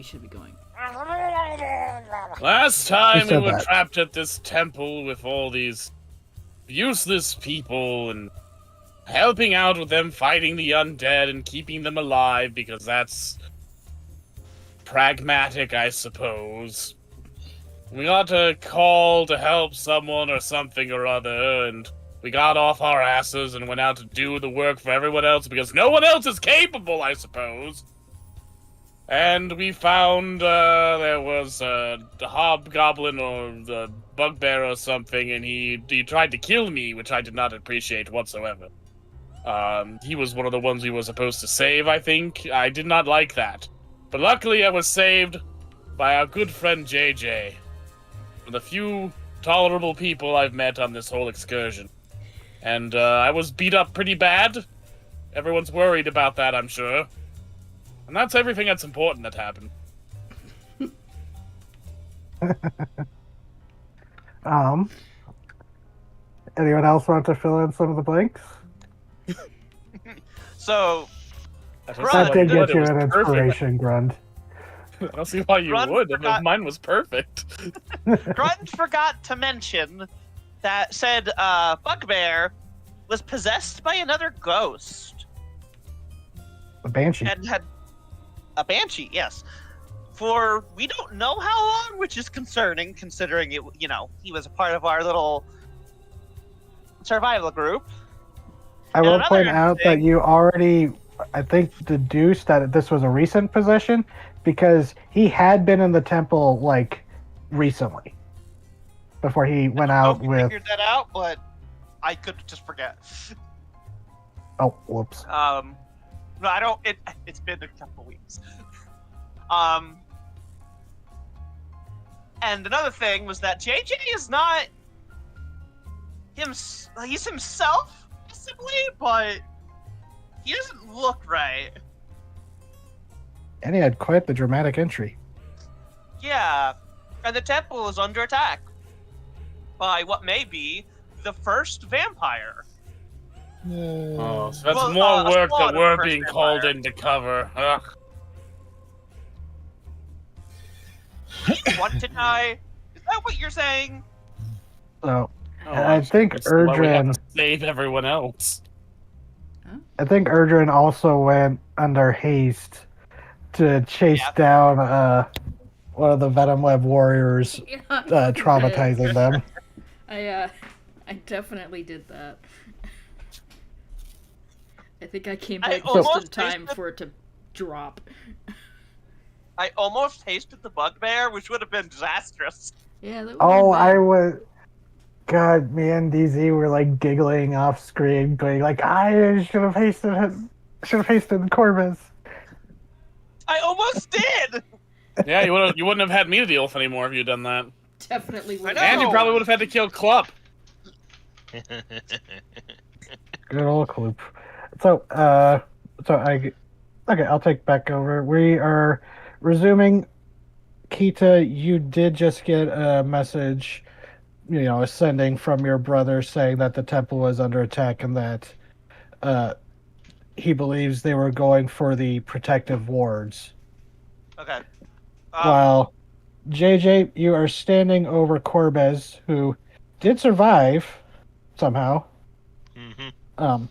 we should be going. Last time we said were that? trapped at this temple with all these useless people and helping out with them fighting the undead and keeping them alive because that's pragmatic, I suppose. We got a call to help someone or something or other, and we got off our asses and went out to do the work for everyone else because no one else is capable, I suppose. And we found there was a hobgoblin or the bugbear or something, and he tried to kill me, which I did not appreciate whatsoever. He was one of the ones we were supposed to save, I think. I did not like that. But luckily I was saved by our good friend JJ. The few tolerable people I've met on this whole excursion. And I was beat up pretty bad. Everyone's worried about that, I'm sure. And that's everything that's important that happened. Anyone else want to fill in some of the blanks? So, That did get you an perfect. inspiration, Grund. I don't see why you Grund would. forgot- Mine was perfect. Grunt forgot to mention that said Bugbear was possessed by another ghost A banshee. and had a banshee. Yes, for we don't know how long, which is concerning considering it. You know, he was a part of our little survival group. I and will another point out that thing- you already, I think, deduced that this was a recent possession because he had been in the temple, like, recently. Before he went I don't know out if you with... figured that out, but I could just forget. Oh, whoops. No, I don't. It's been a couple weeks. And another thing was that JJ is not he's himself, possibly, but he doesn't look right. And he had quite the dramatic entry. Yeah, and the temple is under attack by what may be the first vampire. Oh, so that's Well, more a work squad that of we're first being vampire. called in to cover. Ugh. You want to die? Is that what you're saying? So, Oh, and I think that's why we have Erdrin... to save everyone else. I think Erdrin also went under haste to chase Yeah. down one of the Venom Web warriors, traumatizing them. I definitely did that. I think I came I back just in almost time tasted- for it to drop. I almost tasted the bugbear, which would have been disastrous. Yeah, that Oh, would've I been- was... God, me and DZ were like giggling off screen, going like, I should have hasted Corbus. I almost did! Yeah, you wouldn't have had me to deal with anymore if you'd done that. Definitely would. know. And you probably would have had to kill Clup. Good old Kloop. So, okay, I'll take back over. We are resuming. Kita, you did just get a message, sending from your brother saying that the temple was under attack and that he believes they were going for the protective wards. Okay. While JJ, you are standing over Corbez, who did survive somehow. Mm-hmm.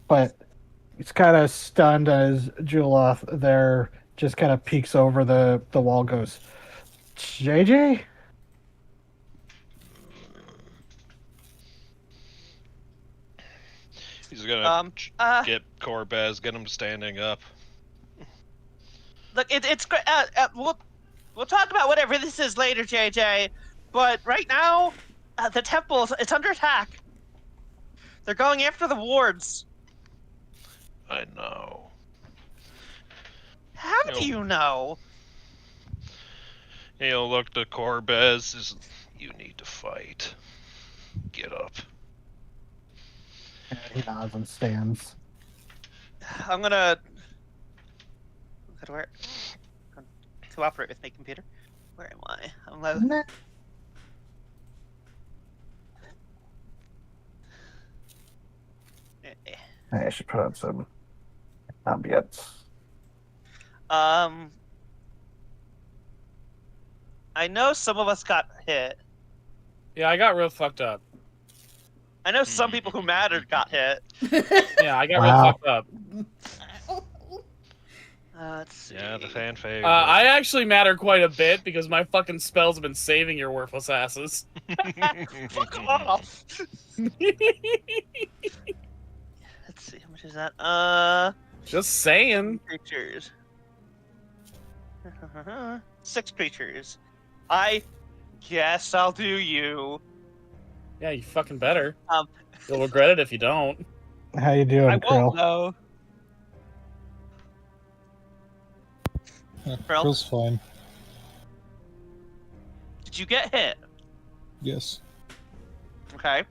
But he's kind of stunned as Juloth there just kind of peeks over the wall, goes, JJ? He's gonna uh, get Corbez, get him standing up. Look, it's great. We'll talk about whatever this is later, JJ. But right now, the temple it's under attack. They're going after the wards. I know. How do you know? He'll look to Corbez. You need to fight. Get up. And he nods and stands. I'm gonna cooperate with me, computer. Where am I? I'm low. I should put on some ambience. I know some of us got hit. Yeah, I got real fucked up. I know some people who mattered got hit. Yeah, I got real Wow. fucked up. Let's see. Yeah, the fan favorite. I actually matter quite a bit because my fucking spells have been saving your worthless asses. Fuck off. Let's see, how much is that? Just saying. Creatures. 6 creatures. I guess I'll do you. Yeah, you fucking better. Um, You'll regret it if you don't. How you doing, I won't Krill? know. Yeah, Krill? Krill's fine. Did you get hit? Yes. Okay.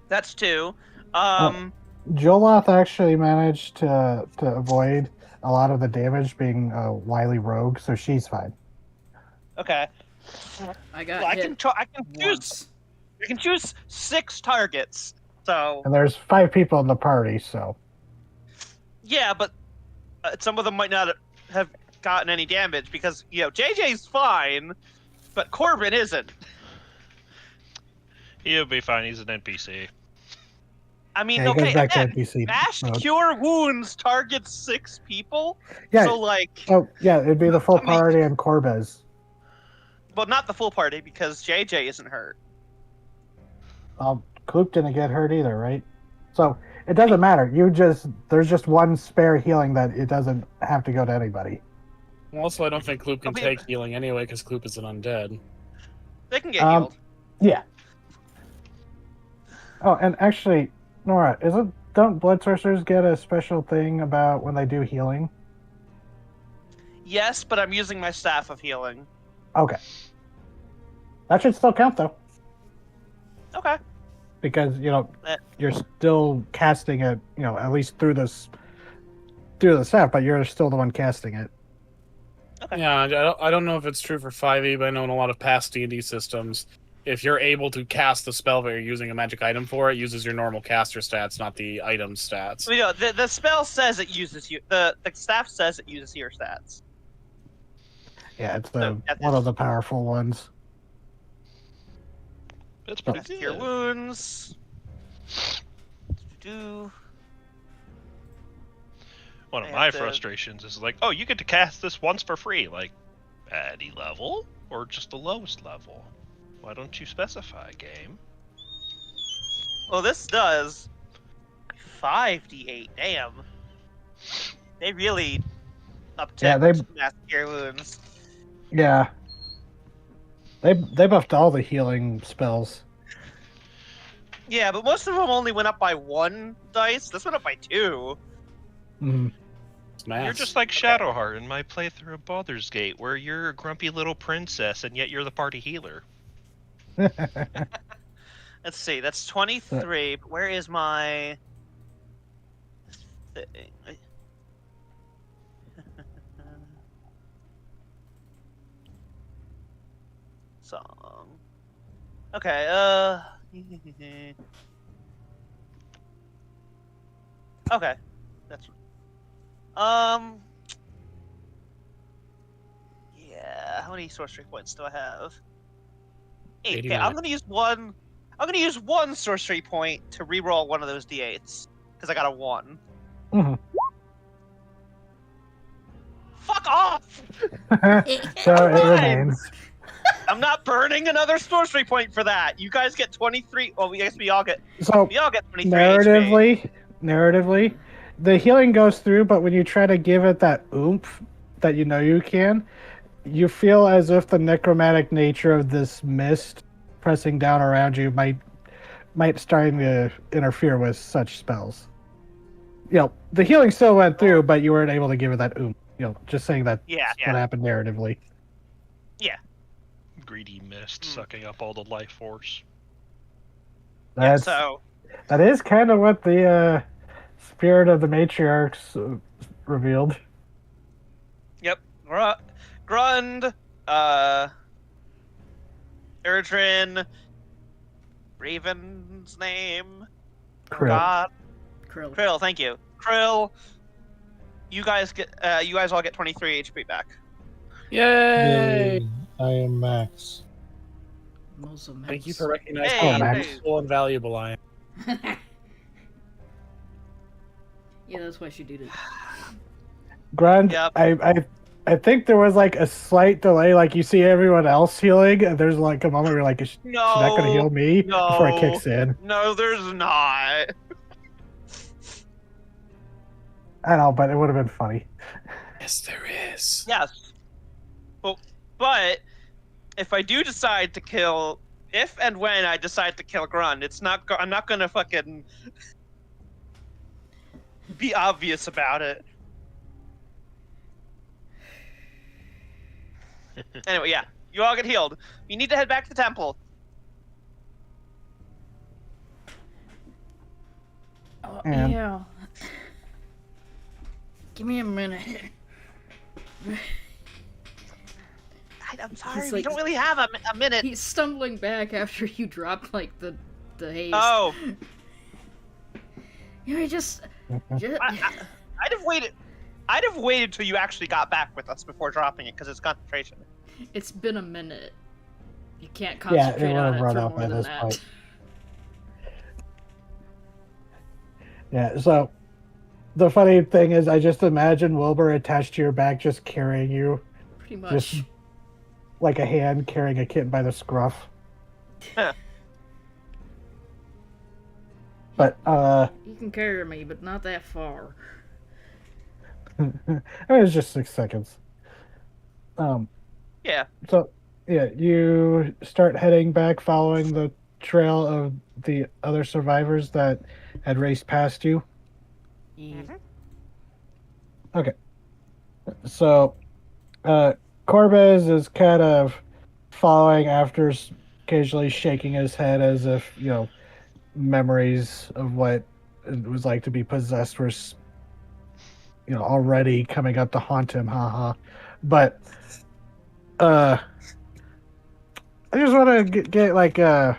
That's 2. Joloth actually managed to avoid a lot of the damage being a wily rogue, so she's fine. Okay. I got Well, I hit can choose. once. I can choose 6 targets. So And there's 5 people in the party, so yeah, but some of them might not have gotten any damage because JJ's fine, but Corbin isn't. He'll be fine. He's an NPC. I mean, yeah, he okay, goes back again, to NPC Mash mode. Cure Wounds targets 6 people. Yeah. So like, Oh, yeah, it'd be the full I mean- party and Corbez. well, not the full party because JJ isn't hurt. Kloop didn't get hurt either, right? So it doesn't matter. There's just one spare healing that it doesn't have to go to anybody. Also, I don't think Kloop can I mean- take healing anyway because Kloop is an undead. They can get Um, healed. Yeah. Oh, and actually, Nora, don't blood sorcerers get a special thing about when they do healing? Yes, but I'm using my staff of healing. Okay. That should still count though, Okay. because Eh. you're still casting it, at least through the staff, but you're still the one casting it. Okay. Yeah, I don't know if it's true for 5e, but I know in a lot of past D&D systems, if you're able to cast the spell that you're using a magic item for, it uses your normal caster stats, not the item stats. Well, the spell says it uses you. The staff says it uses your stats. Yeah, it's So, that's one of the powerful ones. That's pretty Mass Cure good. Wounds. Do. One of I my have to- frustrations is like, oh, you get to cast this once for free. Like, at any level? Or just the lowest level? Why don't you specify, game? Well, this does 5d8. Damn. They really upticked Yeah, they- Mass Cure Wounds. Yeah. They buffed all the healing spells. Yeah, but most of them only went up by 1 dice. This went up by 2. Mhm. It's mass. You're just like Shadowheart in my playthrough of Baldur's Gate, where you're a grumpy little princess and yet you're the party healer. Let's see. That's 23. But where is my thing? Song. Okay, okay. That's yeah, how many sorcery points do I have? 8. Okay, 89. I'm gonna use one sorcery point to reroll one of those d8s. Because I got a 1. Mhm. Fuck off! So it Fine. remains. I'm not burning another sorcery point for that. You guys get 23. Well, I guess we all get So 23 HP. narratively, the healing goes through, but when you try to give it that oomph that you can, you feel as if the necromantic nature of this mist pressing down around you might starting to interfere with such spells. The healing still went through, but you weren't able to give it that oomph. Just saying that Yeah, what yeah. happened narratively. Greedy mist sucking up all the life force. That's So, that is kind of what the spirit of the matriarchs revealed. yep. Grund, Erdrin, Raven's name. Krill. God. Krill. Krill, thank you. Krill, you guys all get 23 HP back. Yay! I am Max. Most of Thank you Max. for recognizing Hey, how Max. useful and valuable I am. Yeah, that's why she did it. Grund, Yep. I think there was like a slight delay. Like you see everyone else healing, and there's like a moment where you're like, is that going to heal me before it kicks in? No, there's not. I know, but it would have been funny. Yes, there is. Yes. But if I do decide to kill, if and when I decide to kill Grund, it's not. I'm not gonna fucking be obvious about it. Anyway, yeah, you all get healed. You need to head back to the temple. Oh, And- yeah. Give me a minute. I'm sorry, He's we like- don't really have a minute. He's stumbling back after you drop like the haze. Oh, You know, just I'd have waited. I'd have waited till you actually got back with us before dropping it, because it's concentration. it's been a minute. You can't Yeah, it concentrate would on have it run for out more by than this that. point. Yeah, so the funny thing is, I just imagine Wilbur attached to your back, just carrying you, Pretty much. just like a hand carrying a kitten by the scruff. But You can carry me, but not that far. I mean, it's just 6 seconds. Yeah. So yeah, you start heading back, following the trail of the other survivors that had raced past you. Mhm. Okay. So, Corbez is kind of following after, occasionally shaking his head as if, memories of what it was like to be possessed were, already coming up to haunt him. Haha. But, I just want to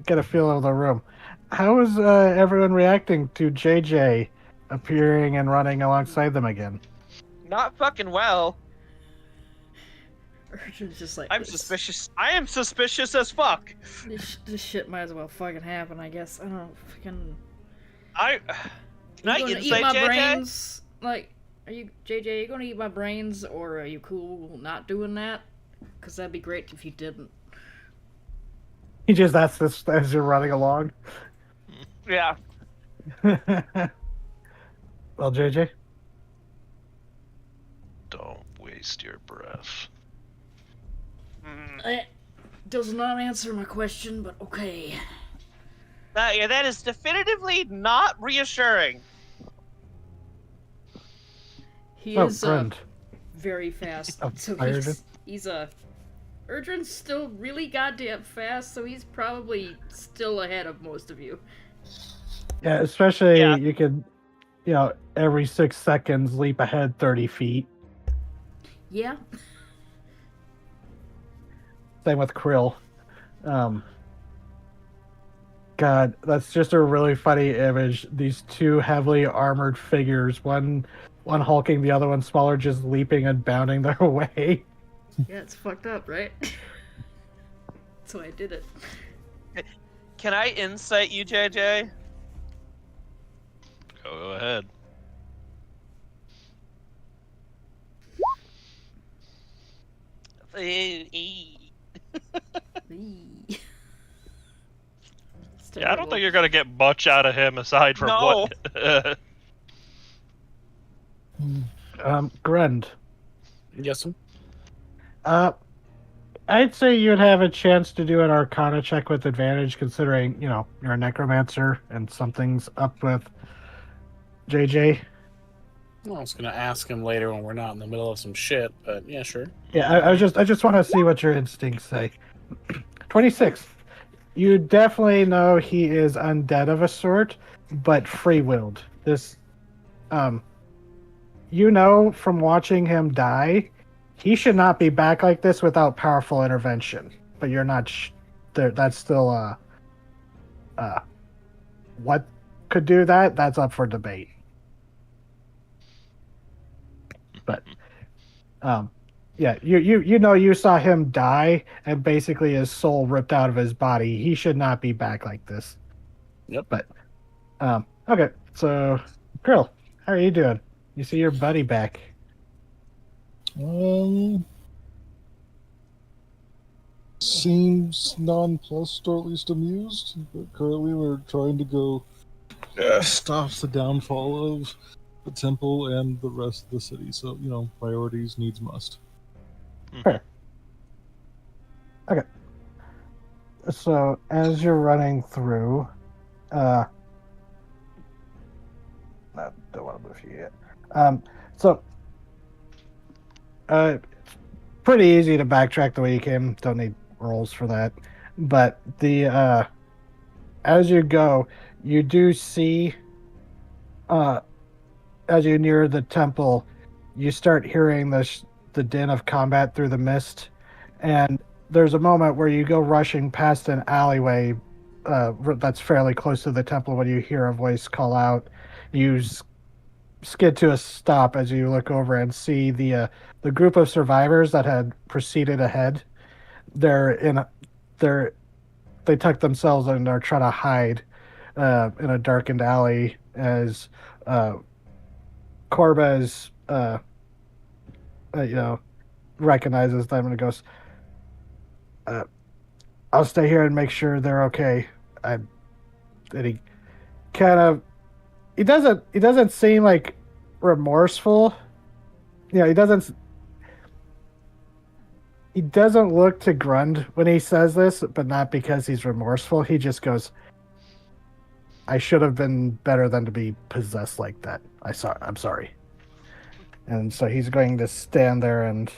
get a feel of the room. How is everyone reacting to JJ appearing and running alongside them again? Not fucking well. Urchin's just like, I'm suspicious. I am suspicious as fuck. This shit might as well fucking happen, I guess. I don't know, fucking. Can I You gonna eat insight my JJ? brains? Like, are you JJ? You gonna eat my brains, or are you cool not doing that? Because that'd be great if you didn't. He just asks this as you're running along. Yeah. Well, JJ? Don't waste your breath. Does not answer my question, but okay. Yeah, that is definitively not reassuring. He Oh, is friend. very fast. Oh, So hi, he's Erdrin's still really goddamn fast, so he's probably still ahead of most of you. Yeah, especially Yeah. you could, every 6 seconds leap ahead 30 feet. Yeah. Same with Krill. God, that's just a really funny image. These two heavily armored figures, one hulking, the other one smaller, just leaping and bounding their way. Yeah, it's fucked up, right? So I did it. Can I insight you, JJ? Go ahead. Yeah, I don't think you're gonna get much out of him aside from No. what. Grund. Yes, sir. I'd say you'd have a chance to do an Arcana check with advantage, considering, you're a necromancer and something's up with JJ. Well, I was gonna ask him later when we're not in the middle of some shit, but yeah, sure. Yeah, I just want to see what your instincts say. 26. You definitely know he is undead of a sort, but free-willed. This, from watching him die, he should not be back like this without powerful intervention. But you're not. That's still what could do that? That's up for debate. But Yeah, you know you saw him die and basically his soul ripped out of his body. He should not be back like this. Yep. But okay, so Krill, how are you doing? You see your buddy back. Seems nonplussed or at least amused. But currently, we're trying to go stop the downfall of the temple and the rest of the city. So priorities needs must. Fair. Okay. So as you're running through, no, don't want to move you yet. So pretty easy to backtrack the way you came. Don't need rolls for that. But the as you go, you do see as you near the temple, you start hearing the din of combat through the mist, and there's a moment where you go rushing past an alleyway that's fairly close to the temple when you hear a voice call out. You skid to a stop as you look over and see the group of survivors that had proceeded ahead. They tuck themselves and are trying to hide in a darkened alley as Corbez recognizes them and goes, I'll stay here and make sure they're okay. And he kind of he doesn't seem like remorseful. He doesn't look to Grund when he says this, but not because he's remorseful. He just goes, I should have been better than to be possessed like that. I'm sorry. And so he's going to stand there and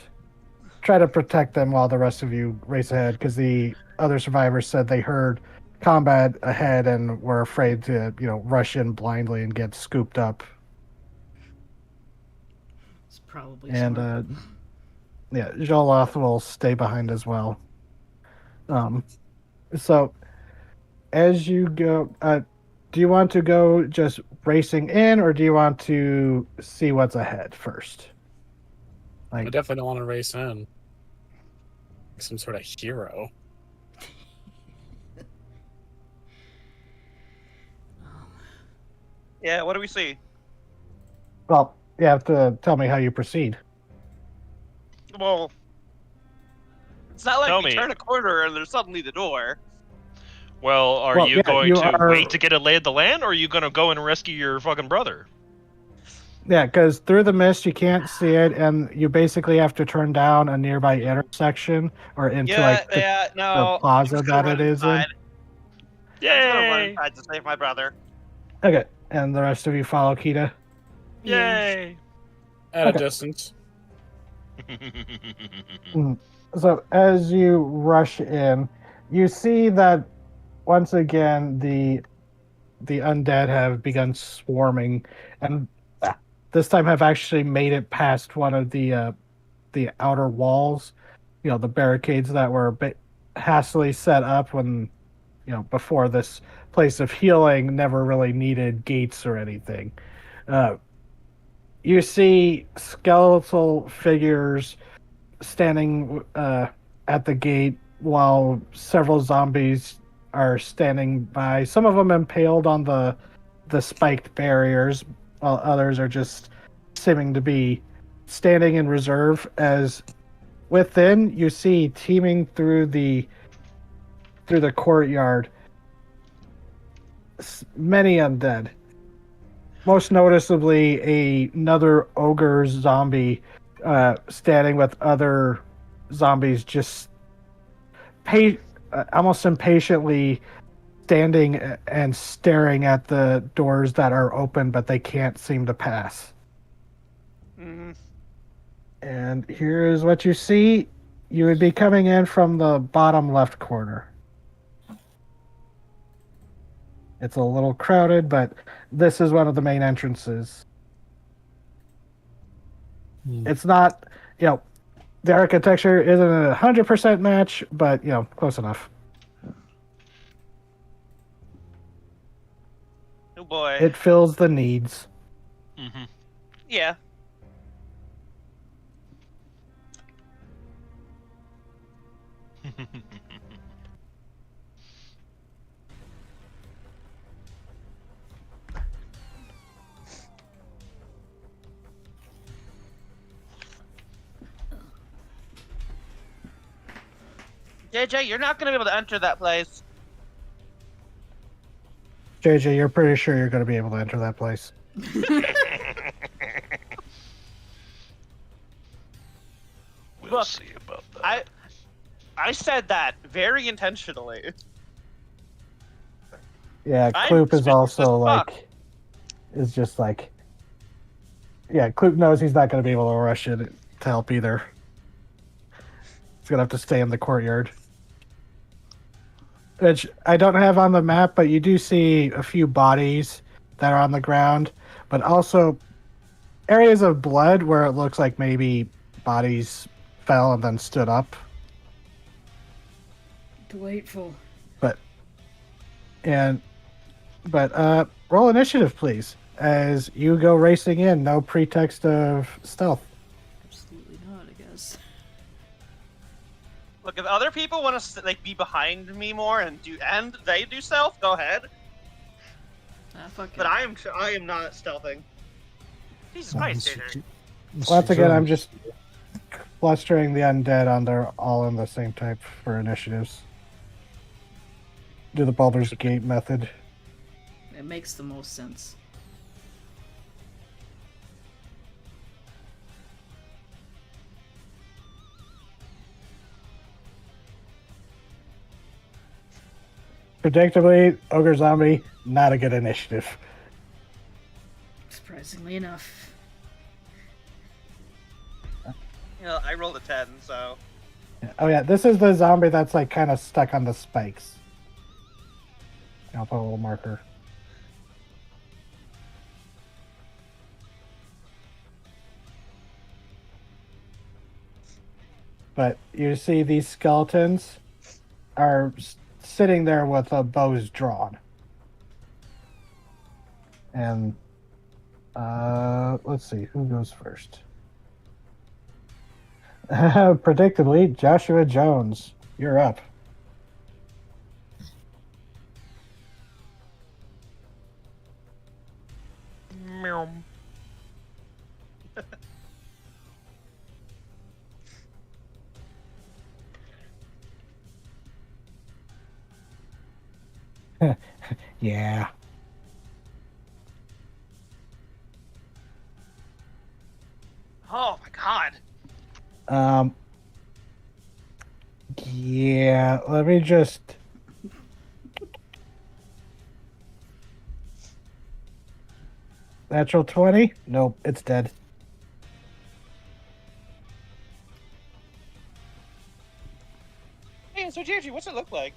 try to protect them while the rest of you race ahead, because the other survivors said they heard combat ahead and were afraid to, rush in blindly and get scooped up. It's probably And smart. Joloth will stay behind as well. So as you go, do you want to go just racing in, or do you want to see what's ahead first? I definitely don't want to race in. Like some sort of hero. Yeah, what do we see? Well, you have to tell me how you proceed. Well, it's not like Tell we me. turn a corner and there's suddenly the door. Well, are Well, you yeah, going you to are- wait to get a lay of the land, or are you going to go and rescue your fucking brother? Yeah, because through the mist you can't see it, and you basically have to turn down a nearby intersection or into No. the plaza I'm just that gonna it run is in. inside. I'm just gonna run Yay! inside to save my brother. Okay, and the rest of you follow Kita. Yay! At Okay. a distance. So as you rush in, you see that once again the undead have begun swarming, and this time have actually made it past one of the outer walls. The barricades that were a bit hastily set up when before this place of healing never really needed gates or anything. You see skeletal figures standing at the gate while several zombies are standing by. Some of them impaled on the spiked barriers, while others are just seeming to be standing in reserve. As within, you see teeming through the courtyard many undead. Most noticeably, another ogre zombie standing with other zombies, just almost impatiently standing and staring at the doors that are open, but they can't seem to pass. Mm-hmm. And here's what you see. You would be coming in from the bottom left corner. It's a little crowded, but this is one of the main entrances. It's not, the architecture isn't a 100% match, but, close enough. Oh boy. It fills the needs. Mm-hmm. Yeah. JJ, you're not gonna be able to enter that place. JJ, you're pretty sure you're going to be able to enter that place. We'll Look, see about that. I said that very intentionally. Yeah, I'm Kloop is suspicious also as fuck. like, is just like, yeah, Kloop knows he's not going to be able to rush in to help either. He's going to have to stay in the courtyard. Which I don't have on the map, but you do see a few bodies that are on the ground, but also areas of blood where it looks like maybe bodies fell and then stood up. Delightful. But roll initiative, please, as you go racing in. No pretext of stealth. Absolutely not, I guess. Look, if other people want to like be behind me more and they do stealth, go ahead. Fuck But it. I am not stealthing. Jesus Christ, JJ. Once again, I'm just clustering the undead on they're all in the same type for initiatives. Do the Baldur's Gate method. It makes the most sense. Predictably, Ogre Zombie, not a good initiative. Surprisingly enough. You know, I rolled a 10, so. Oh yeah, this is the zombie that's like kind of stuck on the spikes. I'll put a little marker. But you see these skeletons are sitting there with bows drawn. And let's see, who goes first? Predictably, Joshua Jones, you're up. Meow. Yeah. Oh my god. Yeah, let me just. Natural 20? Nope, it's dead. Hey, so JJ, what's it look like?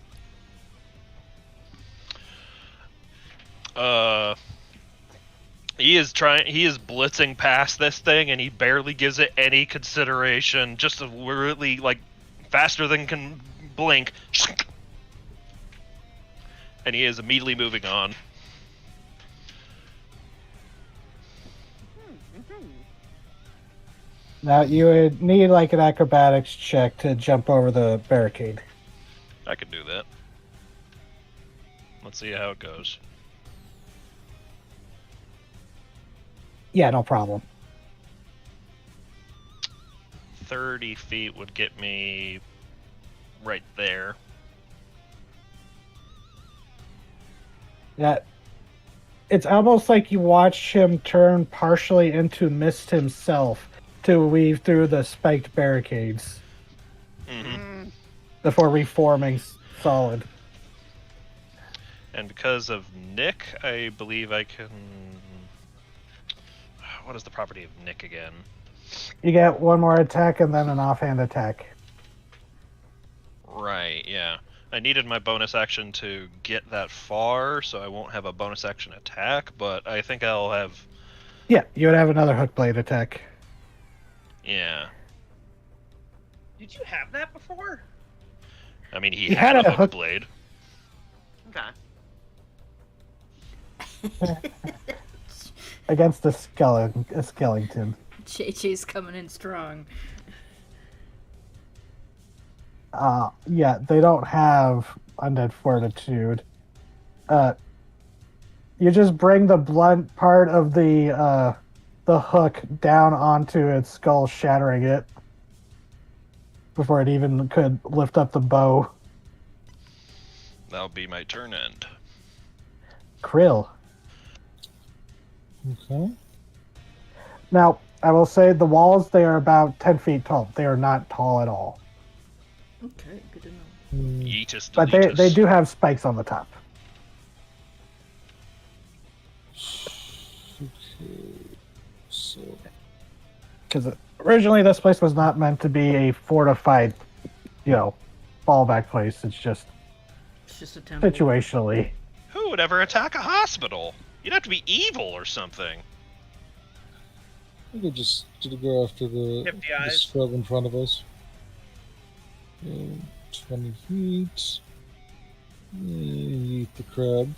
He is blitzing past this thing and he barely gives it any consideration, just really like faster than can blink. And he is immediately moving on. Now, you would need like an acrobatics check to jump over the barricade. I can do that. Let's see how it goes. Yeah, no problem. 30 feet would get me right there. Yeah. It's almost like you watch him turn partially into mist himself to weave through the spiked barricades Mm-hmm. before reforming solid. And because of Nick, I believe I can... What is the property of Nick again? You get one more attack and then an offhand attack. Right, yeah. I needed my bonus action to get that far, so I won't have a bonus action attack, but I think I'll have... Yeah, you would have another hook blade attack. Yeah. Did you have that before? I mean, he He had had a a hook hook- blade. Okay. Against a skeleton. JJ's coming in strong. Yeah, they don't have undead fortitude. You just bring the blunt part of the hook down onto its skull, shattering it before it even could lift up the bow. That'll be my turn end. Krill. Okay. Now, I will say the walls, they are about 10 feet tall. They are not tall at all. Okay, good to know. Yeetus But deletus. they do have spikes on the top. Okay. So, Because originally this place was not meant to be a fortified, fallback place. It's just It's just a temple. situationally. Who would ever attack a hospital? You'd have to be evil or something. I think just go after the 50 the eyes. scrub in front of us. 20 feet. Eat the crab.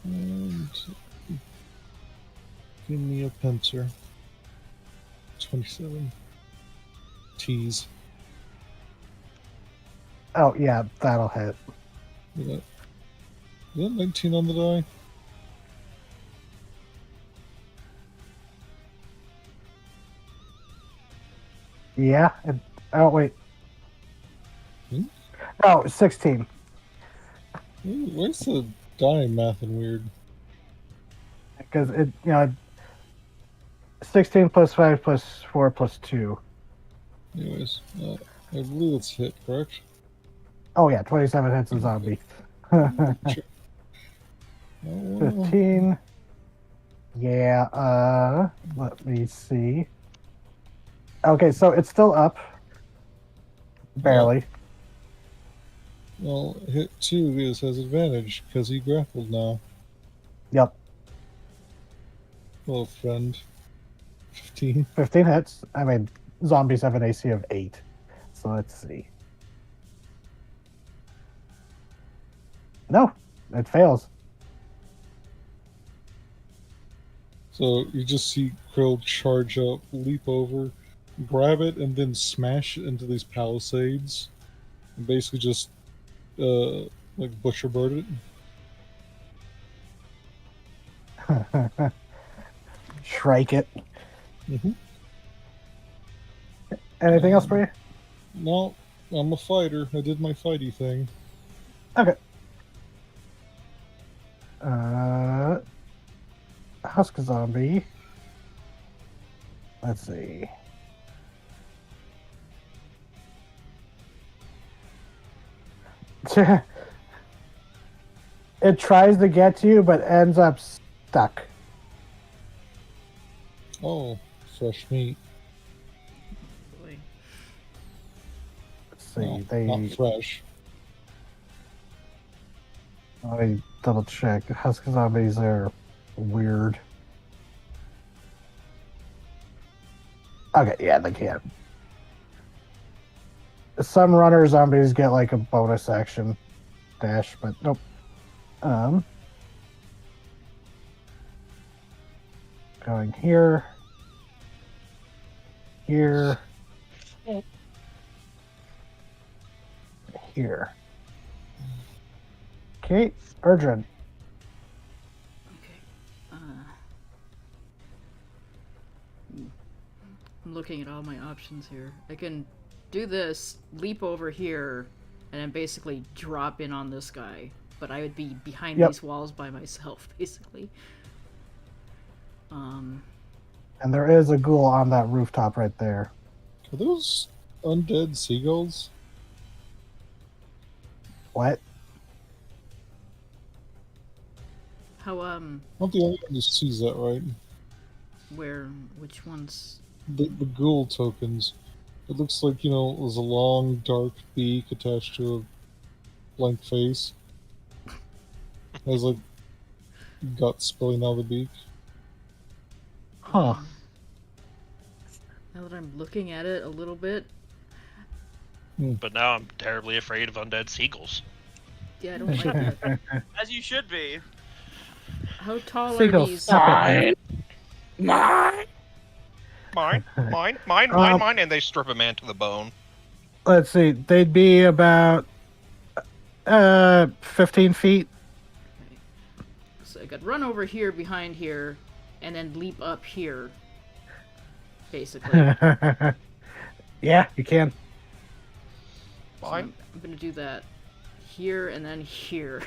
And give me a pincer. 27. Tease. Oh, yeah, that'll hit. Is that 19 on the die? Yeah. Oh, wait. Hmm? Oh, 16. Ooh, where's the die mathing weird? Because 16 plus 5 plus 4 plus 2. Anyways, I believe it's hit, correct? Oh, yeah, 27 hits a zombie. Sure. Oh, 15. Yeah, let me see. Okay, so it's still up. Barely. well, hit 2 has advantage because he grappled now. Yep, Well, friend. 15. 15 hits. I mean, zombies have an AC of 8. So let's see. No, it fails. So you just see Krill charge up, leap over, grab it, and then smash it into these palisades. And basically just, like, butcher bird it. Shrike it. Mm-hmm. Anything else for you? No, I'm a fighter. I did my fighty thing. Okay. Husk zombie. Let's see. It tries to get to you, but ends up stuck. Oh, fresh meat. Boy. Let's see. No, they not fresh. Let me double check. Husk zombies are weird. Okay, yeah, they can. Some runner zombies get like a bonus action dash, but nope. Going here. Here. Here. Okay, Erdrin. Okay. I'm looking at all my options here. I can do this, leap over here, and then basically drop in on this guy. But I would be behind Yep. these walls by myself, basically. And there is a ghoul on that rooftop right there. Are those undead seagulls? What? How, Not the only one who sees that, right? which ones? The ghoul tokens. It looks like, there's a long, dark beak attached to a blank face. Has, like, guts spilling out of the beak. Huh. Now that I'm looking at it a little bit, But now I'm terribly afraid of undead seagulls. yeah, I don't like that. As you should be. How tall are Seagulls, these? stop it. mine, and they strip a man to the bone. Let's see. They'd be about 15 feet. So I could run over here behind here, and then leap up here. Basically. Yeah, you can. So Fine. I'm gonna do that here and then here.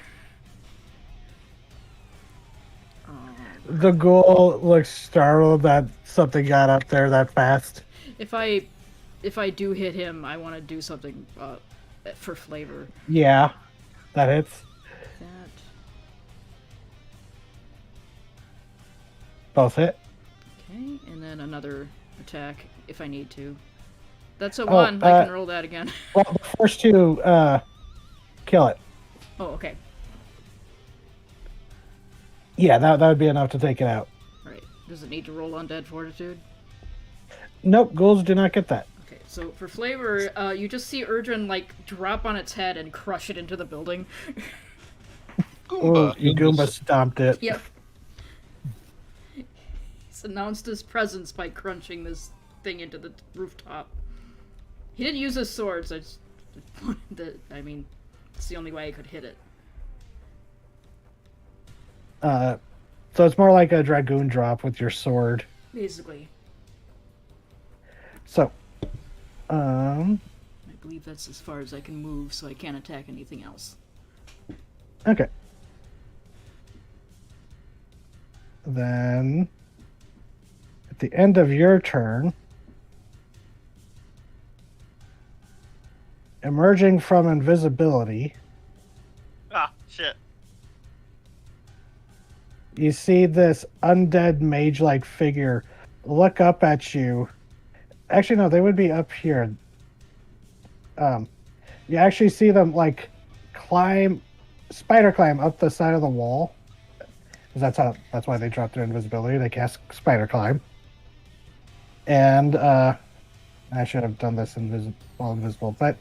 The ghoul looks startled that something got up there that fast. If I do hit him, I want to do something for flavor. Yeah, that hits. That. Both hit. Okay, and then another attack if I need to. That's a Oh, 1. I can roll that again. Well, the first two kill it. Oh, okay. Yeah, that would be enough to take it out. Right. Does it need to roll undead fortitude? Nope, ghouls do not get that. Okay, so for flavor, you just see Urdrin, like, drop on its head and crush it into the building. Oh, Goomba. you Goomba stomped it. Yep. He's announced his presence by crunching this thing into the rooftop. He didn't use his swords, I just wanted to, I mean, it's the only way I could hit it. So it's more like a dragoon drop with your sword. Basically. So, I believe that's as far as I can move, so I can't attack anything else. okay. Then, at the end of your turn, emerging from invisibility, Ah, shit. you see this undead mage-like figure look up at you. Actually, no, they would be up here. You actually see them like spider climb up the side of the wall. 'Cause that's why they drop their invisibility. They cast spider climb. And I should have done this invisible, but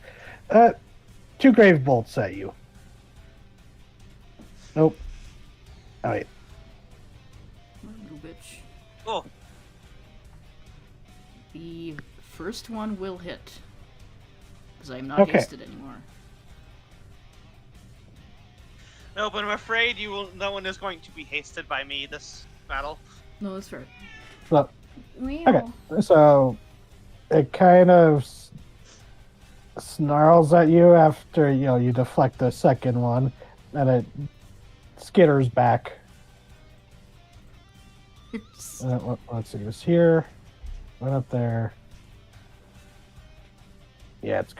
2 grave bolts at you. Nope. Oh wait. Little bitch. Oh, The first one will hit. Because I am not Okay. hasted anymore. no, but I'm afraid no one is going to be hasted by me this battle. No, that's fair. So, okay. So it kind of snarls at you after you deflect the second one, and it skitters back. Let's see, it was here, went up there. Yeah, it's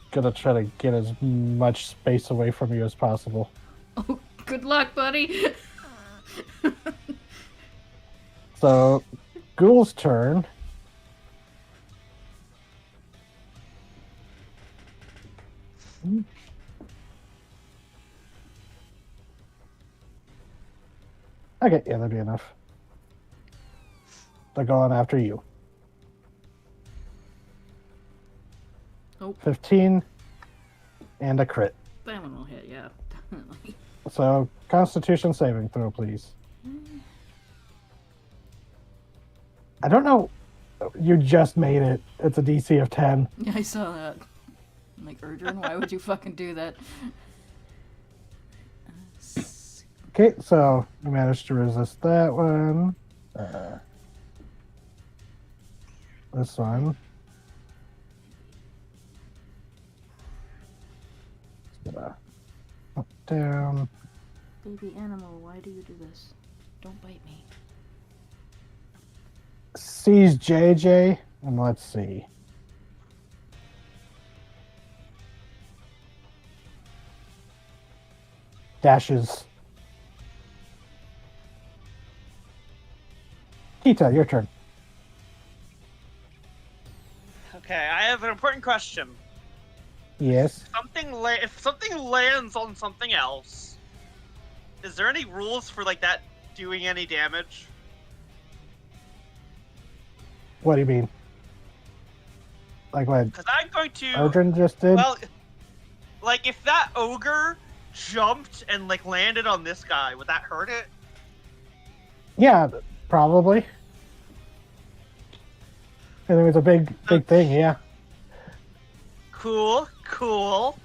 gonna try to get as much space away from you as possible. Oh, good luck, buddy! So, Ghoul's turn. Okay, yeah, that'd be enough. They're going after you. Oh. 15 and a crit. That one will hit, yeah. Definitely. So, Constitution saving throw, please. I don't know. You just made it. It's a DC of 10. Yeah, I saw that. I'm like, Urdrin, why would you fucking do that? Okay, so you managed to resist that one. This one. Just gonna up, down. Baby animal, why do you do this? Don't bite me. Sees JJ, and let's see. Dashes. Kita, your turn. Okay, I have an important question. Yes. If something lands on something else, is there any rules for like that doing any damage? What do you mean? Like what Because I'm going to. Urdrin just did? Well, like if that ogre jumped and like landed on this guy, would that hurt it? Yeah, probably. It was a big thing, yeah. Cool. Oh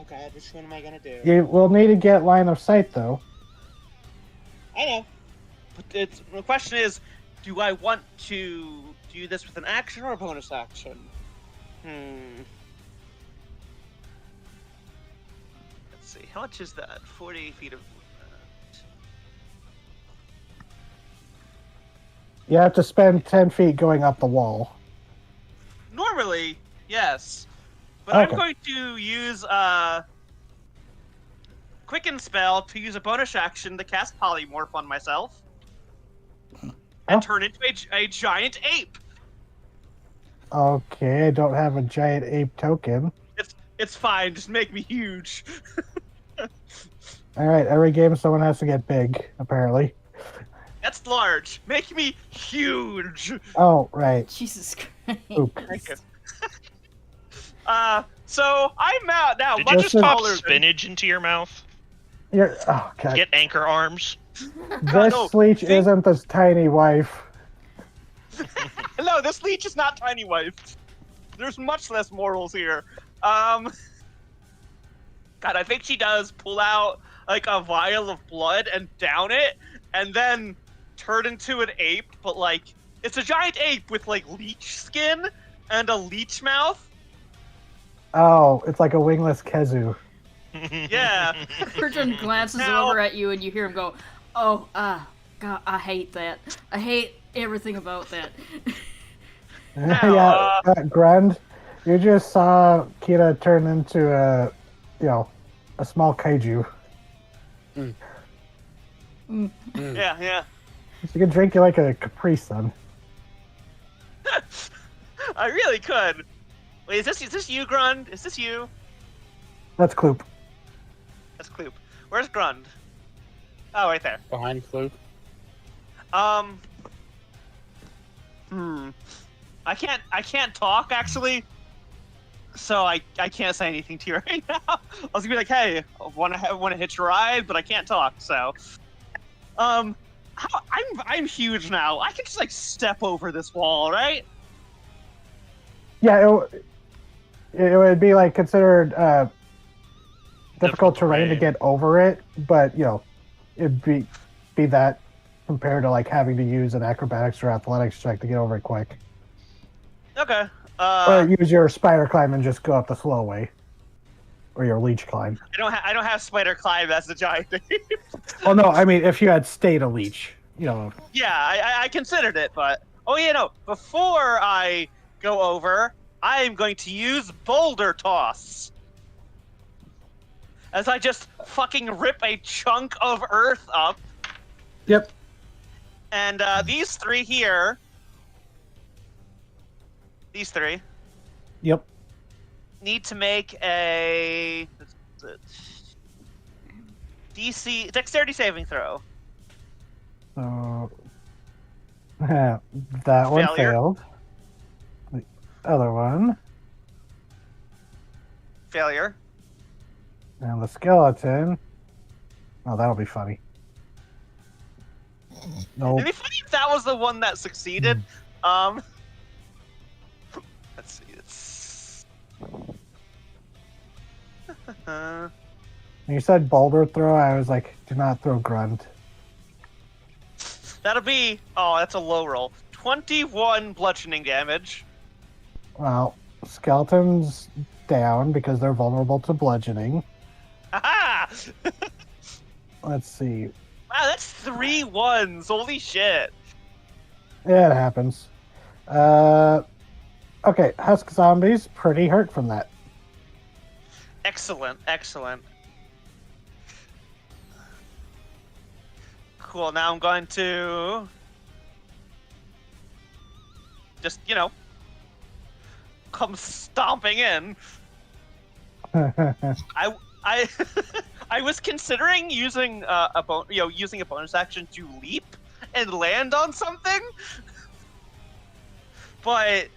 god, which one am I gonna do? You will need to get line of sight, though. I know. But the question is, do I want to do this with an action or a bonus action? Let's see. How much is that? 40 feet of movement. You have to spend 10 feet going up the wall. Normally, yes. But Okay. I'm going to use Quicken Spell to use a bonus action to cast Polymorph on myself. And turn into a giant ape. Okay, I don't have a giant ape token. It's fine, just make me huge. Alright, every game someone has to get big, apparently. That's large. Make me huge. Oh, right. Jesus Christ. Oop. Thank you. So I'm out now. Did you much just pop taller than- spinach into your mouth? Oh, God. Get anchor arms? This no, leech see? isn't this tiny wife. No, this leech is not tiny wife. There's much less mortals here. God, I think she does pull out like a vial of blood and down it, and then turn into an ape. But like, it's a giant ape with like leech skin and a leech mouth. Oh, it's like a wingless Kezu. Yeah. Kurjan glances Now- over at you and you hear him go, "Oh, God, I hate that. I hate everything about that." Yeah, Grund, you just saw Kira turn into a small kaiju. Yeah. You can drink it like a Capri Sun. I really could. Wait, is this you, Grund? Is this you? That's Kloop. That's Kloop. Where's Grund? Oh, right there. Behind Kloop. I can't talk actually, so I can't say anything to you right now. I was gonna be like, hey, I want to hitch a ride, but I can't talk. So, I'm huge now. I can just like step over this wall, right? Yeah, it would be like considered difficult terrain to get over it, but it'd be that compared to like having to use an acrobatics or athletics check to get over it quick. Okay. Or use your spider climb and just go up the slow way, or your leech climb. I don't have spider climb as a giant. Oh no, I mean if you had stayed a leech, Yeah, I considered it, but before I go over, I am going to use boulder toss. As I just fucking rip a chunk of earth up. Yep. And these three here. These three. Yep. Need to make a DC dexterity saving throw. So that one Failure. failed. The other one, Failure. and the skeleton. Oh, that'll be funny. No. It'd be funny if that was the one that succeeded. Let's see. It's. When you said boulder throw, I was like, do not throw grunt. That'll be. Oh, that's a low roll. 21 bludgeoning damage. Well, skeletons down because they're vulnerable to bludgeoning. Aha! Let's see. Wow, that's 3 ones. Holy shit. Yeah, it happens. Okay, husk zombies pretty hurt from that. Excellent. Cool, now I'm going to just, come stomping in. I I was considering using using a bonus action to leap and land on something, but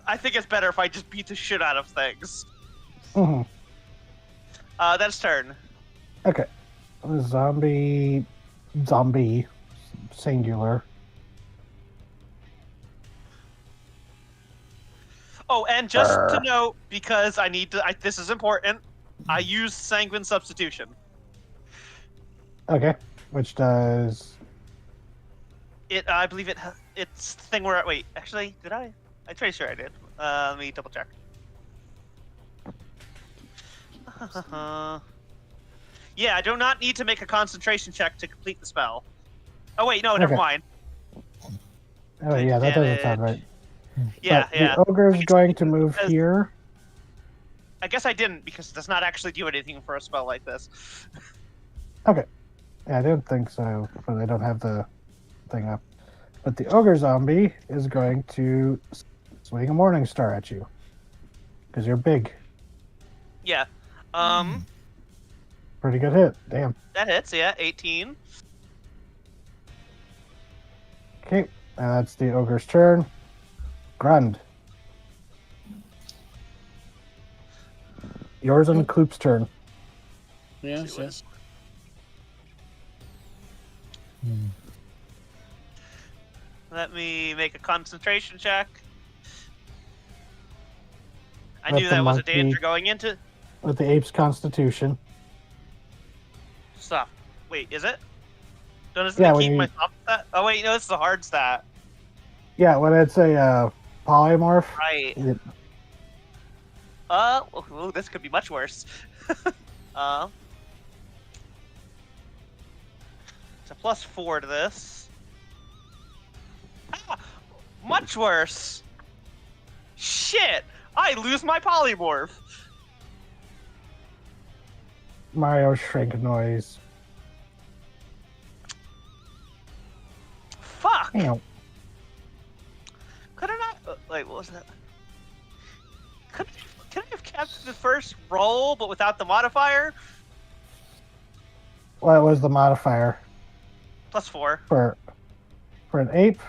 I think it's better if I just beat the shit out of things. Mhm. That's turn. Okay. Zombie singular. Oh, and just to note, because I need to, this is important. I use Sanguine Substitution. Okay, which does. I believe it's the thing where wait, actually, did I? I'm pretty sure I did. Let me double check. Yeah, I do not need to make a concentration check to complete the spell. Oh wait, no, never Okay. mind. Oh yeah, that doesn't sound right. Yeah, but yeah. The ogre's going to move here. I guess I didn't because it does not actually do anything for a spell like this. Okay. Yeah, I didn't think so, but I don't have the thing up. But the ogre zombie is going to swing a morning star at you because you're big. Yeah. Pretty good hit. Damn. That hits. Yeah, 18. Okay, that's the ogre's turn. Grund. Yours and Kloop's turn. Yes, yes. Let me make a concentration check. I Let knew the that was a monkey- danger going into. With the ape's constitution. Stop. Wait, is it? Doesn't Yeah, it when keep you- my soft stat? Oh wait, no, this is a hard stat. Yeah, when it's a polymorph. Right. it- Oh, this could be much worse. It's a +4 to this. Ah, much worse. Shit! I lose my polymorph. Mario shrink noise. Fuck! Damn. Could I not? Wait, what was that? Could I have kept the first roll but without the modifier? What was the modifier +4. for an ape?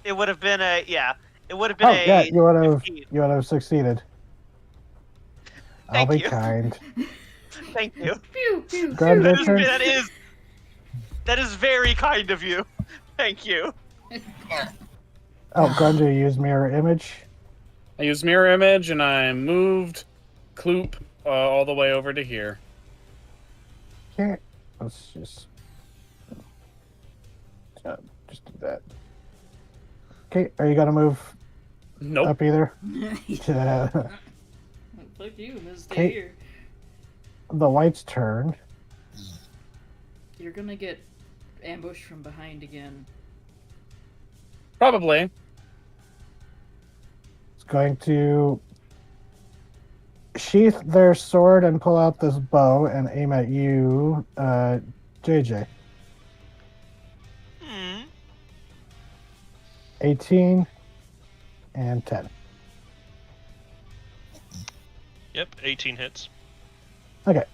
It would have been a It would have been Oh a. yeah, you $15. would have succeeded. I'll Thank be you. kind. Thank you. Pew, pew, Grund, pew. your turn. That is very kind of you. Thank you. Oh, Grund, you use mirror image. I used mirror image and I moved Kloop all the way over to here. Okay, let's just do that. Okay, are you gonna move Nope. up either? Fuck you, I'm gonna stay Okay. here. The white's turn. You're gonna get ambushed from behind again. Probably. It's going to sheath their sword and pull out this bow and aim at you, JJ. 18 and 10. Yep, 18 hits. Okay.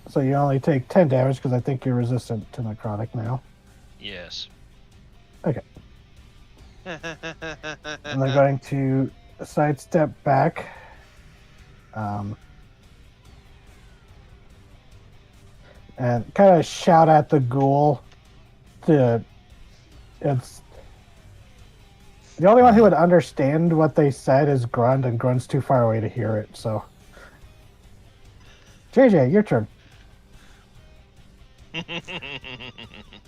So you only take 10 damage because I think you're resistant to necrotic now. Yes. Okay. And they're going to sidestep back. And kind of shout at the ghoul it's the only one who would understand what they said is Grund, and Grund's too far away to hear it, so. JJ, your turn.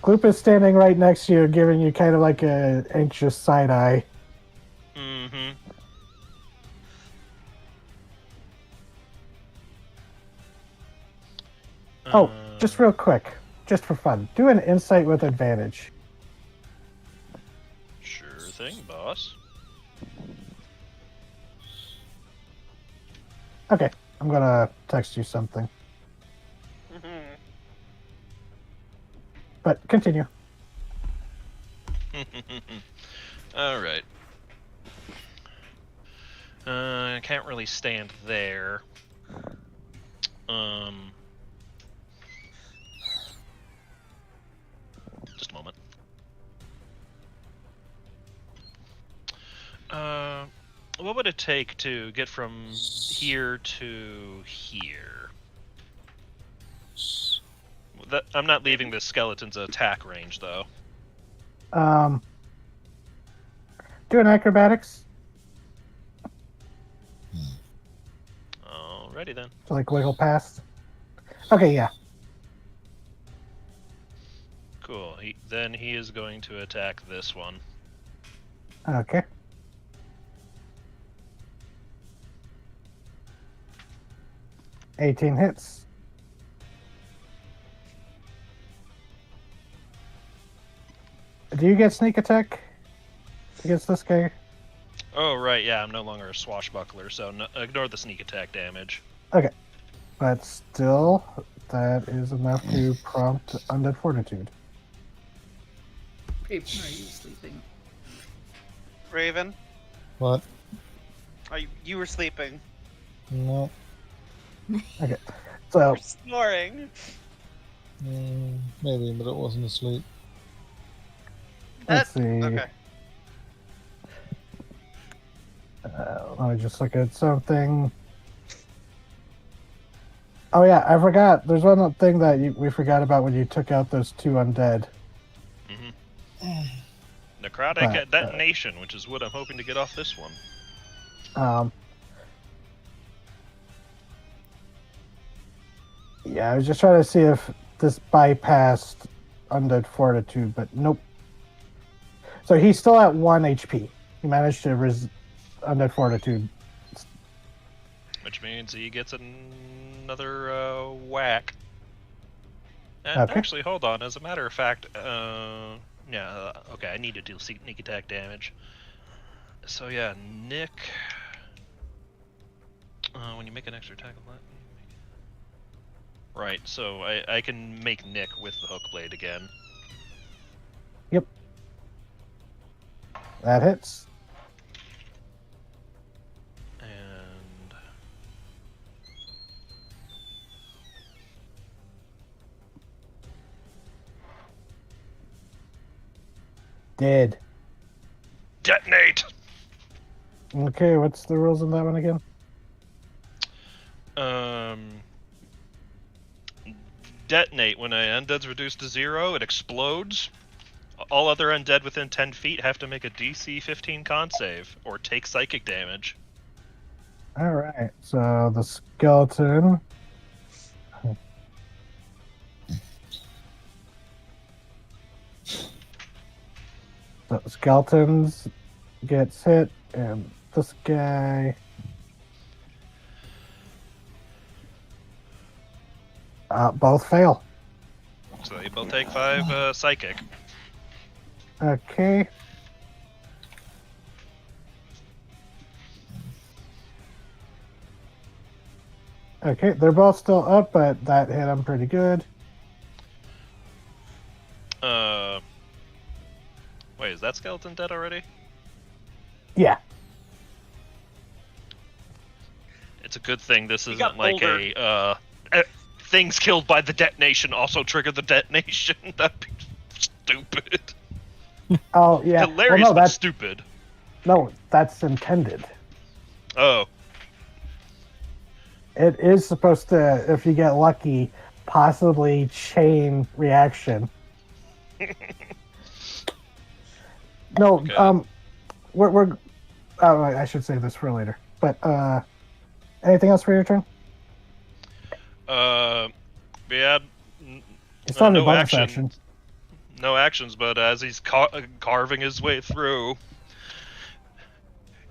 Kloop is standing right next to you, giving you kind of like a anxious side eye. Mm-hmm. Oh, just real quick, just for fun, do an insight with advantage. Sure thing, boss. Okay, I'm gonna text you something. But continue. All right. I can't really stand there. Just a moment. What would it take to get from here to here? I'm not leaving the skeleton's attack range, though. Do an acrobatics. Alrighty then. To like wiggle past. Okay, yeah. Cool. Then he is going to attack this one. Okay. $18 hits. Do you get sneak attack against this guy? Oh, right, yeah, I'm no longer a swashbuckler, so ignore the sneak attack damage. Okay. But still, that is enough to prompt Undead Fortitude. Raven, are you sleeping? Raven, What? you were sleeping. No. Okay. So, You're snoring. Maybe, but it wasn't asleep. let's see. Okay. Let me just look at something. Oh yeah, I forgot. There's one thing that we forgot about when you took out those 2 undead. Necrotic detonation, which is what I'm hoping to get off this one. Yeah, I was just trying to see if this bypassed Undead Fortitude, but nope. So he's still at 1 HP. He managed to Undead Fortitude. Which means he gets another whack. And Okay. actually, hold on. As a matter of fact, yeah, okay, I need to do sneak attack damage. So yeah, Nick. When you make an extra attack, right? So I can make Nick with the hook blade again. Yep. That hits. And Dead. detonate. Okay, what's the rules on that one again? Detonate. When an undead's reduced to 0, it explodes. All other undead within 10 feet have to make a DC 15 con save or take psychic damage. Alright, so the skeleton. The skeletons gets hit, and this guy. Both fail. So they both take 5 psychic. Okay. Okay, they're both still up, but that hit them pretty good. Wait, is that skeleton dead already? Yeah. It's a good thing this got isn't like bouldered. things killed by the detonation also trigger the detonation. That'd be stupid. Oh, yeah. Hilarious, Well, no, but that's, stupid. no, that's intended. Oh, It is supposed to, if you get lucky, possibly chain reaction. No, Okay. we're oh, I should say this for later. But anything else for your turn? we had You still have your no bonus action. action. No actions, but as he's carving his way through.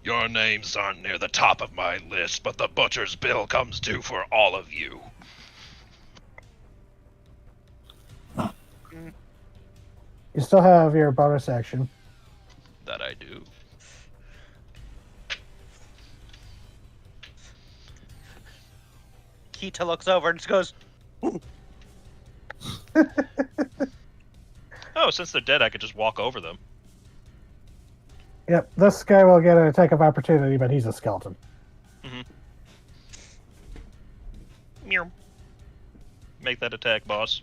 Your names aren't near the top of my list, but the butcher's bill comes due for all of you. You still have your bonus action. That I do. Kita looks over and just goes, Oh, since they're dead, I could just walk over them. Yep, this guy will get an attack of opportunity, but he's a skeleton. Meow. Make that attack, boss.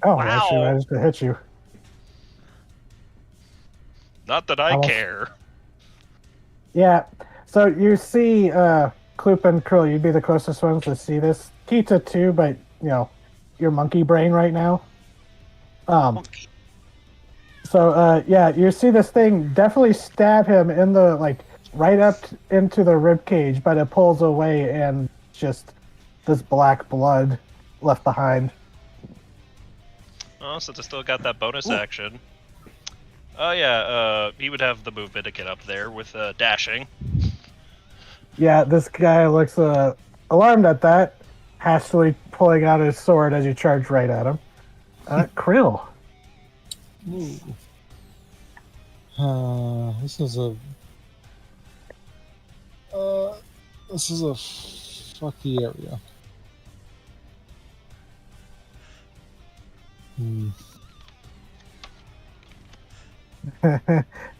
Oh, Wow. actually managed to hit you. Not that I Almost. care. Yeah, so you see Kloop and Krill, you'd be the closest ones to see this. Kita too, but, you know, your monkey brain right now. So, yeah, you see this thing definitely stab him in the, like, right up into the rib cage, but it pulls away and just this black blood left behind. Oh, since I still got that bonus action. Oh yeah, he would have the movement to get up there with dashing. Yeah, this guy looks alarmed at that, hastily pulling out his sword as you charge right at him. Krill. Ooh. This is a fucky area.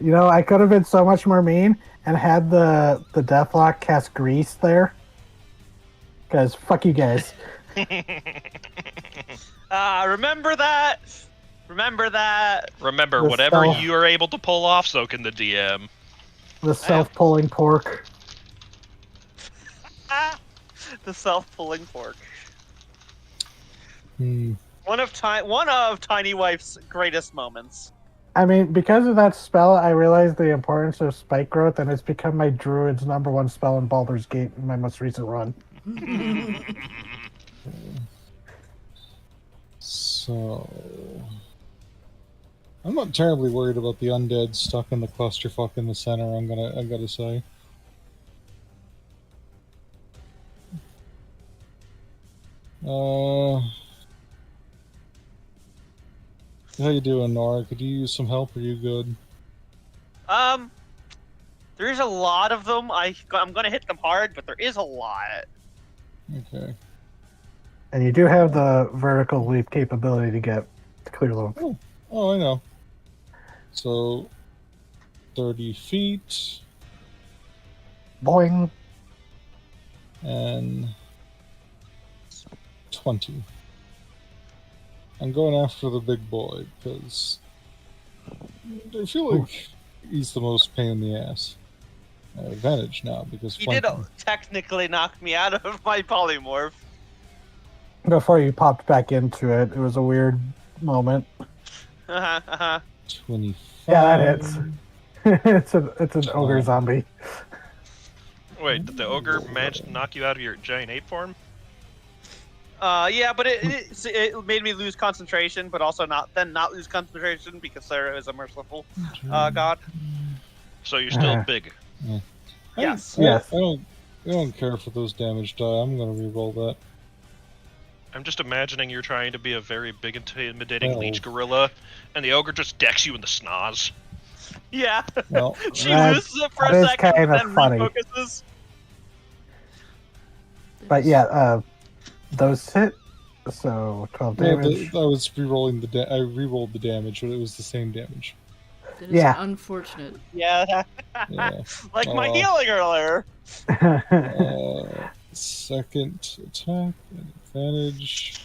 You know, I could have been so much more mean and had the Deathlock cast Grease there. Because fuck you guys. Remember that. Remember that. Remember, The whatever self- you are able to pull off, so can the DM. The self-pulling pork. The self-pulling pork. Hmm. One of Tiny Wife's greatest moments. I mean, because of that spell, I realized the importance of spike growth, and it's become my druid's #1 spell in Baldur's Gate in my most recent run. So, I'm not terribly worried about the undead stuck in the clusterfuck in the center. I gotta say. How you doing, Nora? Could you use some help? Are you good? There's a lot of them. I'm gonna hit them hard, but there is a lot. Okay. And you do have the vertical leap capability to clear them. Oh, I know. So, 30 feet Boing. and 20. I'm going after the big boy because I feel like he's the most pain in the ass. I have advantage now because He did technically knock me out of my polymorph. Before you popped back into it, it was a weird moment. 25. Yeah, that hits. it's an ogre zombie. Wait, did the ogre manage to knock you out of your giant ape form? Yeah, but it made me lose concentration, but also not lose concentration because Sarah is a merciful god. So you're still big. Yeah. Yes. Yes. I don't care for those damage die. I'm gonna reroll that. I'm just imagining you're trying to be a very big, intimidating leech gorilla, and the ogre just decks you in the schnoz. Yeah. Well, She that- loses it for that a is second, kinda and then funny. refocuses. But yeah, those hit. So 12 no, damage. I was rerolling I rerolled the damage, but it was the same damage. That is Yeah. unfortunate. Yeah. Yeah. Like my Oh. healing earlier. Second attack advantage.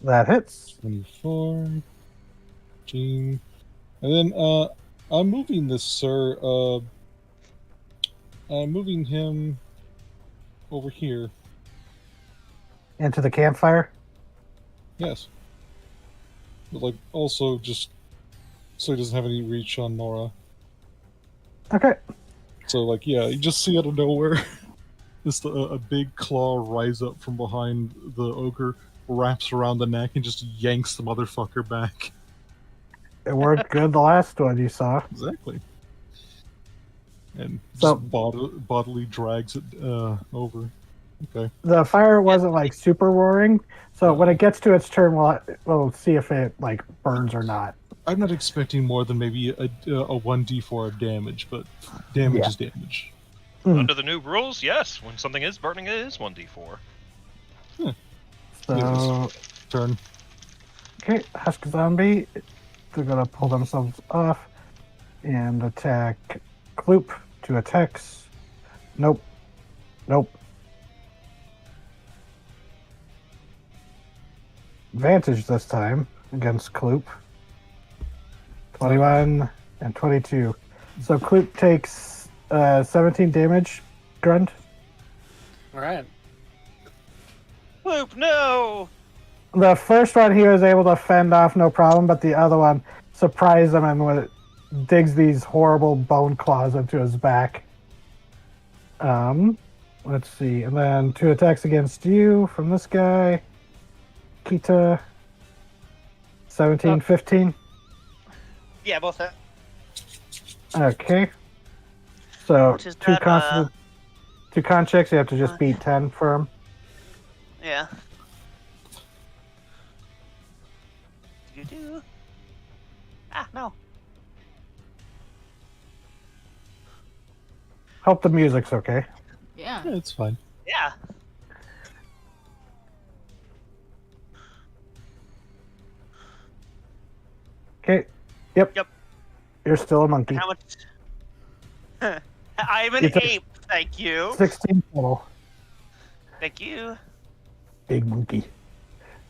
That hits. 24. Gene. And then I'm moving this, sir. I'm moving him over here. Into the campfire. Yes. But like also just so he doesn't have any reach on Nora. Okay. So like yeah, you just see out of nowhere just a big claw rise up from behind the ogre, wraps around the neck, and just yanks the motherfucker back. It worked good the last one you saw. Exactly. And So- just bodily drags it over. Okay. The fire wasn't like super roaring, so when it gets to its turn, we'll see if it like burns or not. I'm not expecting more than maybe a 1d4 of damage, but damage Yeah. is damage. Under the new rules, yes. When something is burning, it is 1d4. So Turn. okay, Husk Zombie, they're gonna pull themselves off and attack Kloop. 2 attacks. Nope. Nope. Advantage this time against Kloop. 21 and 22. So Kloop takes 17 damage. Grunt. All right. Loop, no! The first one he was able to fend off no problem, but the other one surprised him and digs these horrible bone claws into his back. Let's see. And then 2 attacks against you from this guy. Kita. 17, 15. Yeah, both that. Okay. So Which is 2 not, 2 con checks. You have to just beat 10 for him. Yeah. Do. Ah, no. Hope the music's okay. Yeah. Yeah, it's fine. Yeah. Okay. Yep. Yep. You're still a monkey. How much? I'm an You took- ape. Thank you. 16 total. Thank you. Big monkey.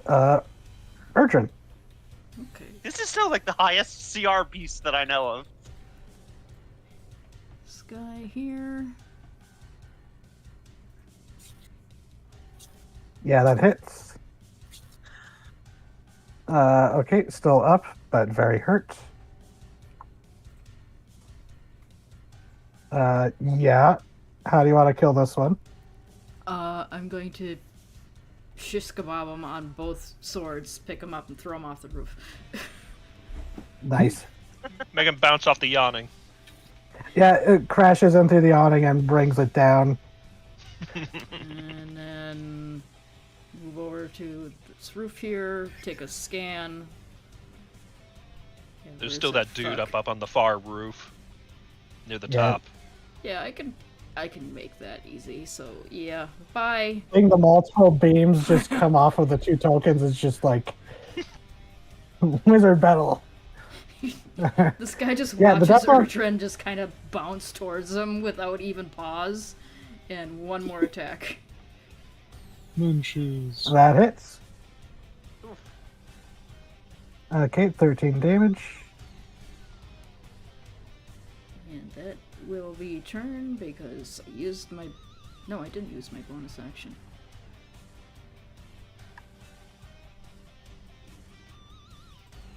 Urchin. Okay. This is still like the highest CR beast that I know of. This guy here. Yeah, that hits. Okay, still up, but very hurt. Yeah. How do you want to kill this one? I'm going to shish kebab him on both swords, pick him up and throw him off the roof. Nice. Make him bounce off the yawning. Yeah, it crashes into the awning and brings it down. And then move over to this roof here, take a scan. Yeah, There's where's still that dude fuck? up on the far roof, near the Yeah. top. Yeah, I can make that easy. So yeah, bye. Seeing the multiple beams just come off of the 2 tokens is just like wizard battle. This guy just Yeah, but watches that's not- Urtrin just kind of bounce towards him without even pause. And one more attack. Moon shoes. That hits. Okay, 13 damage. And that will be turn because I used my... No, I didn't use my bonus action.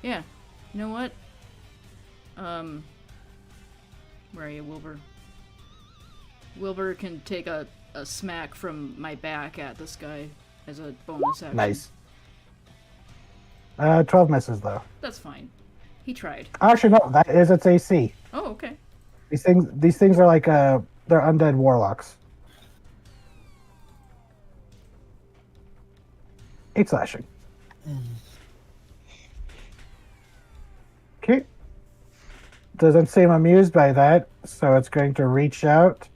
Yeah. You know what? Where are you, Wilbur? Wilbur can take a smack from my back at this guy as a bonus action. Nice. 12 misses though. That's fine. He tried. Actually, no, that is its AC. Oh, okay. These things are like they're undead warlocks. 8 slashing. Okay. Doesn't seem amused by that, so it's going to reach out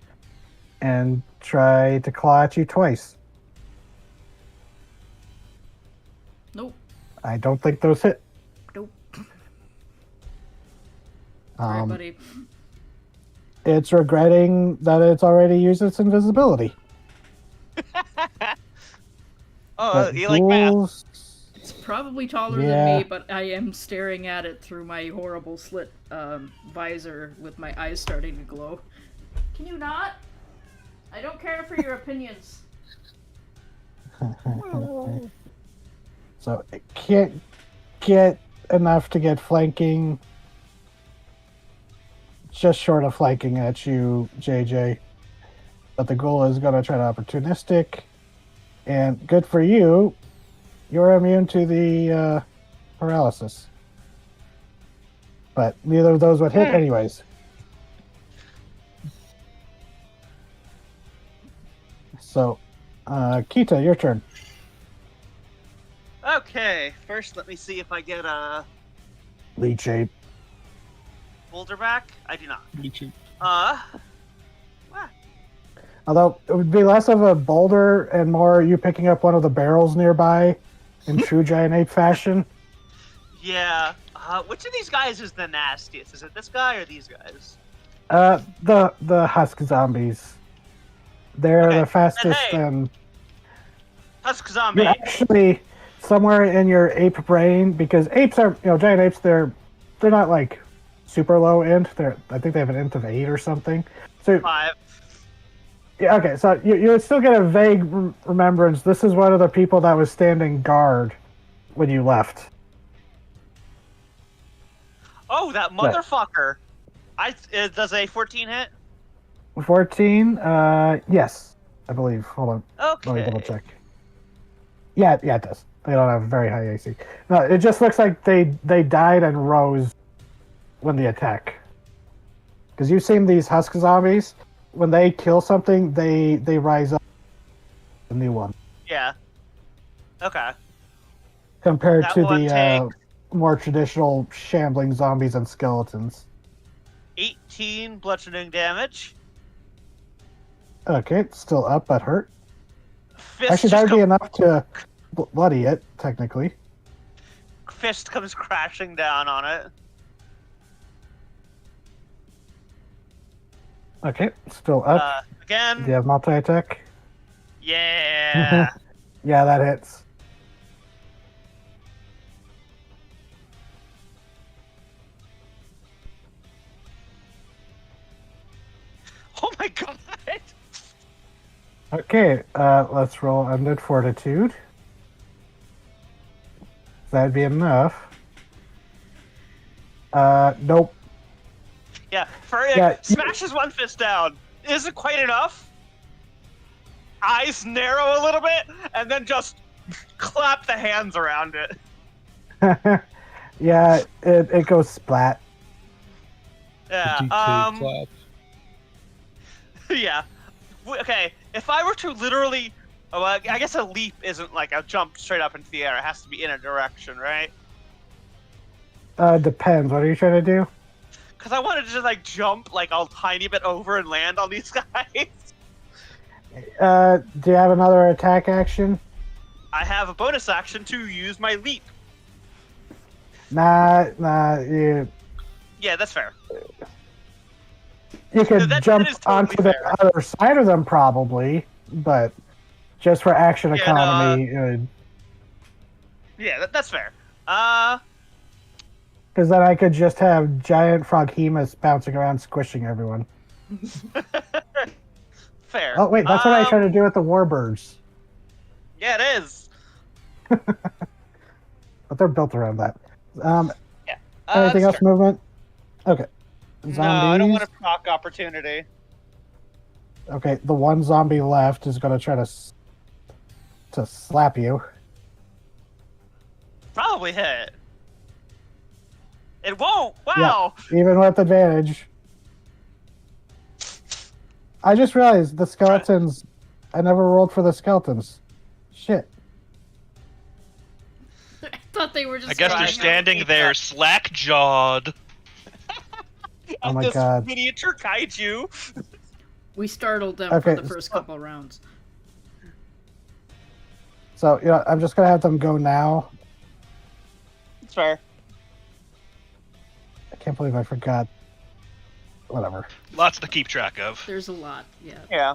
and try to claw at you twice. Nope. I don't think those hit. Nope. Alright, buddy. It's regretting that it's already used its invisibility. Oh, But you like math? ghouls- It's probably taller Yeah. than me, but I am staring at it through my horrible slit visor with my eyes starting to glow. Can you not? I don't care for your opinions. So it can't get enough to get flanking. Just short of flanking at you, JJ. But the goal is going to try to opportunistic. And good for you, you're immune to the paralysis. But neither of those would hit anyways. So, Kita, your turn. Okay, first let me see if I get a Lead shape. boulder back. I do not. Pretty cheap. Although it would be less of a boulder and more you picking up one of the barrels nearby in true giant ape fashion. Yeah. Which of these guys is the nastiest? Is it this guy or these guys? The husk zombies. They're Okay. the fastest Hey. and Husk zombie. you're actually somewhere in your ape brain because apes are giant apes, they're not like super low int. I think they have an int of 8 or something. So 5. yeah, okay, so you still get a vague remembrance. This is one of the people that was standing guard when you left. Oh, that motherfucker! Does a 14 hit? 14. Yes, I believe. Hold on. Okay. Let me double check. Yeah, it does. They don't have very high AC. No, it just looks like they died and rose when they attack. Because you've seen these husk zombies, when they kill something, they rise up. A new one. Yeah. Okay. Compared That to one the more traditional shambling zombies and skeletons. 18 bludgeoning damage. Okay, it's still up but hurt. Fist Actually, that just would be comes, enough to bloody it, technically. fist comes crashing down on it. Okay, still up. Again. Do you have multi-attack? Yeah. Yeah, that hits. Oh my god. Okay, let's roll Undead Fortitude. That'd be enough. Nope. Yeah, Yeah, smashes one fist down. Isn't quite enough. Eyes narrow a little bit, and then just clap the hands around it. Yeah, it goes splat. Yeah. DK clap. Yeah. Okay. If I were to literally, oh, I guess a leap isn't like a jump straight up into the air. It has to be in a direction, right? Depends. What are you trying to do? Because I wanted to just like jump like a tiny bit over and land on these guys. Do you have another attack action? I have a bonus action to use my leap. Nah, Yeah, that's fair. you could that jump is totally onto fair. the other side of them probably, but just for action Yeah, economy, Yeah, that's fair. because then I could just have giant froghemus bouncing around, squishing everyone. Fair. Oh wait, that's what I tried to do with the warbirds, Yeah, it is. but they're built around that. Yeah. Anything else? That's fair. Movement? Okay. Zombies. No, I don't want a proc opportunity. Okay, the one zombie left is going to try to slap you. Probably hit. It won't. Wow. Yeah, even with advantage. I just realized the skeletons. I never rolled for the skeletons. Shit. I thought they were just. I guess they're hanging out. standing there, slack jawed. Oh At my this God. miniature kaiju. We startled them Okay, for the first couple rounds. So, I'm just going to have them go now. It's fair. I can't believe I forgot. Whatever. Lots to keep track of. There's a lot, yeah. Yeah.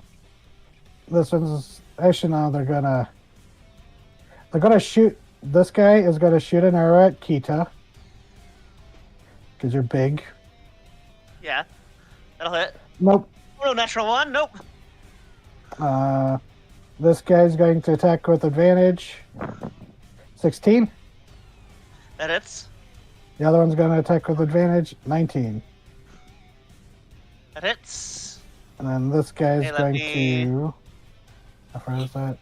This one's. Actually, no, they're gonna shoot. This guy is gonna shoot an arrow at Kita. Because you're big. Yeah. That'll hit. Nope. No natural one. Nope. This guy's going to attack with advantage. 16. That hits. The other one's going to attack with advantage. 19. That hits. And then this guy's Hey, let going me- to. How far is that?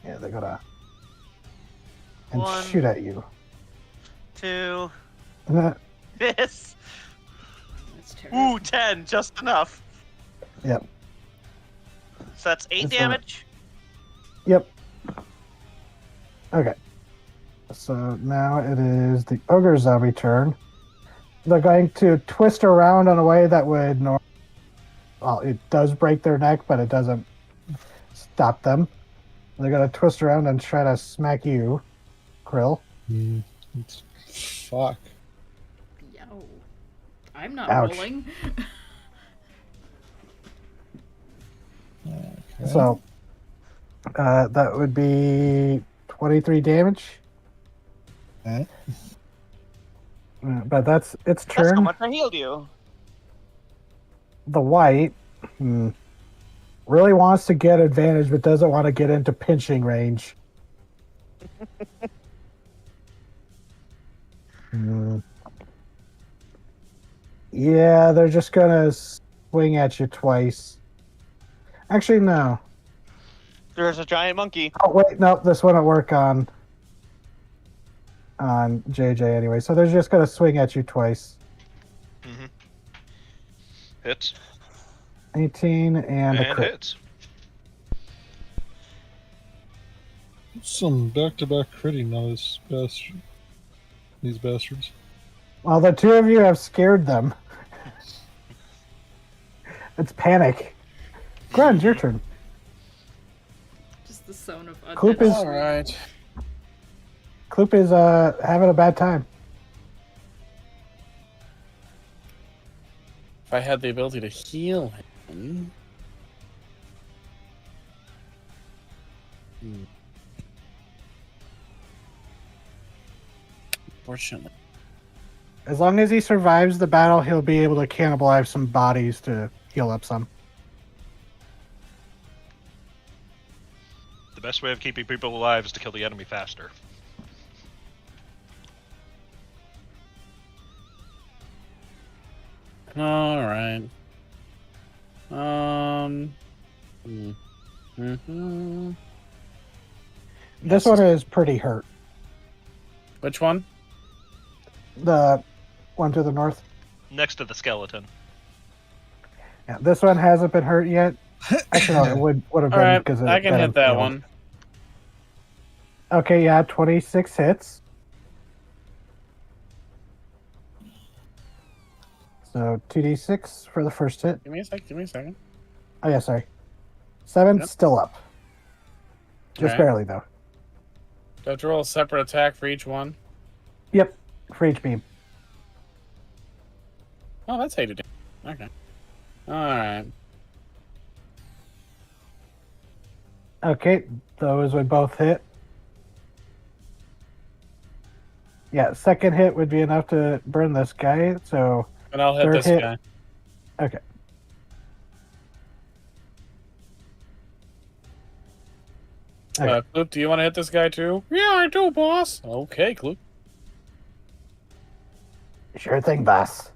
Yeah, they're gonna. And One. shoot at you. 2. Yep. Miss. That's terrible. Ooh, 10. Just enough. So that's 8 That's damage. Yep. Okay. So now it is the ogre zombie turn. They're going to twist around in a way that would well, it does break their neck, but it doesn't stop them. They're going to twist around and try to smack you, Krill. Fuck. Yo. I'm not Ouch. rolling. Okay. So that would be 23 damage. Okay. But that's its That's how turn. much I healed you. The white really wants to get advantage, but doesn't want to get into pinching range. Yeah, they're just gonna swing at you twice. Actually, no. There's a giant monkey. Oh wait, no, this wouldn't work on JJ anyway. So they're just gonna swing at you twice. Mm-hmm. Hits 18 and a crit. hits. Some back-to-back critting on these bastards. Well, the two of you have scared them. It's panic. Grund, your turn. Just the sound of Kloop is- All right. Kloop is having a bad time. If I had the ability to heal him. Fortunately. As long as he survives the battle, he'll be able to cannibalize some bodies to heal up some. The best way of keeping people alive is to kill the enemy faster. All right. This one is pretty hurt. Which one? The one to the north. Next to the skeleton. Yeah, this one hasn't been hurt yet. Actually, no, it would have All been right, because I can hit that impaled. one. Okay, yeah, 26 hits. So 2d6 for the first hit. Give me a sec. Give me a second. Oh yeah, sorry. 7 Yep. still up. Just Alright. barely though. Do I have to roll a separate attack for each one? Yep, for each beam. Oh, that's how you do it. Okay. All right. Okay, those would both hit. Yeah, second hit would be enough to burn this guy. So And I'll hit Third this hit. guy. okay. Okay. Kloop, do you want to hit this guy too? Yeah, I do, boss. Okay, Kloop. Sure thing, boss.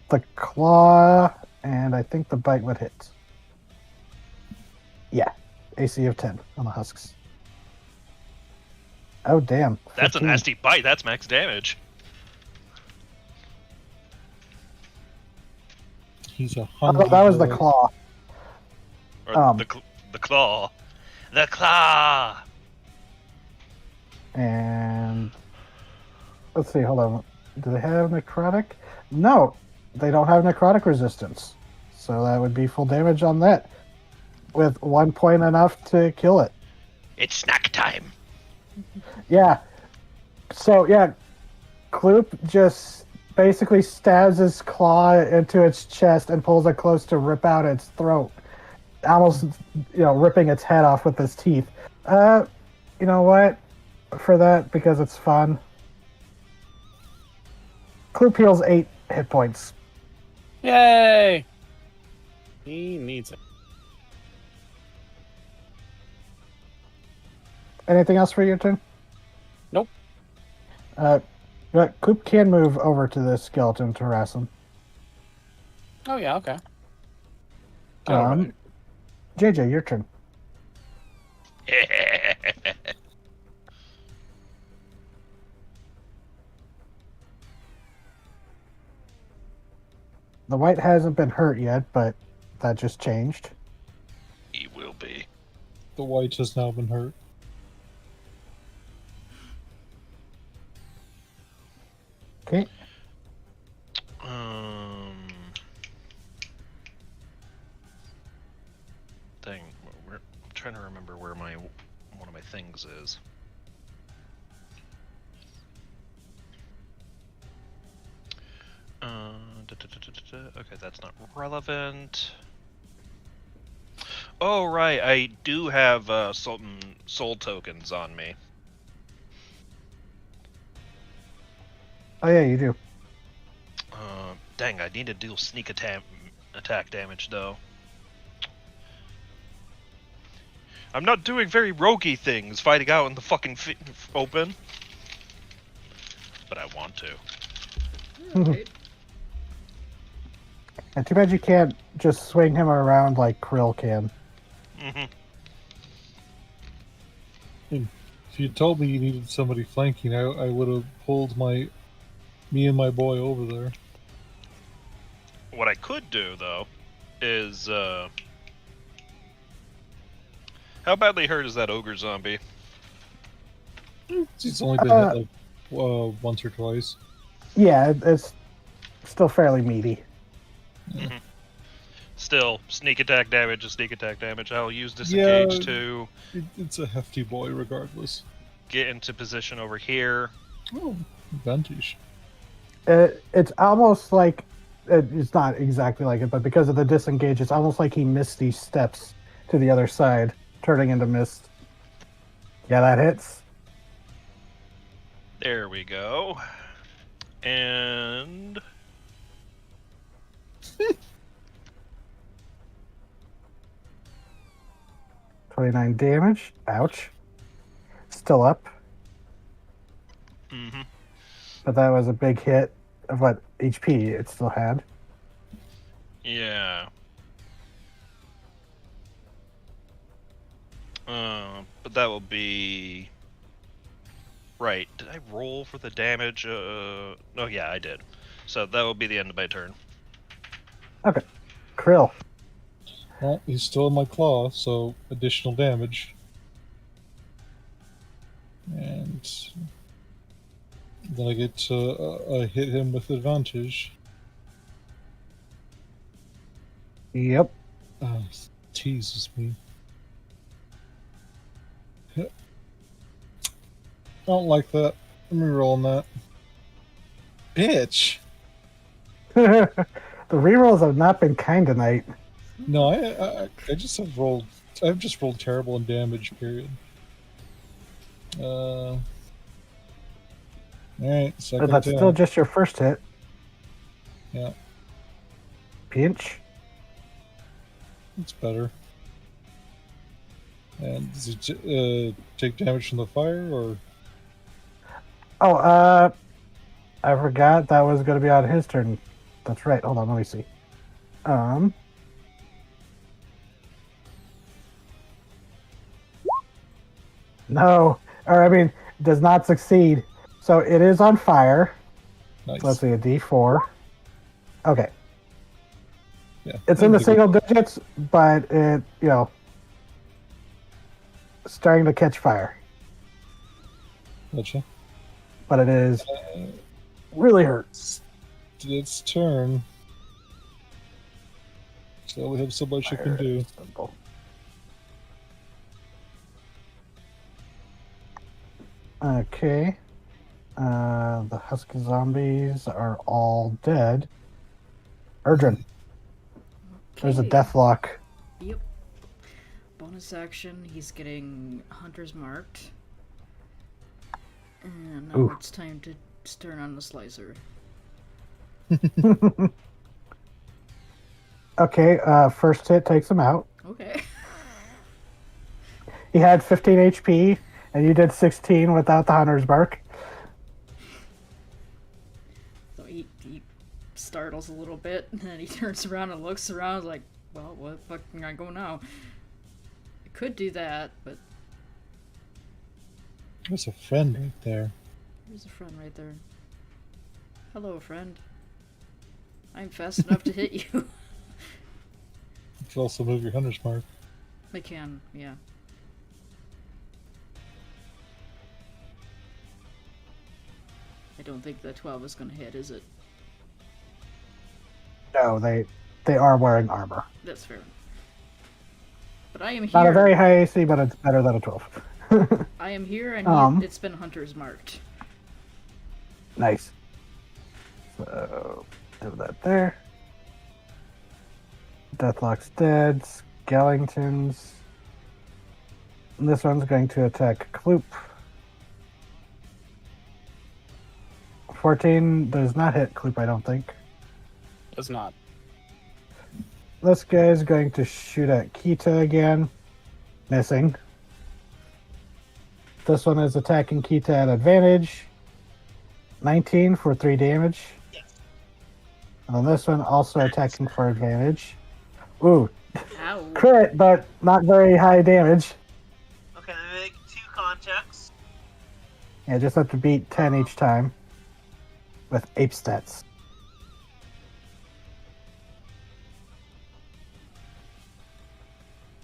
The claw and I think the bite would hit. Yeah, AC of 10 on the husks. Oh damn! That's a 15. nasty bite. That's max damage. He's a Oh, hungry that was the boy. claw. Or the claw. The claw! And let's see, hold on. Do they have necrotic? No, they don't have necrotic resistance. So that would be full damage on that. With 1 point enough to kill it. It's snack time. Yeah. So yeah, Kloop just basically stabs his claw into its chest and pulls it close to rip out its throat. Almost, ripping its head off with his teeth. You know what? For that, because it's fun. Kloop heals 8 hit points. Yay! He needs it. Anything else for your turn? Nope. But Kloop can move over to the skeleton to harass him. Oh yeah, okay. Get over there. JJ, your turn. The white hasn't been hurt yet, but that just changed. He will be. The white has now been hurt. Okay. Dang, I'm trying to remember where one of my things is. Okay, that's not relevant. Oh right, I do have some soul tokens on me. Oh yeah, you do. Dang, I need to deal sneak attack damage though. I'm not doing very roguey things, fighting out in the fucking open. But I want to. Alright. And too bad you can't just swing him around like Krill can. Mm-hmm. If you told me you needed somebody flanking, I would have pulled me and my boy over there. What I could do, though, is, how badly hurt is that ogre zombie? He's only been hit like once or twice. Yeah, it's still fairly meaty. Mm-hmm. Still, sneak attack damage is sneak attack damage. I'll use disengage to It's a hefty boy regardless. get into position over here. Oh, advantage. It's almost like it's not exactly like it, but because of the disengage, it's almost like he missed these steps to the other side, turning into mist. Yeah, that hits. There we go. And 29 damage. Ouch. Still up, mm-hmm. but that was a big hit of what HP it still had. Yeah. But that will be right. Did I roll for the damage? Oh yeah, I did. So that will be the end of my turn. Okay. Krill. Well, he's still in my claw, so additional damage. And then I get to hit him with advantage. Yep. Teases me. I don't like that. Let me roll on that. Bitch! The rerolls have not been kind tonight. No, I just have rolled. I've just rolled terrible in damage. Period. All right. Second But that's down. still just your first hit. Yeah, Pinch. it's better. And does he take damage from the fire, or Oh, I forgot that was going to be on his turn. That's right. Hold on, let me see. No, or I mean, does not succeed. So it is on fire. nice? Let's see, a D4. Okay, Yeah, it's in the that'd be single digits, but it, starting to catch fire. good. Gotcha. But it is really hurts. Its turn. So we have so much you can do. Simple. Okay. The husky zombies are all dead. Erdrin, there's a Okay. deathlock. Yep. Bonus action, he's getting Hunter's Marked. And now Ooh. it's time to turn on the slicer. Okay, first hit takes him out. Okay. He had 15 HP, and you did 16 without the hunter's mark. So he startles a little bit, and then he turns around and looks around like, well, what the fuck can I go now? I could do that, but There's a friend right there. there's a friend right there. Hello, friend. I'm fast enough to hit you. You can also move your hunter's mark. I can, yeah. I don't think the 12 is gonna hit, is it? No, they are wearing armor. That's fair. But I am here. Not a very high AC, but it's better than a 12. I am here, and it's been Hunter's Marked. Nice. So, do that there. Deathlock's dead. Skellington's. And this one's going to attack Kloop. 14 does not hit Kloop, I don't think. Does not. This guy's going to shoot at Kita again. Missing. This one is attacking Kita at advantage. 19 for 3 damage. Yes. And then this one also attacking for advantage. Ooh, Ow. crit, but not very high damage. Okay, make 2 con checks. Yeah, just have to beat 10 each time. With ape stats.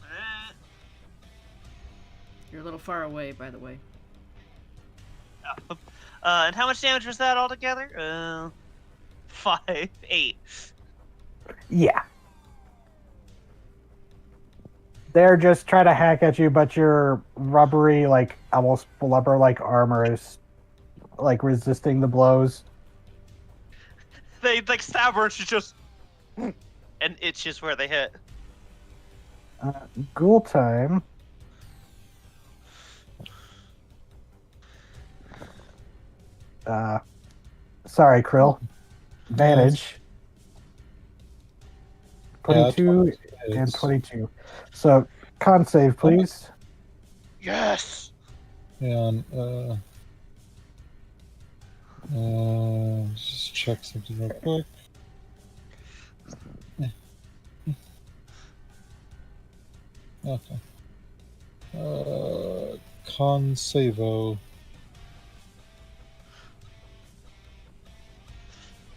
Alright. You're a little far away, by the way. And how much damage was that altogether? 5, 8. Yeah. They're just trying to hack at you, but your rubbery, like, almost blubber-like armor is, like, resisting the blows. They like stab her and she just and itches where they hit. Ghoul time. Sorry, Krill. Advantage. 22 and 22. So, con save, please. Yes. And just check something real quick. Okay. Con savo.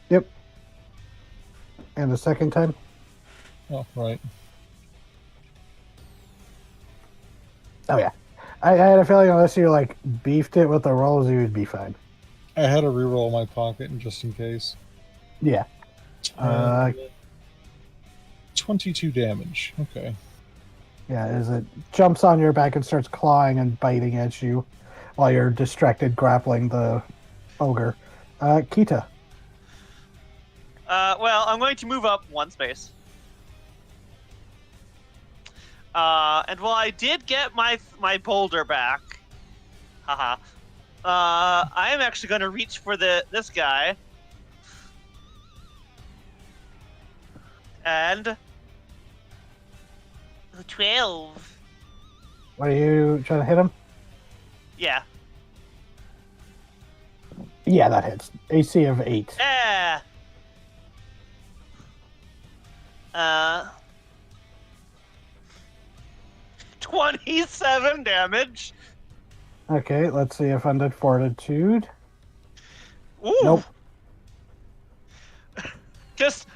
Yep. And the second time? Oh, right. Oh, yeah. I had a feeling unless you, like, beefed it with the rolls, you would be fine. I had a reroll in my pocket just in case. Yeah. 22 damage. Okay. Yeah, as it jumps on your back and starts clawing and biting at you while you're distracted grappling the ogre. Kita. Well, I'm going to move up 1 space. And while I did get my boulder back, haha, I am actually going to reach for this guy. And 12. What are you trying to hit him? Yeah. Yeah, that hits. AC of 8. Yeah. 27 damage. Okay, let's see if Undead Fortitude. Ooh. Nope. Just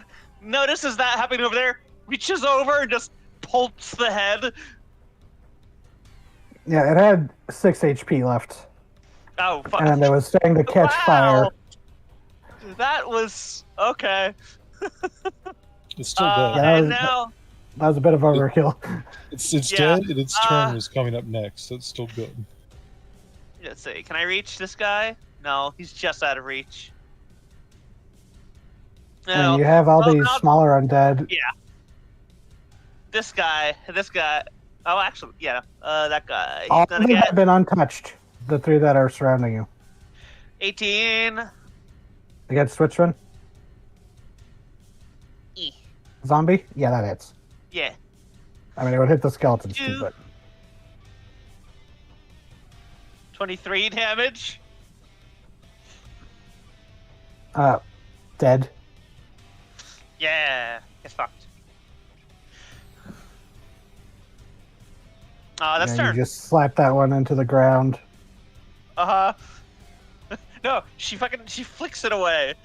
notices that happening over there, reaches over and just pulps the head. Yeah, it had 6 HP left. Oh, fuck. And it was starting to catch fire. That was okay. It's still dead. Yeah, And now, That was a bit of overkill. It's Yeah, dead, and its turn was coming up next, so it's still good. let's see. Can I reach this guy? No, he's just out of reach. No, And you have all Oh, these no. smaller undead. this guy. Oh, actually, yeah. That guy. He's All of gonna them get have been untouched. The 3 that are surrounding you. 18. Against which one? E. Zombie? Yeah, that hits. Yeah. I mean, it would hit the skeletons too, 2. but 23 damage. dead. Yeah. It's fucked. That's Yeah, turn. you just slap that one into the ground. No, she flicks it away.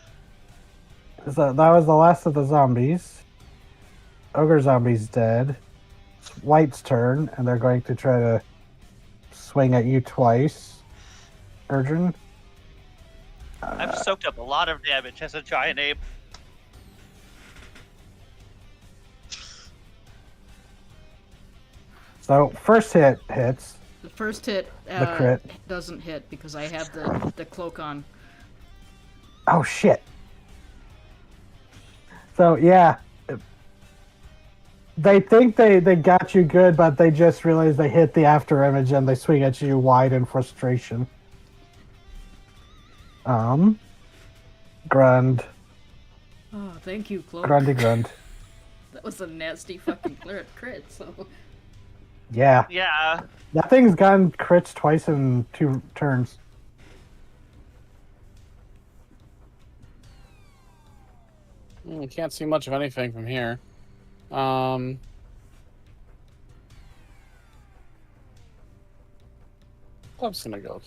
So that was the last of the zombies. Ogre zombie's dead. It's White's turn, and they're going to try to swing at you twice. Urgin. I've soaked up a lot of damage as a giant ape. So first hit hits. The first hit The crit. doesn't hit because I have the cloak on. Oh shit. So yeah. They think they got you good, but they just realized they hit the after image and they swing at you wide in frustration. Grund. Oh, thank you, cloak. Grundy Grund. That was a nasty fucking crit, so... Yeah. Yeah. That thing's gotten crits twice in 2 turns. Can't see much of anything from here. I'm just gonna go.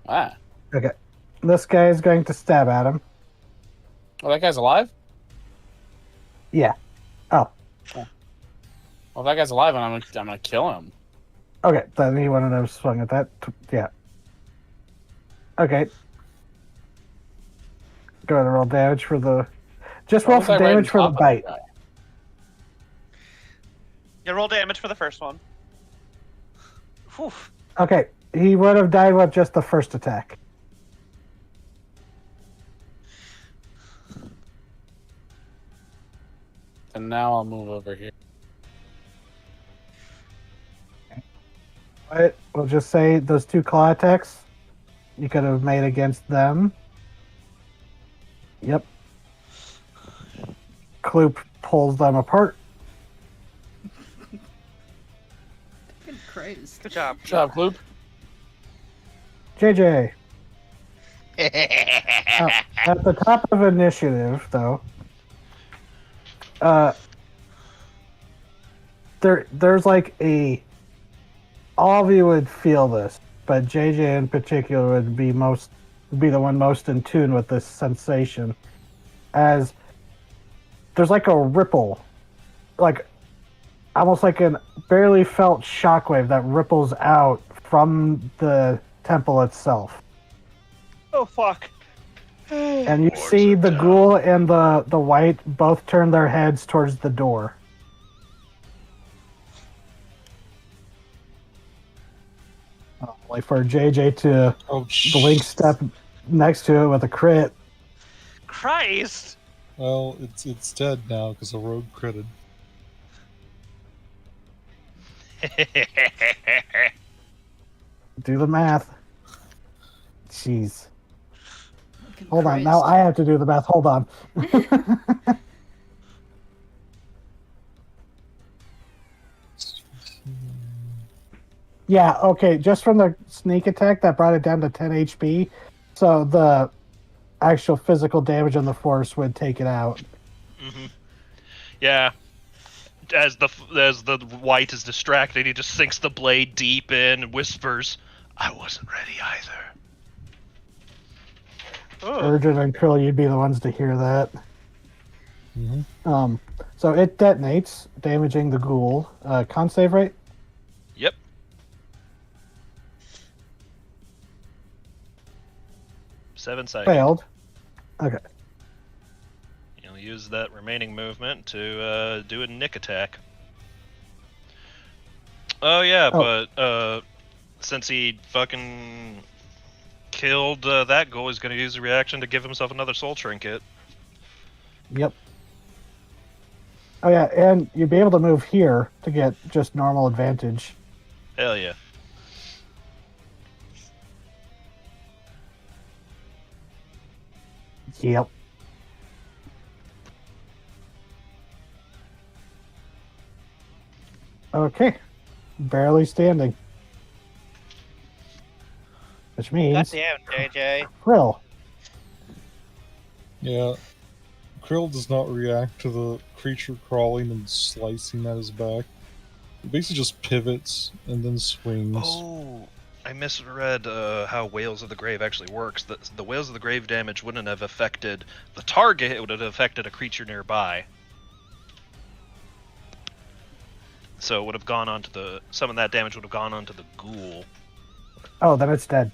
Ah. Okay. This guy is going to stab at him. Oh, that guy's alive? Yeah. Oh. Well, if that guy's alive, I'm gonna kill him. Okay, then he wouldn't have swung at that. Yeah. Okay. Go ahead and roll damage for the... Just roll for damage for the bite. You roll damage for the first one. Whew. Okay, he would have died with just the first attack. And now I'll move over here. But we'll just say those 2 claw attacks you could have made against them. Yep. Kloop pulls them apart. Fucking Christ. Good job. Good job, Kloop. JJ. At the top of initiative, though, there's like a... All of you would feel this, but JJ in particular would be the one most in tune with this sensation, as there's like a ripple, like almost like an barely felt shockwave that ripples out from the temple itself. Oh fuck! And you see the ghoul and the white both turn their heads towards the door. Like for JJ to blink step next to it with a crit. Christ! Well, it's dead now because a rogue critted. Do the math. Jeez. Fucking Hold on, Christ. now I have to do the math. Hold on. Yeah, okay, just from the sneak attack, that brought it down to 10 HP. So the actual physical damage on the force would take it out. Mm-hmm. Yeah. As the white is distracted, he just sinks the blade deep in and whispers, "I wasn't ready either." Urgent and Krill, you'd be the ones to hear that. Mm-hmm. So it detonates, damaging the ghoul. Con save rate? Yep. Seven seconds. Failed. Okay. You'll use that remaining movement to do a nick attack. Oh yeah, but since he fucking killed that ghoul, he's gonna use a reaction to give himself another soul trinket. Yep. Oh yeah, and you'd be able to move here to get just normal advantage. Hell yeah. Yep. Okay. Barely standing. Which means Goddamn, JJ. Krill. Yeah. Krill does not react to the creature crawling and slicing at his back. He basically just pivots and then swings. Oh, I misread how Whales of the Grave actually works. The Whales of the Grave damage wouldn't have affected the target, it would have affected a creature nearby. So it would have gone onto the... Some of that damage would have gone onto the ghoul. Oh, then it's dead.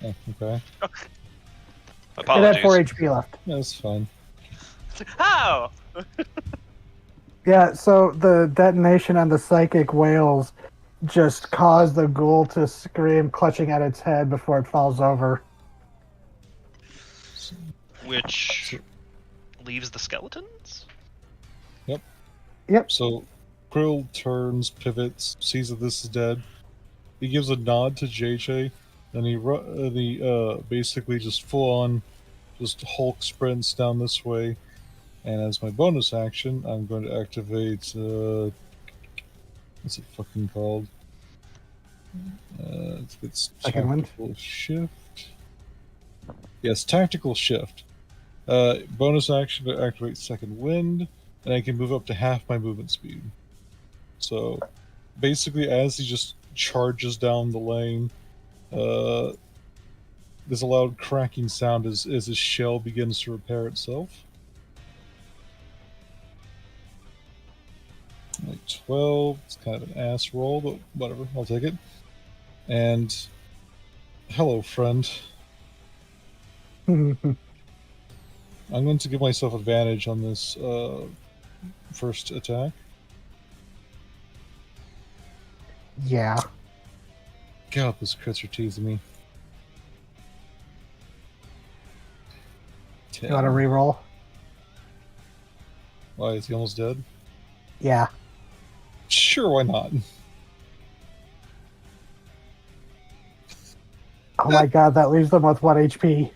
Oh, okay. Apologies. It had 4 HP left. Yeah, that's fine. How? Yeah, so the detonation on the psychic whales just caused the ghoul to scream, clutching at its head before it falls over. Which leaves the skeletons? Yep. So, Krill turns, pivots, sees that this is dead. He gives a nod to JJ, and he basically just full on, just Hulk sprints down this way. And as my bonus action, I'm going to activate. What's it fucking called? It's Second wind? tactical shift. Yes, tactical shift. Bonus action to activate second wind, and I can move up to half my movement speed. So basically, as he just charges down the lane, there's a loud cracking sound as his shell begins to repair itself. Like 12, it's kind of an ass roll, but whatever, I'll take it. And hello, friend. I'm going to give myself advantage on this first attack. Yeah. God, those crits are teasing me. You want to reroll? Why, is he almost dead? Yeah. Sure, why not? Oh my god, that leaves them with 1 HP.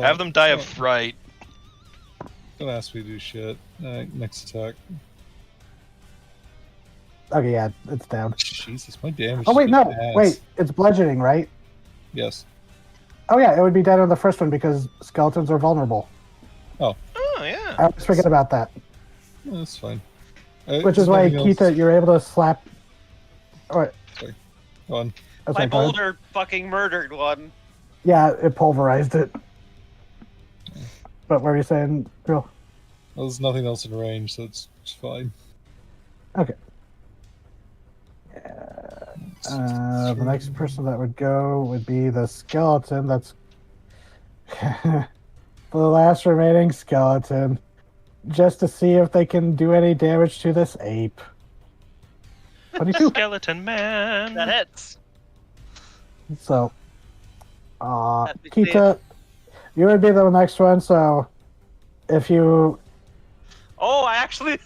Have them die of fright. Don't ask me to do shit. Next attack. Okay, yeah, it's down. Jesus, my damage. Oh, wait, is no. ass. Wait, it's bludgeoning, right? Yes. Oh, yeah, it would be dead on the first one because skeletons are vulnerable. Oh, yeah. I always forget about that. Yeah, that's fine. Which is why, Keita, you're able to slap... Oh, Sorry. Go on. that's My right, go ahead. boulder fucking murdered one. Yeah, it pulverized it. But what were you saying, Grill? Well, there's nothing else in range, so it's fine. Okay. The next person that would go would be the skeleton. That's the last remaining skeleton. Just to see if they can do any damage to this ape. 22. Skeleton man. That hits. So, Let me see Keita, you would be the next one. So, if you, Oh, I actually.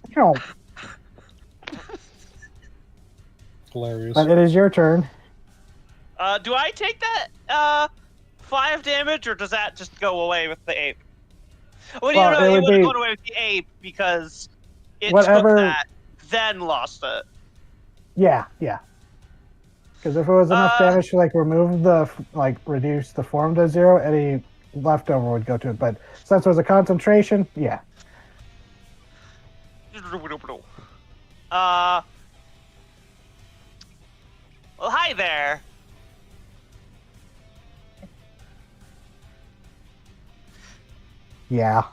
you know, Hilarious. but it is your turn. Do I take that 5 damage, or does that just go away with the ape? Well, Well, you know, it it would would have be- gone away with the ape because it Whatever- took that, then lost it. Yeah, yeah. Because if it was enough Uh, damage to like remove the reduce the form to 0, any leftover would go to it. But since it was a concentration, yeah. Well, hi there. Yeah.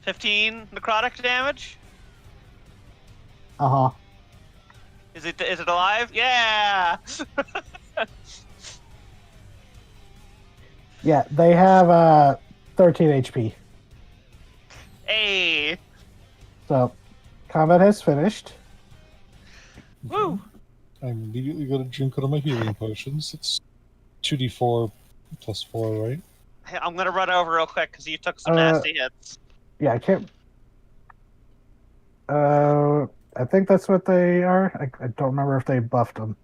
$15 necrotic damage. Uh huh. Is it alive? Yeah. Yeah, they have 13 HP. Hey. So combat has finished. Woo. I'm immediately going to drink one of my healing potions. It's 2d4 plus 4, right? Hey, I'm gonna run over real quick because you took some Uh, nasty hits. Yeah, I can't. I think that's what they are. I don't remember if they buffed them.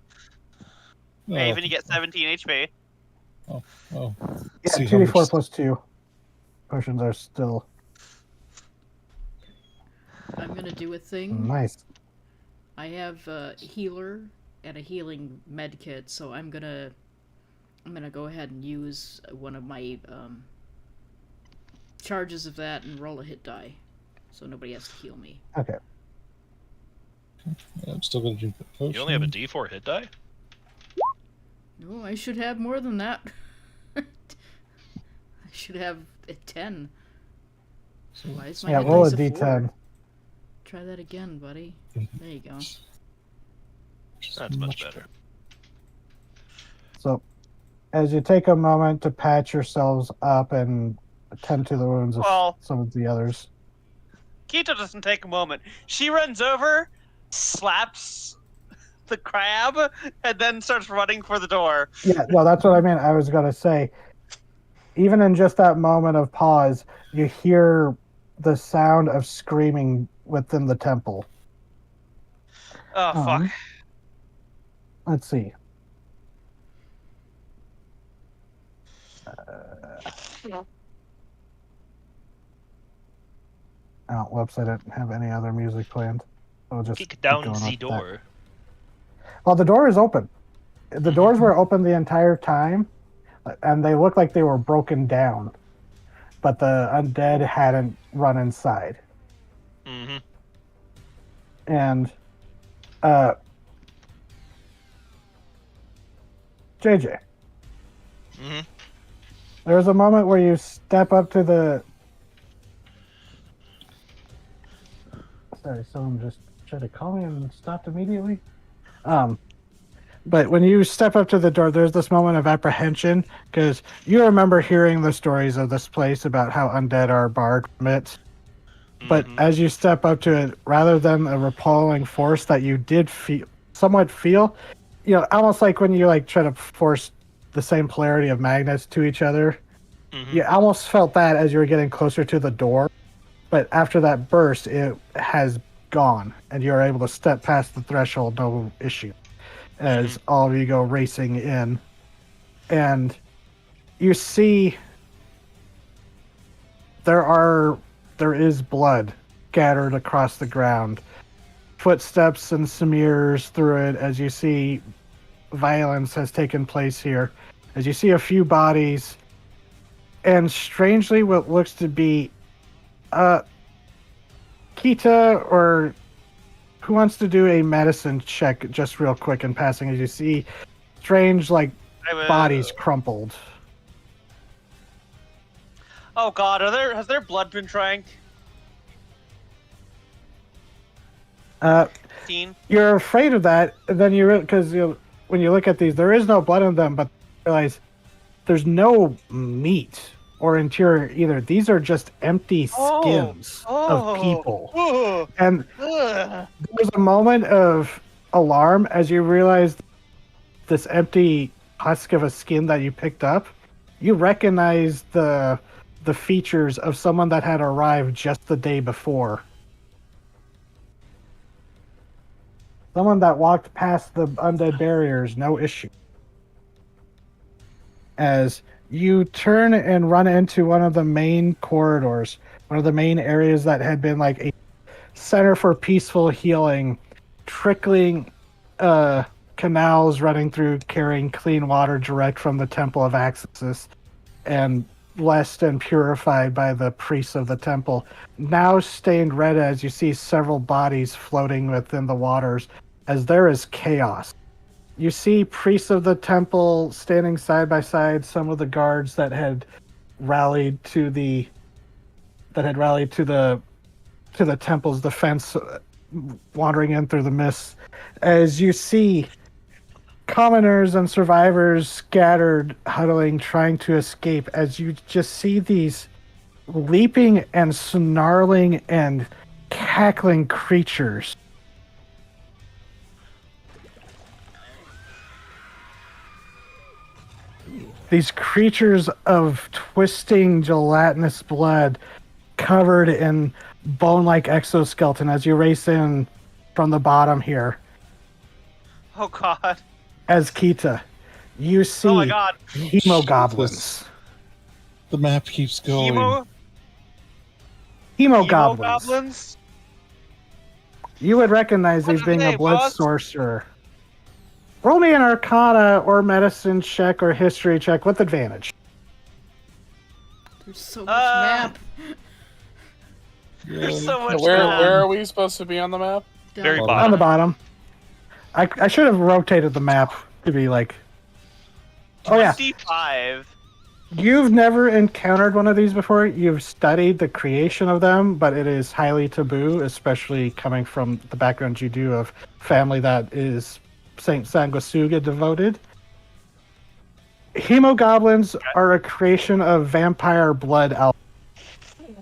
Raven, you get 17 HP. Oh. Yeah, See how 2d4 much- plus 2 potions are still I'm gonna do a thing. nice. I have a healer and a healing med kit, so I'm gonna go ahead and use one of my charges of that and roll a hit die, so nobody has to heal me. Okay. I'm still going to drink that potion. You only have a D4 hit die? No, I should have more than that. I should have a 10. Why is my Yeah, hit roll a dice d10. 4? Try that again, buddy. There you go. That's much better. So, as you take a moment to patch yourselves up and attend to the wounds of Well- some of the others. Keto doesn't take a moment. She runs over, slaps the crab, and then starts running for the door. Yeah, no, that's what I meant. I was going to say, even in just that moment of pause, you hear the sound of screaming within the temple. Oh, fuck. Let's see. Oh, whoops! I didn't have any other music planned. I'll just Kick keep down going the with that. door. Well, the door is open. The doors were open the entire time, and they looked like they were broken down, but the undead hadn't run inside. Mm-hmm. And JJ, Mm-hmm. there's a moment where you step up to the. Sorry, someone just tried to call me and stopped immediately. But when you step up to the door, there's this moment of apprehension because you remember hearing the stories of this place about how undead are barred from it. But as you step up to it, rather than a repelling force that you did somewhat feel, almost like when you try to force the same polarity of magnets to each other, you almost felt that as you were getting closer to the door. But after that burst, it has gone, and you're able to step past the threshold, no issue, as all of you go racing in. And you see there is blood scattered across the ground. Footsteps and smears through it as you see violence has taken place here. As you see a few bodies, and strangely what looks to be Kita, or who wants to do a medicine check just real quick in passing as you see strange bodies crumpled. Oh God, has their blood been drank? You're afraid of that, and then because when you look at these, there is no blood in them, but you realize there's no meat or interior either. These are just empty skins of people. And there's a moment of alarm as you realize this empty husk of a skin that you picked up. You recognize the features of someone that had arrived just the day before. Someone that walked past the undead barriers, no issue. As you turn and run into one of the main corridors, one of the main areas that had been like a center for peaceful healing, trickling canals running through, carrying clean water direct from the Temple of Axis, and blessed and purified by the priests of the temple, now stained red as you see several bodies floating within the waters, as there is chaos. You see priests of the temple standing side by side, some of the guards that had rallied to the temple's defense, wandering in through the mist, as you see commoners and survivors scattered, huddling, trying to escape, as you just see these leaping and snarling and cackling creatures. These creatures of twisting gelatinous blood covered in bone-like exoskeleton as you race in from the bottom here. Oh God. As Kita, you see Oh my God. hemogoblins. The map keeps going. Hemogoblins. You would recognize these being a blood boss? sorcerer. Roll me an Arcana or medicine check or history check with advantage. There's so much map. There's so much Where map. are we supposed to be on the map? Very Down. bottom. On the bottom. I should have rotated the map to be like... Oh yeah. 25. You've never encountered one of these before. You've studied the creation of them, but it is highly taboo, especially coming from the background you do of family that is Saint Sanguisuga devoted. Hemogoblins are a creation of vampire blood alchemy.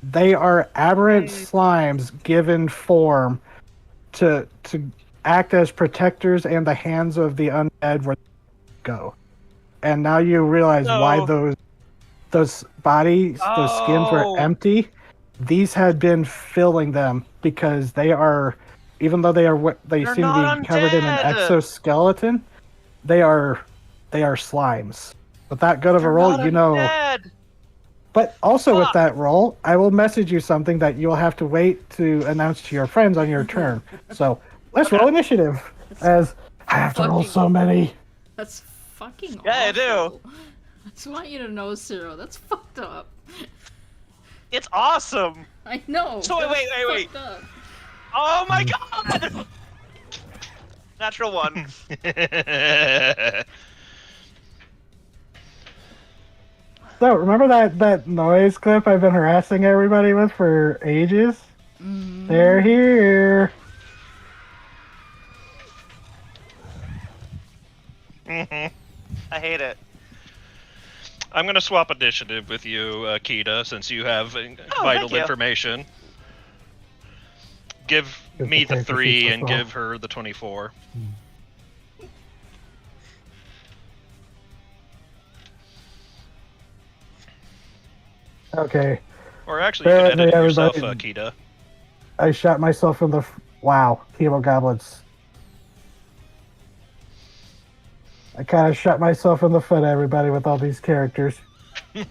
They are aberrant slimes given form to act as protectors and the hands of the undead where they go. And now you realize why those bodies, those skins were empty. These had been filling them because they are, even though they seem to be covered in an exoskeleton, they are slimes. With that good of a roll, you know But also with Fuck. that roll, I will message you something that you'll have to wait to announce to your friends on your turn. So let's roll initiative. As I have to roll Fucking- so many. That's fucking Yeah, I do. awful. I just want you to know, Ciro, that's fucked up. It's awesome. I know. So that's wait. fucked up. Oh my god! Natural one. So remember that noise clip I've been harassing everybody with for ages? They're here. I hate it. I'm gonna swap initiative with you, Kita, since you have vital thank you. information. Give Give me the the character 3 sheets and as well. give her the 24. Okay. Or actually, you Bear can with edit me, it yourself, everybody. Kita. I shot myself in the... Wow. Chemo goblins. I kind of shot myself in the foot, everybody, with all these characters. Hey,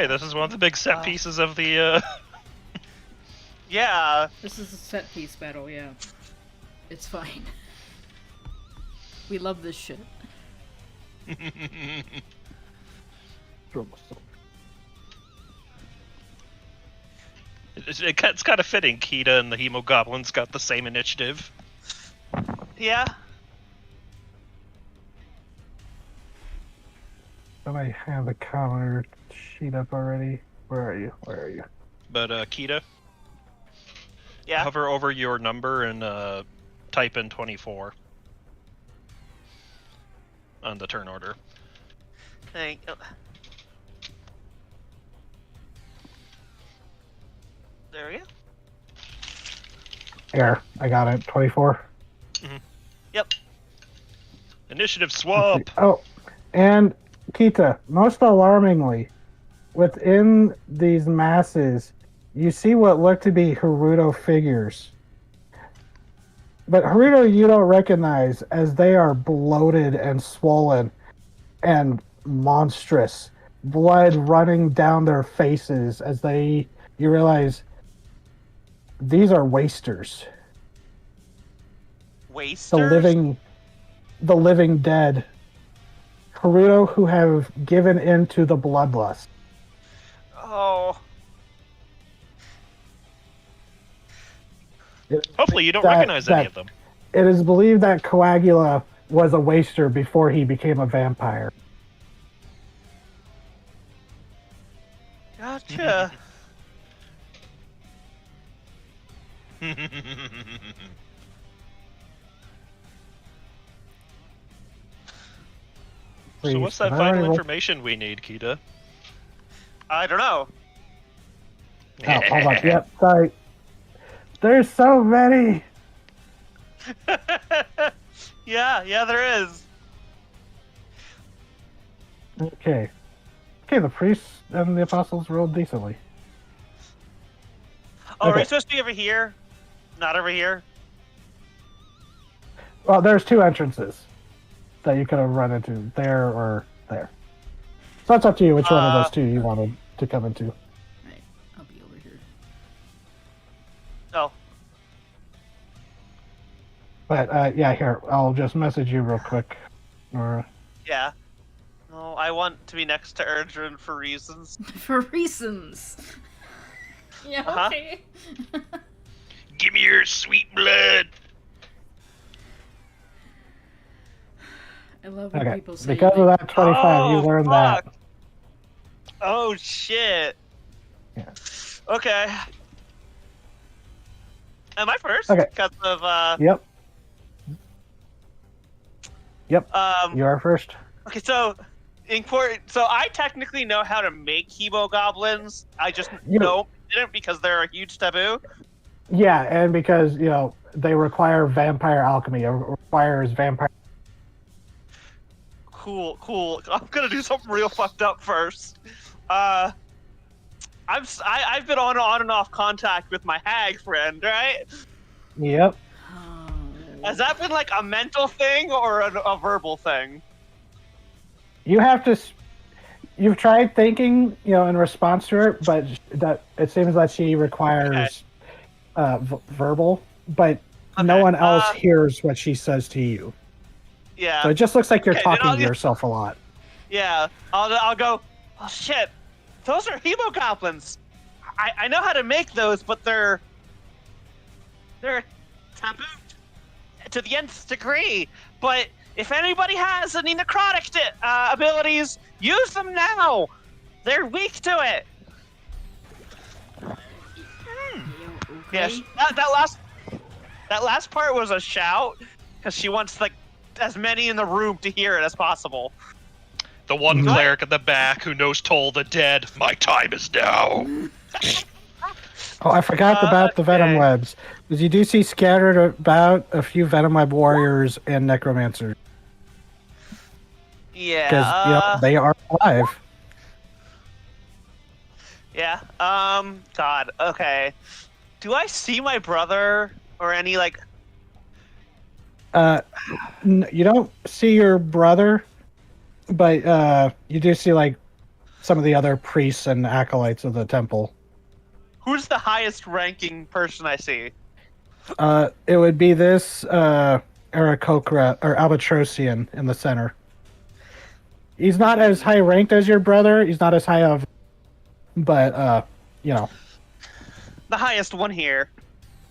this is one of the big set pieces of the. Yeah. This is a set piece battle, yeah. It's fine. We love this shit. It's kind of fitting. Kita and the Hemogoblins got the same initiative. Yeah. Don't I have the counter sheet up already? Where are you? Where are you? But Kita, Yeah. hover over your number and type in 24 on the turn order. Thank you. There we go. Here, I got it. 24. Yep. Initiative swap. Oh, and Kita, most alarmingly, within these masses, you see what look to be Haruto figures. But Haruto you don't recognize, as they are bloated and swollen and monstrous. Blood running down their faces as you realize these are wasters. Wasters? The living dead. Haruto who have given in to the bloodlust. Oh. Hopefully, you don't That- recognize any that- of them. It is believed that Coagula was a waster before he became a vampire. Gotcha. So what's that Please, vital I- information we need, Kita? I don't know. Oh, hold on. Yep, sorry. There's so many. yeah, there is. Okay. Okay, the priests and the apostles rolled decently. Oh, are Okay. we supposed to be over here? Not over here? Well, there's two entrances that you could have run into, there or there. So it's up to you which one of those two you wanted to come into. Right, I'll be over here. Oh. But yeah, here, I'll just message you real quick. Or Yeah. No, I want to be next to Erdrin for reasons. For reasons. Yeah, Uh-huh. okay. Give me your sweet blood. I love when okay, people say because of that 25, you Oh, learned fuck. that. Oh, shit. Yeah. Okay. Am I first? Okay. Because of, Yep, you you are first. Okay, so so I technically know how to make Hebo goblins. I just didn't because they're a huge taboo. Yeah, and because, they require vampire alchemy. It requires vampire. Cool. I'm gonna do something real fucked up first. I've been on and off contact with my hag friend, right? Yep. Oh. Has that been like a mental thing or a verbal thing? You have to. You've tried thinking, in response to her, but that it seems that she requires verbal, but no one else hears what she says to you. Yeah. So it just looks like you're Okay, then talking to yourself a lot. Yeah. I'll go. Oh shit! Those are hemogoblins. I know how to make those, but they're taboo to the nth degree. But if anybody has any necrotic abilities, use them now. They're weak to it. Yes. That last part was a shout because she wants like as many in the room to hear it as possible. The one cleric at the back who knows Toll the Dead. My time is now. Oh, I forgot about the venom webs. Because you do see scattered about a few venom web warriors and necromancers. Yeah. Because they are alive. Yeah. God. Okay. Do I see my brother or any like? You don't see your brother, but you do see like some of the other priests and acolytes of the temple. Who's the highest ranking person I see? It would be this Aarakocra or Albatrosian in the center. He's not as high ranked as your brother. He's not as high of, but The highest one here.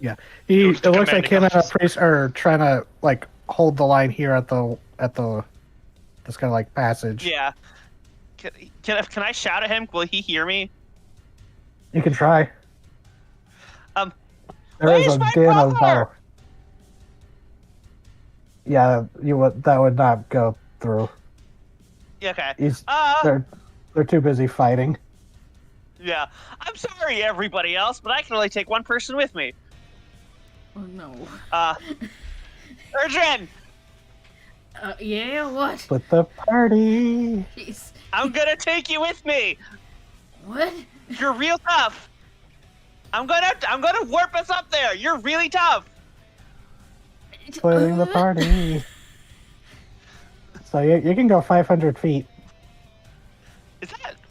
Yeah, it looks like him and a priest are trying to like hold the line here at the this kind of like passage. Yeah. Can I shout at him? Will he hear me? You can try. There Where's is a my din brother? of battle. Yeah, that would not go through. Okay. They're too busy fighting. Yeah. I'm sorry, everybody else, but I can only take one person with me. Oh no. Erdrin! Yeah, what? Split the party. Jeez. I'm gonna take you with me. What? You're real tough. I'm gonna warp us up there. You're really tough. Splitting the party. So you can go 500 feet.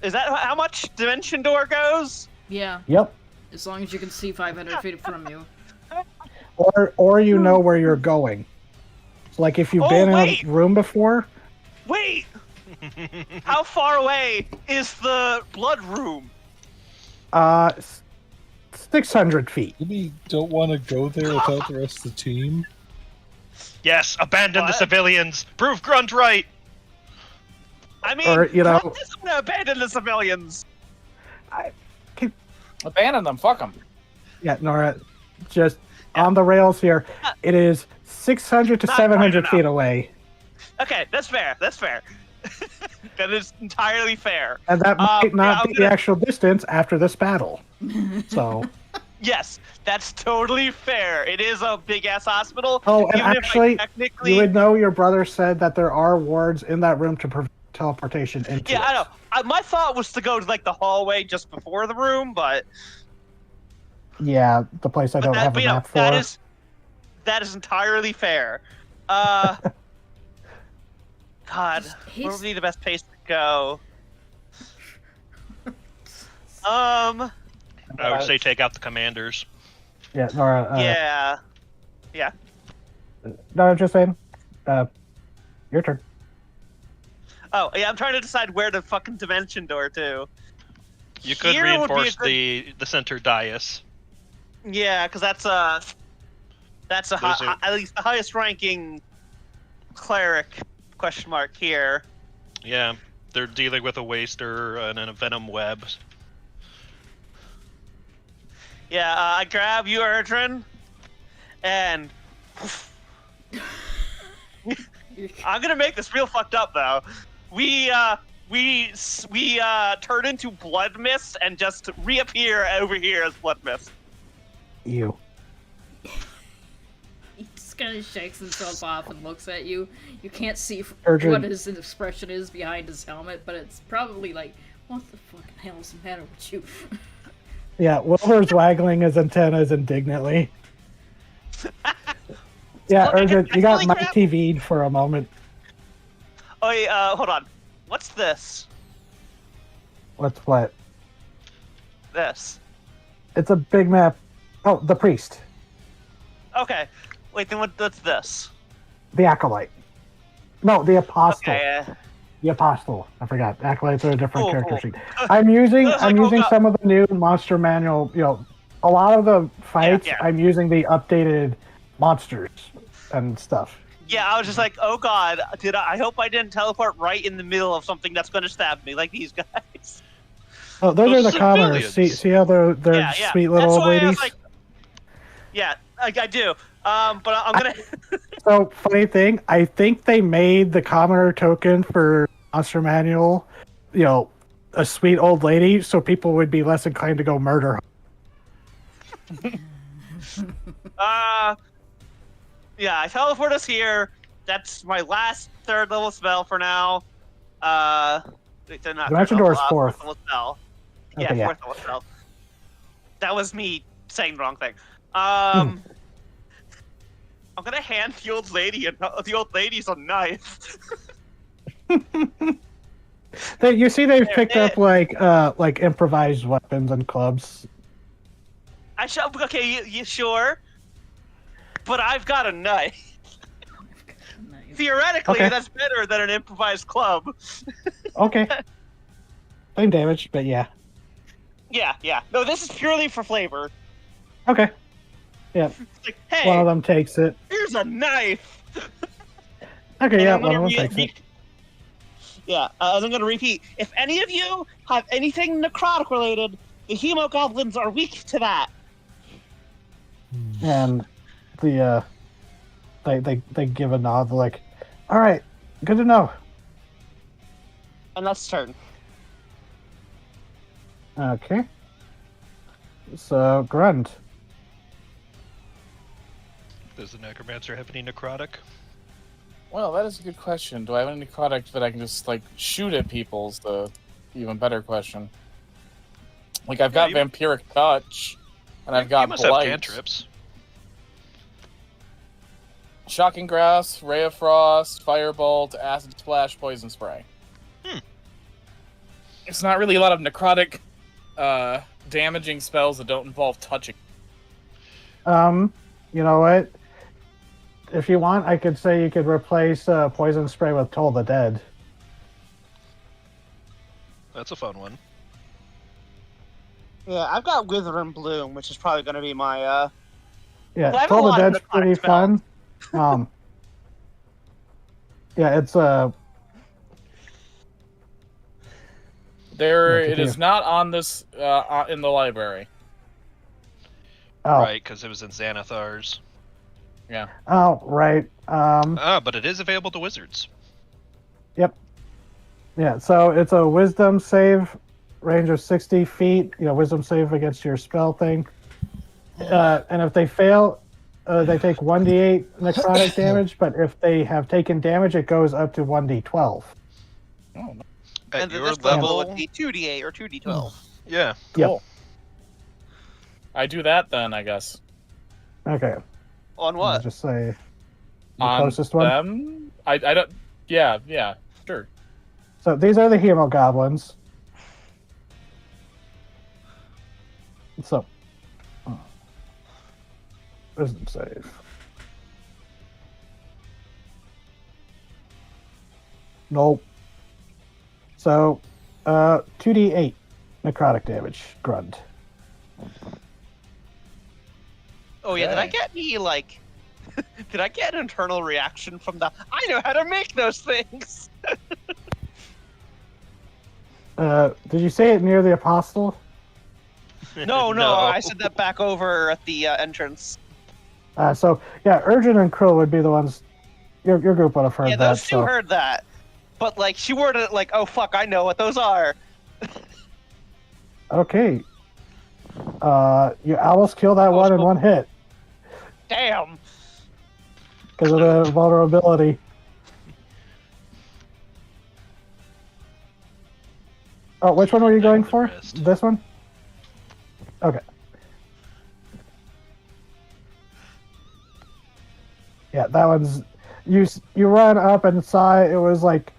Is that how much Dimension Door goes? Yeah. Yep. As long as you can see 500 feet from you. Or you know where you're going. So like if you've been in a room before. Wait. How far away is the blood room? 600 feet. Maybe don't want to go there without the rest of the team. Yes, abandon the civilians. Prove Grunt right. I mean, Or, Grunt isn't gonna abandon the civilians. Abandon them. Fuck them. Yeah, Nora, just on the rails here. It is 600 to 700 feet away. Okay, that's fair. That's fair. That is entirely fair. And that might not be the actual distance after this battle. So. Yes, that's totally fair. It is a big-ass hospital. Oh, and even actually, if, like, technically... you would know your brother said that there are wards in that room to prevent teleportation into Yeah, it. I know. My thought was to go to, like, the hallway just before the room, but... Yeah, the place I don't have a map for. That is entirely fair. God, where would be the best place to go? I would say take out the commanders. Yeah, Nora. Yeah. No, I'm just saying. Your turn. Oh, yeah, I'm trying to decide where to fucking Dimension Door to. You could Here would be reinforce a good- the center dais. Yeah, because that's at least the highest ranking cleric question mark here. Yeah, they're dealing with a waster and a venom web. Yeah, I grab you, Erdrin, and I'm gonna make this real fucked up though. We turn into blood mist and just reappear over here as blood mist. You. He just kind of shakes himself off and looks at you. You can't see Erdrin. what his expression is behind his helmet, but it's probably like, what the fucking hell is the matter with you? Yeah, Wilbur's waggling his antennas indignantly. Yeah, Look, Erdrin, you got holy my crap. TV'd for a moment. Oh, hold on. What's this? What's what? This. It's a big map. Oh, the priest. Okay. Wait, then what's this? The acolyte. No, the apostle. Okay. The apostle. I forgot. Acolytes are a different Cool, character cool. sheet. I'm using I was like, oh, God. some of the new monster manual. You know, a lot of the fights. Yeah. I'm using the updated monsters and stuff. Yeah, I was just like, oh god, I hope I didn't teleport right in the middle of something that's going to stab me, like these guys. Oh, those are Those the commoners. civilians. See how they're Yeah. sweet little That's old why I ladies. was like, yeah, I do. But I'm gonna. So funny thing, I think they made the commoner token for Monster Manual, you know, a sweet old lady, so people would be less inclined to go murder her. Yeah, I teleport us here. That's my last 3rd level spell for now. Wait, they're not Dimension third Door is level, 4th. 4th level spell. Okay, Yeah, yeah. 4th level spell. That was me saying the wrong thing. I'm gonna hand the old lady's a knife. You see, they've picked up like improvised weapons and clubs. Okay, you sure? But I've got a knife. Nice. Theoretically, Okay. that's better than an improvised club. Okay. Same damage, but yeah. Yeah. No, this is purely for flavor. Okay. Yeah. It's like, hey, One of them takes it. here's a knife. Okay, And yeah, I'm one gonna of them takes it. Yeah, I'm gonna repeat. If any of you have anything necrotic related, the hemogoblins are weak to that. And the they give a nod like, all right, good to know. And that's turn. Okay. So Grund. Does the necromancer have any necrotic? Well, that is a good question. Do I have any necrotic that I can just like shoot at people? Is the even better question. Like I've got Yeah, vampiric touch, and I've got You must have blight, cantrips. shocking grasp, ray of frost, firebolt, acid splash, poison spray. It's not really a lot of necrotic, damaging spells that don't involve touching. You know what? If you want, I could say you could replace poison spray with Toll the Dead. That's a fun one. Yeah, I've got Wither and Bloom, which is probably gonna be my Yeah, Well, I have a Toll the lot of Dead's necrotic pretty fun. Yeah, it's There, Yeah, it is not on this in the library. oh Right, because it was in Xanathar's. Yeah. oh right But it is available to wizards. yeah. So it's a Wisdom save, range of 60 feet. You know, Wisdom save against your spell thing. And if they fail, they take 1d8 necrotic damage. But if they have taken damage, it goes up to 1d12. Oh, no. At and then your this level level, would be 2d8 or 2d12. yeah. Cool. I do that then, I guess. Okay. On I'll what? just say the On closest one. them? I don't. Yeah, sure. So these are the hemogoblins. So, wisdom save. Nope. So, 2d8 necrotic damage, Grund. Oh yeah, did I Okay. get any like? Did I get an internal reaction from the? I know how to make those things. Did you say it near the apostle? No, I said that back over at the entrance. So yeah, Urgent and Krill would be the ones. Your group would have heard Yeah, that. those two so. heard that, but like she worded it like, "Oh fuck, I know what those are." Okay. You almost kill that one in one hit Damn. because of the vulnerability. Oh, which one were you going for? Missed. This one? Okay. Yeah, that one's... You run up and saw it was like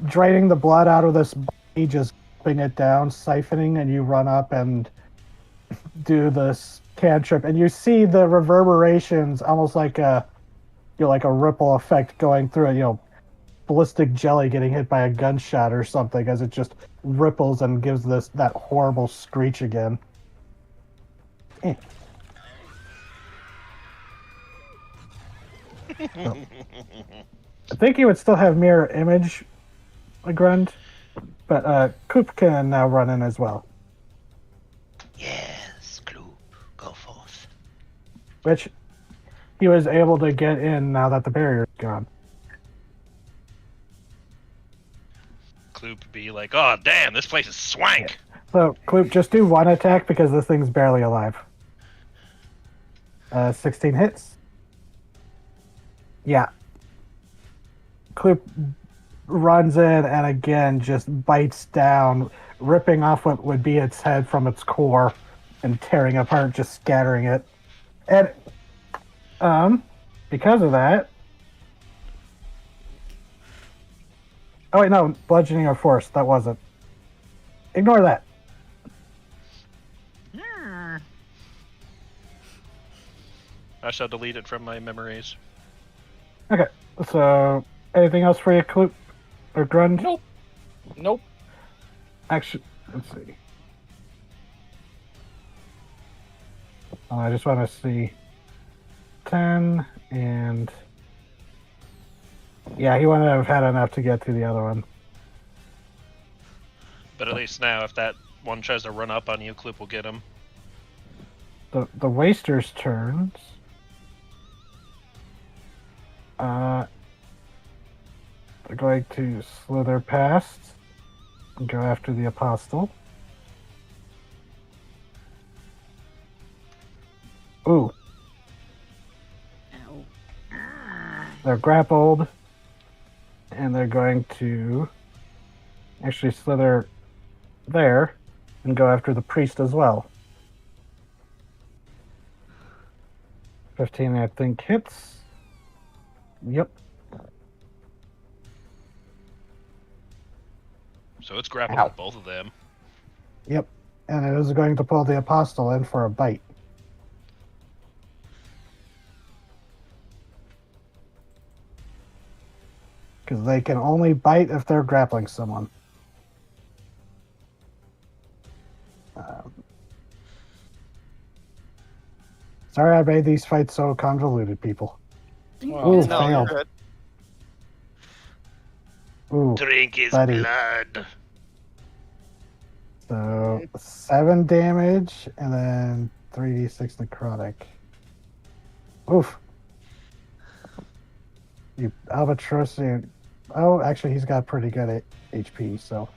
draining the blood out of this body, just gulping it down, siphoning, and you run up and do this cantrip, and you see the reverberations, almost like a like a ripple effect going through it. Ballistic jelly getting hit by a gunshot or something, as it just ripples and gives that horrible screech again. Eh. So, I think you would still have mirror image, Grunt, but Coop can now run in as well. Yes, Clue, go forth. Which he was able to get in now that the barrier's gone. Kloop be like, oh damn, this place is swank. So, Kloop, just do one attack because this thing's barely alive. 16 hits. Yeah. Kloop runs in and again just bites down, ripping off what would be its head from its core and tearing apart, just scattering it. And, because of that... Oh wait, no, bludgeoning or force, that wasn't. Ignore that. I shall delete it from my memories. Okay, so anything else for you, Kloop or Grund? Nope. Actually, let's see. I just want to see 10 and yeah, he wouldn't have had enough to get to the other one. But at least now, if that one tries to run up on you, Kloop will get him. The waster's turns. They're going to slither past and go after the apostle. Ooh. Ow. They're grappled. And they're going to actually slither there and go after the priest as well. 15, I think, hits. Yep. So it's grappling Ow. with both of them. Yep. And it is going to pull the apostle in for a bite. Because they can only bite if they're grappling someone. Sorry I made these fights so convoluted, people. Well, Ooh, No, you're failed. good. Ooh, Drink his buddy. blood. So 7 damage and then 3d6 necrotic. Oof. You albatross. Oh, actually, he's got pretty good HP, so.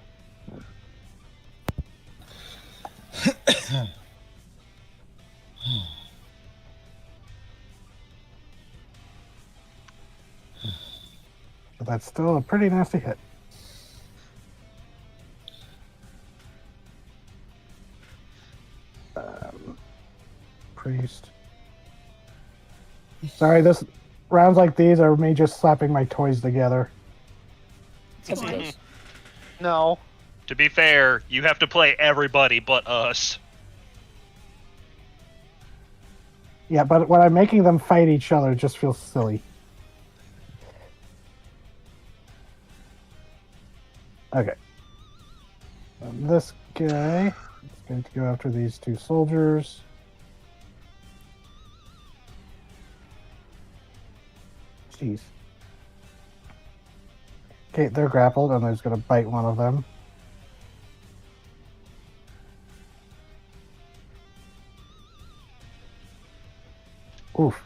But that's still a pretty nasty hit. Priest. Sorry, this rounds like these are me just slapping my toys together. That's good. No. To be fair, you have to play everybody but us. Yeah, but when I'm making them fight each other, it just feels silly. Okay. And this guy is going to go after these 2 soldiers. Jeez. Okay, they're grappled, and he's going to bite one of them. Oof.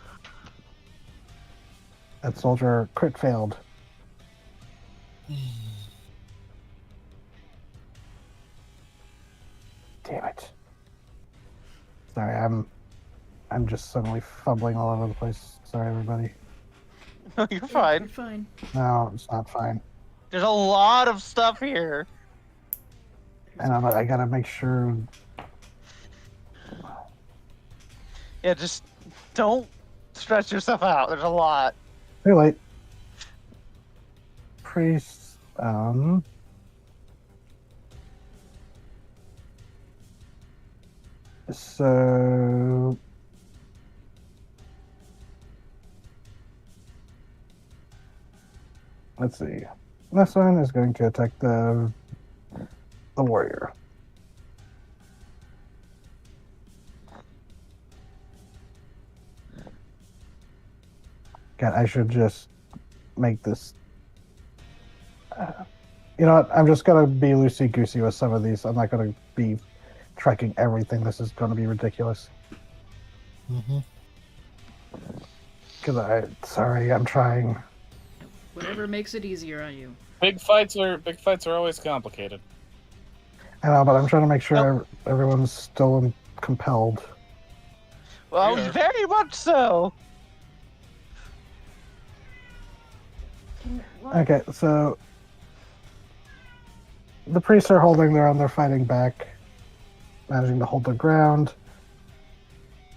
That soldier crit failed. Damn it. Sorry, I'm just suddenly fumbling all over the place. Sorry, everybody. No, you're fine. You're fine. No, it's not fine. There's a lot of stuff here. And I gotta make sure. Yeah, just don't stretch yourself out. There's a lot. Too late. Priest. Um. So. Let's see. This one is going to attack the warrior. God, I should just make this. You know what? I'm just gonna be loosey goosey with some of these. I'm not gonna be tracking everything. This is gonna be ridiculous. Mm-hmm. Sorry, I'm trying. Whatever makes it easier on you. Big fights are always complicated. I know, but I'm trying to make sure everyone's still compelled. Well, Yeah. very much so. Okay, so the priests are holding their own. They're fighting back, managing to hold their ground.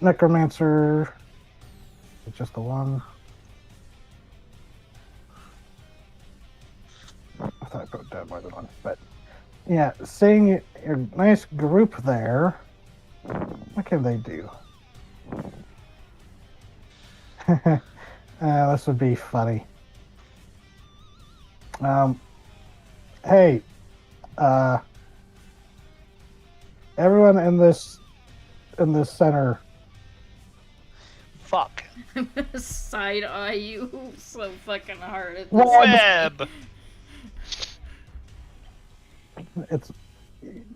Necromancer, it's just the one. I thought I wrote down more than one, but yeah, seeing a nice group there, what can they do? This would be funny. Hey, everyone in this center. Fuck. I'm gonna side eye you so fucking hard at this. Web. It's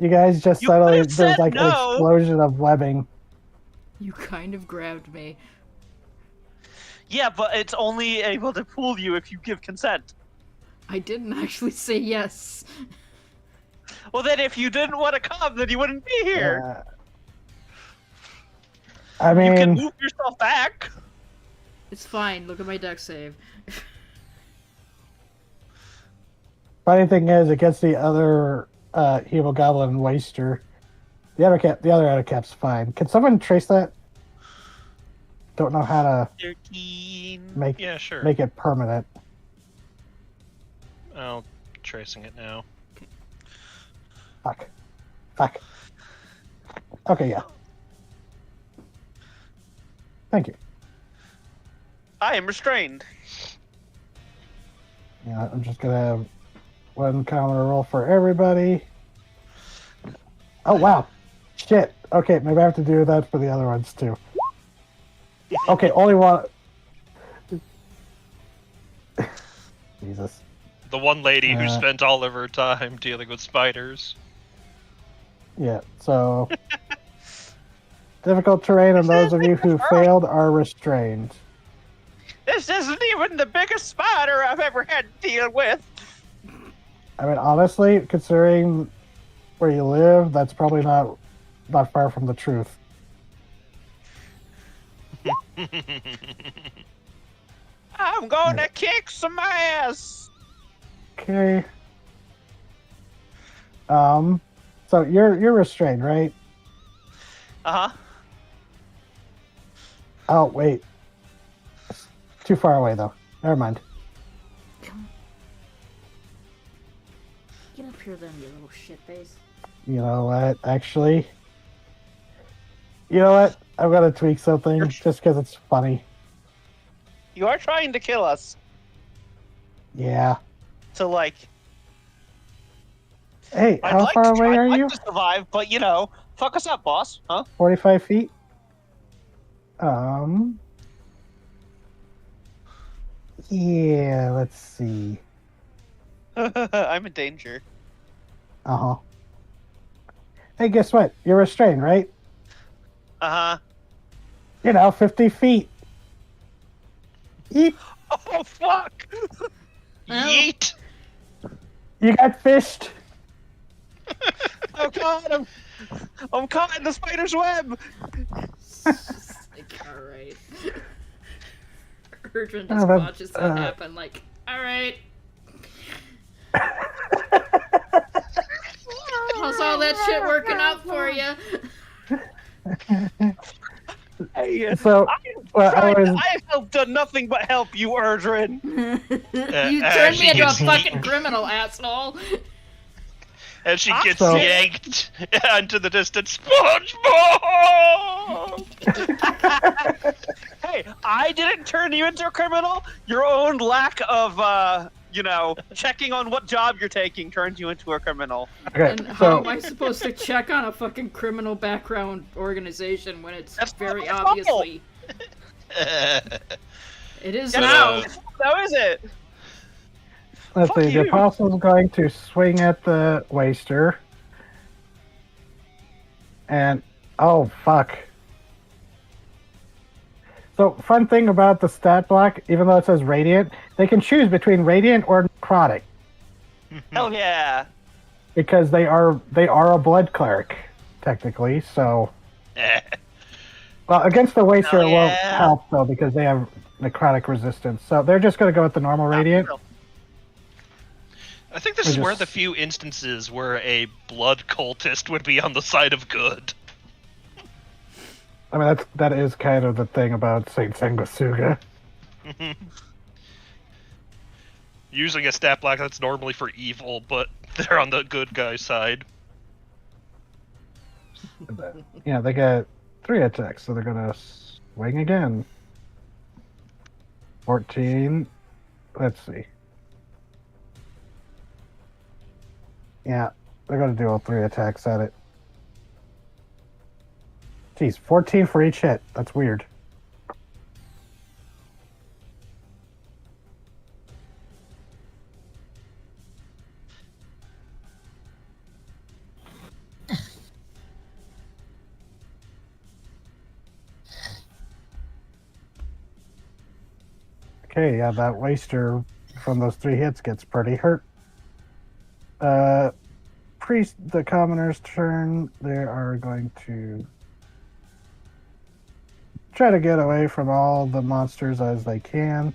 you guys just You suddenly could've there's said like an no. explosion of webbing. You kind of grabbed me. Yeah, but it's only able to pull you if you give consent. I didn't actually say yes. Well, then if you didn't want to come, then you wouldn't be here. I You can mean, move yourself back. It's fine. Look at my deck save. funny thing is, against the other Evil Goblin and Waster, the other cap's fine. Can someone trace that? Don't know how to 13. make Yeah, sure. make it permanent. Oh, tracing it now. Fuck. Okay, yeah. Thank you. I am restrained. Yeah, I'm just gonna have one counter roll for everybody. Oh wow, shit. Okay, maybe I have to do that for the other ones too. Okay, only one. Jesus. The one lady who spent all of her time dealing with spiders. Yeah. So difficult terrain, and those of you who failed are restrained. This isn't even the biggest spider I've ever had to deal with. I mean, honestly, considering where you live, that's probably not far from the truth. I'm gonna kick some ass. Okay. So you're restrained, right? Uh huh. Oh wait. It's too far away though. Never mind. Get up here then, you little shitface. You know what? Actually, you know what? I'm gonna tweak something just because it's funny. You are trying to kill us. Yeah. So like, Hey, I'd how like far to, away I'd are like you? to survive, but you know, fuck us up, boss, huh? 45 feet. Yeah. Let's see. I'm in danger. Uh-huh. Hey, guess what? You're restrained, right? Uh huh. 50 feet. Yeet. Oh fuck! Yeet! You got fished. Oh god, I'm caught in the spider's web. Like, alright. Urgent just that- watches that happen, like, alright. How's all that shit working out for you? So, I well, have helped done nothing but help you, Erdrin. You as turned she me into a gets fucking criminal, asshole. As she gets So- yanked into the distance, SpongeBob! Hey, I didn't turn you into a criminal. Your own lack of, checking on what job you're taking turned you into a criminal. Okay, And how so am I supposed to check on a fucking criminal background organization when it's That's very not my fault. obviously... It is Yes, now. How is it? let's Fuck see. The you. apostle's going to swing at the waster, and oh fuck. So, fun thing about the stat block, even though it says radiant, they can choose between radiant or necrotic Hell yeah. because they are a blood cleric technically. So, well, against the waster Hell it won't yeah. help though because they have necrotic resistance. So they're just going to go with the normal radiant. I think this Or is one of just- the few instances where a blood cultist would be on the side of good. I mean, that is kind of the thing about Saint Sanguisuga. Using a stat block that's normally for evil, but they're on the good guy's side. Yeah, they get 3 attacks, so they're gonna swing again. 14. Let's see. Yeah, they're gonna do all 3 attacks at it. Jeez, 14 for each hit. That's weird. Okay, yeah, that waster from those 3 hits gets pretty hurt. Priest, the commoner's turn. They are going to try to get away from all the monsters as they can.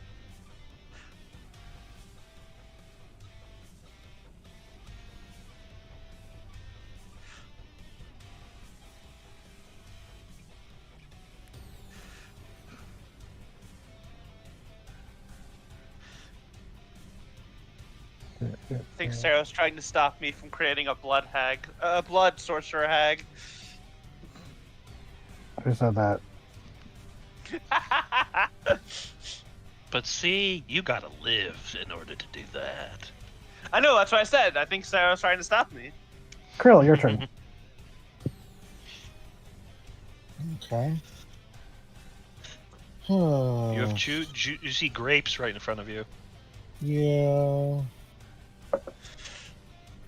I think Sarah's trying to stop me from creating a blood sorcerer hag. Who said that? But see, you gotta live in order to do that. I know, that's what I said. I think Sarah's trying to stop me. Krill, your turn. Okay. You have juicy grapes right in front of you. Yeah.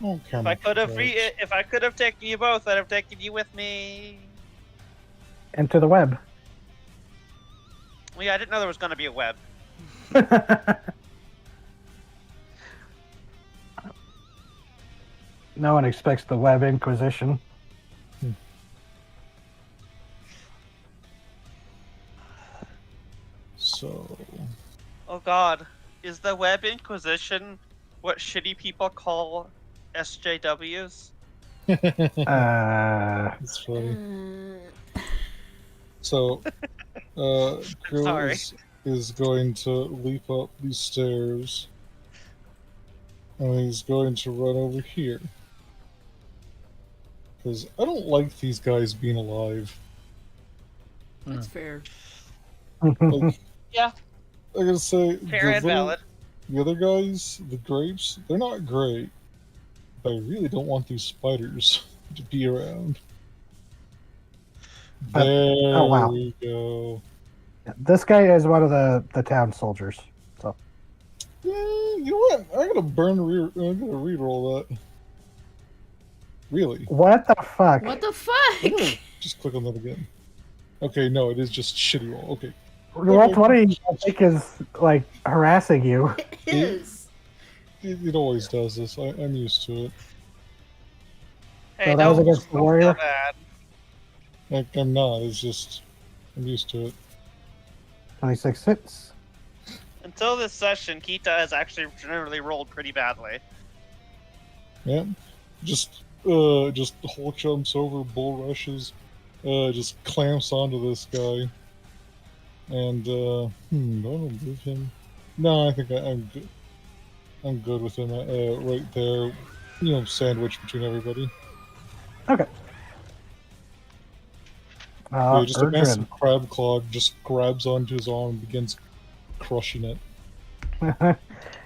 Okay. If I could have taken you both, I'd have taken you with me. Into the web. Well, yeah, I didn't know there was going to be a web. No one expects the web inquisition. So. Oh God, is the web inquisition what shitty people call SJWs? That's funny. So, Krill Sorry. is going to leap up these stairs, and he's going to run over here. Because I don't like these guys being alive. That's fair. Like, Yeah. I gotta say, Fair and valid. the other guys, the grapes, they're not great. But I really don't want these spiders to be around. There oh, wow. we go. This guy is one of the town soldiers. So You know what? I'm gonna re-roll that. Really? what the fuck? What the fuck? Just click on that again. Okay, no, it is just shitty roll. Okay. What do you think is like harassing you? It is. It always does this. I'm used to it. Hey, So that was don't- against the don't feel warrior? bad. Like, I'm not. It's just I'm used to it. 26 hits. Until this session, Kita has actually generally rolled pretty badly. Yeah. Just Hulk jumps over, bull rushes, just clamps onto this guy. And do I want to move him? No, I think I'm good. I'm good with him right there. Sandwich between everybody. Okay. Yeah, just a Erdrin. massive crab claw just grabs onto his arm and begins crushing it.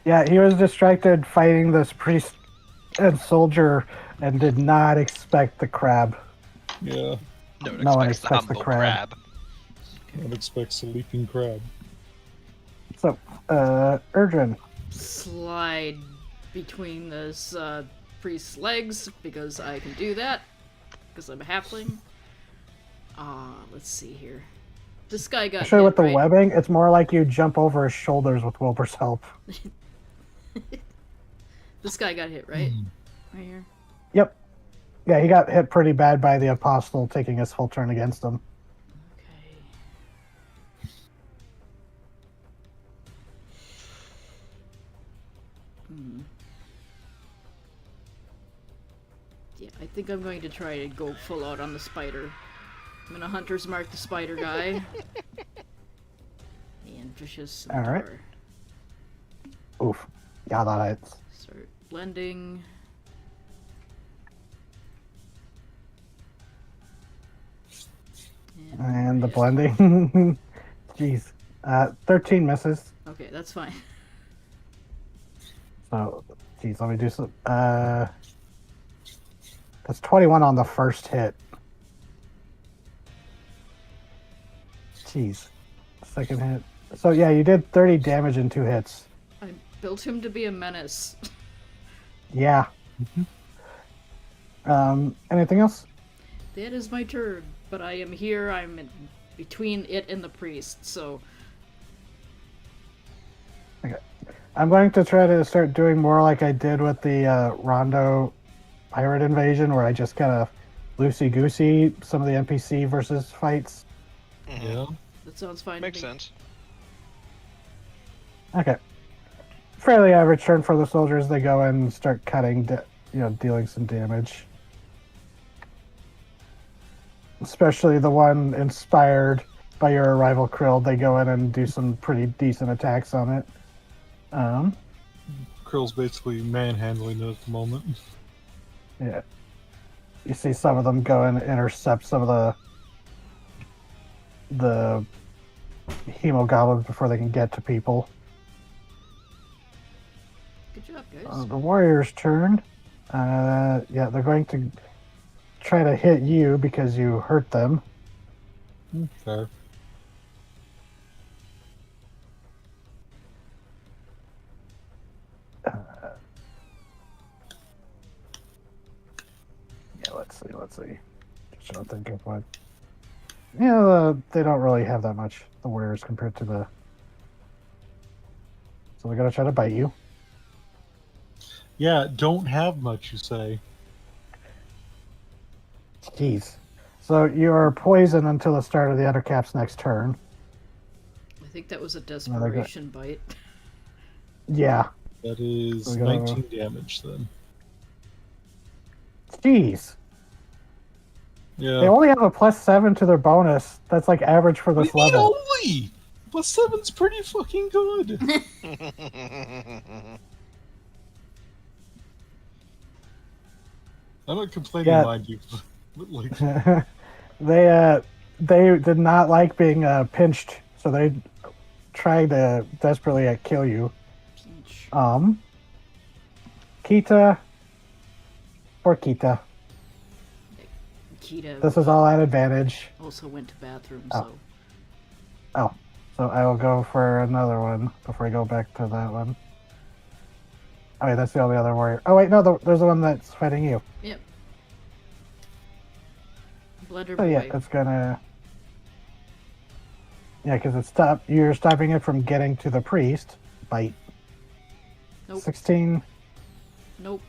Yeah, he was distracted fighting this priest and soldier and did not expect the crab. Yeah, No one expects the humble crab. no one expects a leaping crab. So, Erdrin. Slide between this priest's legs because I can do that because I'm a halfling. Let's see here. This guy got Actually, hit, with the right? webbing, it's more like you jump over his shoulders with Wilbur's help. This guy got hit, right? Right here. Yep. Yeah, he got hit pretty bad by the apostle taking his full turn against him. Okay. Yeah, I think I'm going to try to go full out on the spider. I'm gonna hunter's mark the spider guy. And vicious. All right. Centaur. Oof. Yeah, that hits. Start blending. And the blending. Jeez. 13 misses. Okay, that's fine. So, geez, let me do some. That's 21 on the first hit. Jeez. Second hit. So, yeah, you did 30 damage in 2 hits. I built him to be a menace. Yeah. Anything else? That is my turn, but I am here. I'm in between it and the priest, so I'm going to try to start doing more like I did with the Rondo pirate invasion, where I just kind of loosey-goosey some of the NPC versus fights. Yeah. that sounds fine. Makes to me. sense. Okay. Fairly average turn for the soldiers. They go in and start cutting, dealing some damage. Especially the one inspired by your arrival, Krill. They go in and do some pretty decent attacks on it. Krill's basically manhandling it at the moment. Yeah. You see some of them go and intercept some of the hemogoblins before they can get to people. Good job, guys. The warrior's turn. Yeah, they're going to try to hit you because you hurt them. Fair. Yeah, let's see. Just trying to think of what. Yeah, they don't really have that much, the warriors, compared to the. So they're gonna try to bite you. Yeah, don't have much, you say. Jeez. So you are poisoned until the start of the Undercap's next turn. I think that was a desperation bite. Yeah. That is So we gotta- 19 damage then. Jeez. Yeah. They only have a +7 to their bonus. That's like average for this What do you mean level. only? +7's pretty fucking good. I'm not complaining, Yeah. mind you. But like, they did not like being pinched, so they tried to desperately kill you. Pinch. Kita. Poor Kita. Kita This is all at advantage. also went to bathroom, Oh. so So I will go for another one before I go back to that one. Oh wait, that's the only other warrior. Oh wait, no, there's the one that's fighting you. yep. Blender So yeah, boy. it's gonna. Yeah, because you're stopping it from getting to the priest. Bite. Nope. 16. Nope.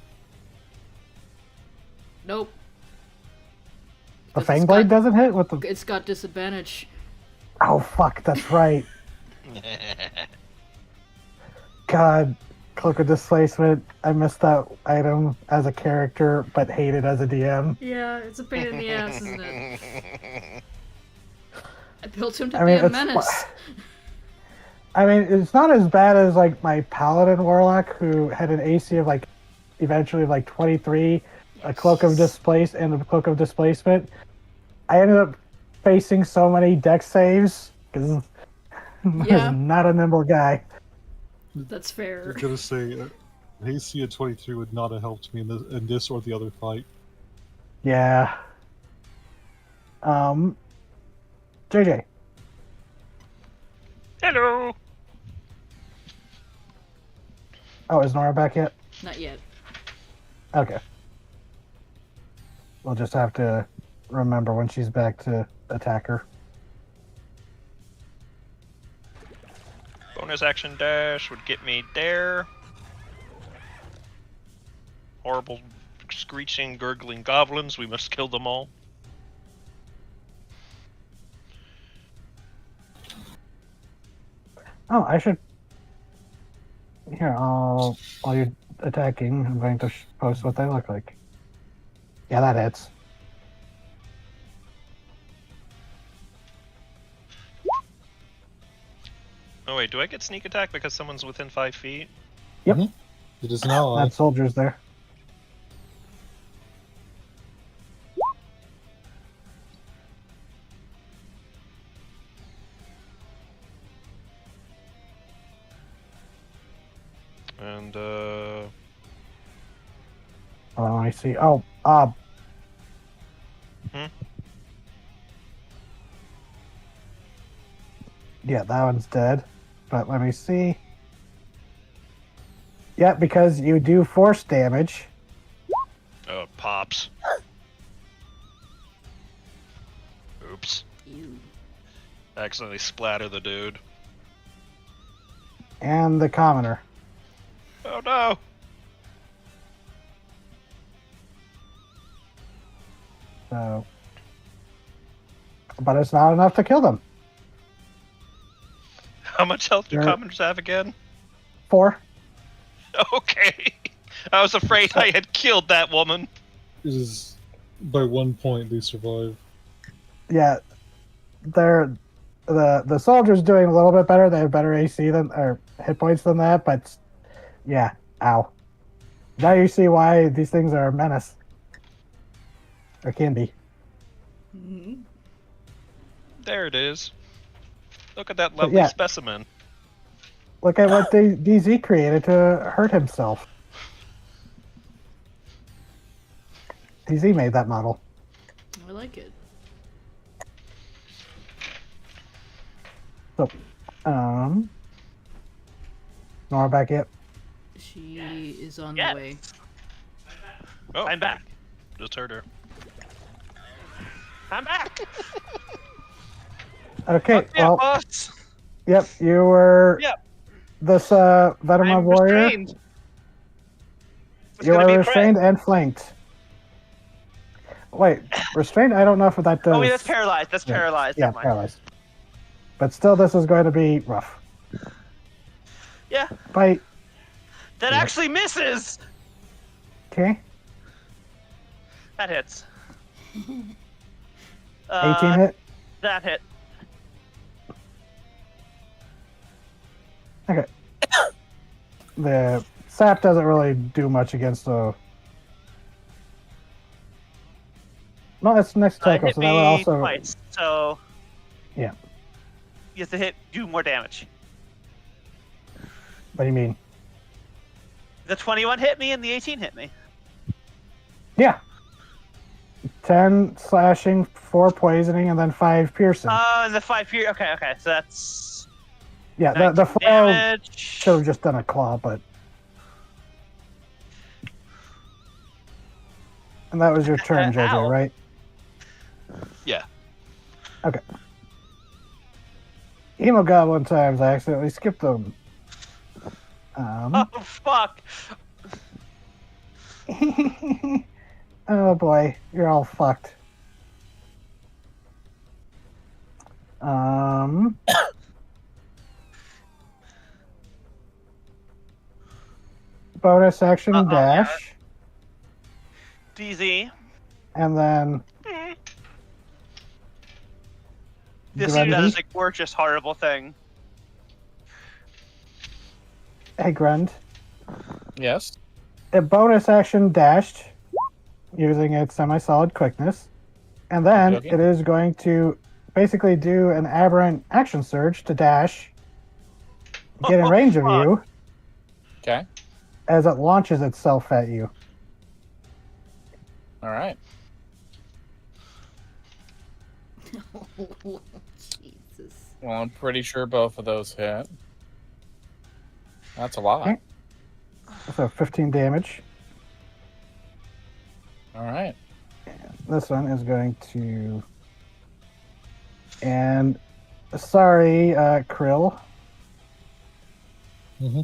Nope. The Because Fang it's Blade got- doesn't hit with the. It's got disadvantage. Oh fuck, that's right. God, Cloak of Displacement. I missed that item as a character, but hate it as a DM. Yeah, it's a pain in the ass, isn't it? I built him to I be mean, a it's menace. I mean, it's not as bad as like my paladin warlock who had an AC of like eventually like 23, a cloak of displace and a cloak of displacement. I ended up facing so many deck saves because I was Yeah. not a nimble guy. That's I fair. gotta say, AC at 23 would not have helped me in this or the other fight. Yeah. JJ. Hello. Oh, is Nora back yet? Not yet. Okay. We'll just have to remember when she's back to attack her. Bonus action dash would get me there. Horrible, screeching, gurgling goblins. We must kill them all. Oh, I should. Here, while you're attacking, I'm going to post what they look like. Yeah, that hits. Oh wait, do I get sneak attack because someone's within 5 feet? Yep. It is an ally. That soldier's there. And Oh, I see. Oh, yeah, that one's dead. But let me see. Yeah, because you do force damage. oh, it pops. Oops. You. Accidentally splatter the dude. And the commoner. Oh no! So, but it's not enough to kill them. How much health do You're- commoners have again? 4. Okay. I was afraid I had killed that woman. It is by 1 point they survive. Yeah, they're the soldier's doing a little bit better. They have better AC than or hit points than that, but yeah, ow. Now you see why these things are a menace, or can be. Mhm. There it is. Look at that But lovely yeah. specimen. Look at what DZ created to hurt himself. DZ made that model. I like it. So, Nora back yet? She is on Yes. the way. Oh, I'm back. just heard her. I'm back. Okay, Fuck yeah, well, boss. yep, you were Yep. this veteran I'm warrior. restrained. It's You gonna are be a restrained crit. and flanked. Wait, restrained? I don't know if that does. Oh wait, that's paralyzed. That's Yeah. paralyzed. Yeah, Never mind. paralyzed. But still, this is going to be rough. Yeah, Bite. that Yeah. actually misses. Okay. That hits. 18 hit. That hit. Okay. The sap doesn't really do much against the. No, it's next tackle, Hit so that would me also. twice. So Yeah. you have to do more damage. What do you mean? The 21 hit me and the 18 hit me. Yeah. 10 slashing, 4 poisoning, and then 5 piercing. Oh, and the 5 here. Okay, okay. So that's yeah, the 19 flail damage. should have just done a claw, but. And that was your turn, JJ, Ow. right? Yeah. Okay. Hemogoblin times. I accidentally skipped them. Oh fuck! Oh boy, you're all fucked. Bonus action Uh-oh. dash, DZ. and then This dude Grundy? is a gorgeous, horrible thing. Hey, Grund. Yes. A bonus action dashed using its semi-solid quickness, and then Okay. it is going to basically do an aberrant action surge to dash, get in Oh, range of fuck. you Okay. as it launches itself at you. All right. Jesus. Well, I'm pretty sure both of those hit. That's a lot. Okay. So 15 damage. All right. This one is going to, and sorry, Krill. Mm-hmm.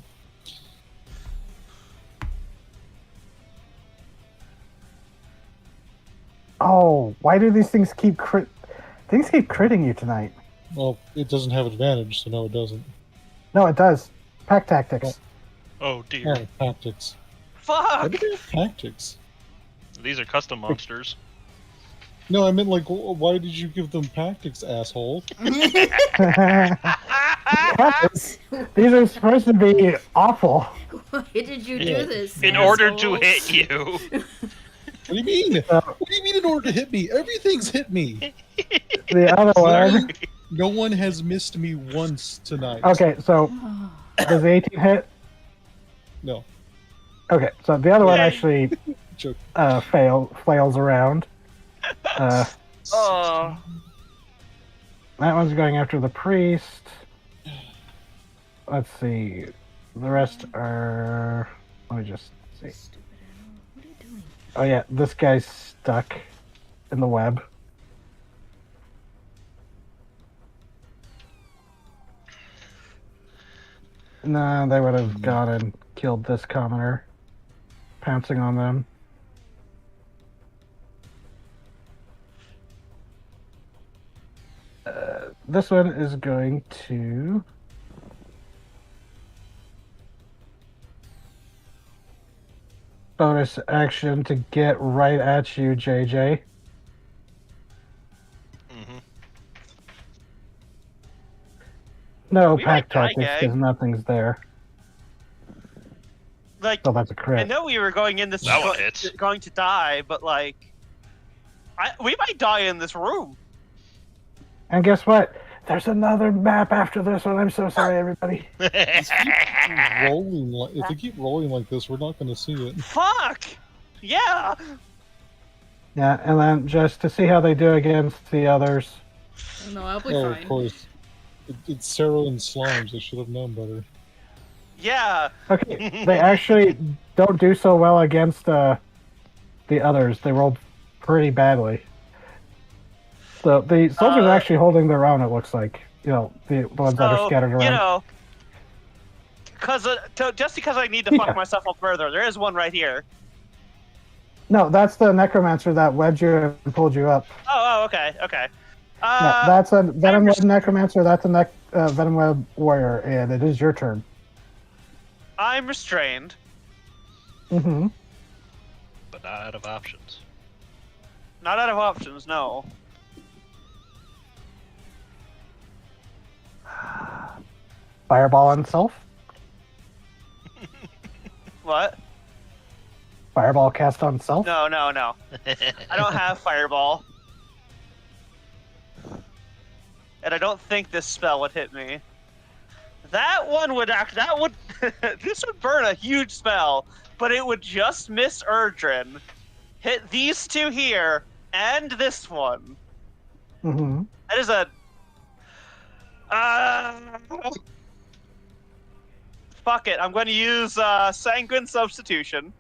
Oh, why do these things keep Things keep critting you tonight. Well, it doesn't have advantage, so no, it doesn't. No, it does. Pack tactics. Oh dear. Oh, tactics. Why Fuck! do they have tactics? These are custom monsters. No, I meant like, why did you give them tactics, asshole? Because these are supposed to be awful. Why did you Yeah. do this? In order to asshole? hit you. What do you mean? Uh, What do you mean in order to hit me? Everything's hit me. The other one. No one has missed me once tonight. Okay, so does the 18 hit? No. Okay, so the other one Yay. actually Joke. flails around. Oh. That one's going after the priest. Let's see. The rest are. Let me just see. Stupid animal. What are you doing? Oh yeah, this guy's stuck in the web. No, they would have gone and killed this commoner, pouncing on them. This one is going to. Bonus action to get right at you, JJ. hmm No We pack might die, tactics gang. because nothing's there. Like, So that's a I crit. know we were going in this That one hits. going to die, but like, we might die in this room. And guess what? There's another map after this one. I'm so sorry, everybody. Rolling if they keep rolling like this, we're not going to see it. Fuck! Yeah! Yeah, and then just to see how they do against the others. No, I'll be Oh, fine. of course. It's Sarah and Slimes. I should have known better. Yeah! Okay, they actually don't do so well against the others. They rolled pretty badly. So the soldiers are actually holding their own, it looks like. You know, the ones that are So, scattered around. you know, just because I need to fuck Yeah. myself up further, there is one right here. No, that's the necromancer that wedged you and pulled you up. Oh, okay, okay. No, that's a venom web understand. necromancer. That's a venom web warrior, and it is your turn. I'm restrained. Mm-hmm. But not out of options. Not out of options, no. Fireball on self. What? Fireball cast on self. No, no, no. I don't have fireball. And I don't think this spell would hit me. That one would this would burn a huge spell, but it would just miss Erdrin. Hit these two here, and this one. Mm-hmm. That is a... fuck it, I'm going to use Sanguine Substitution.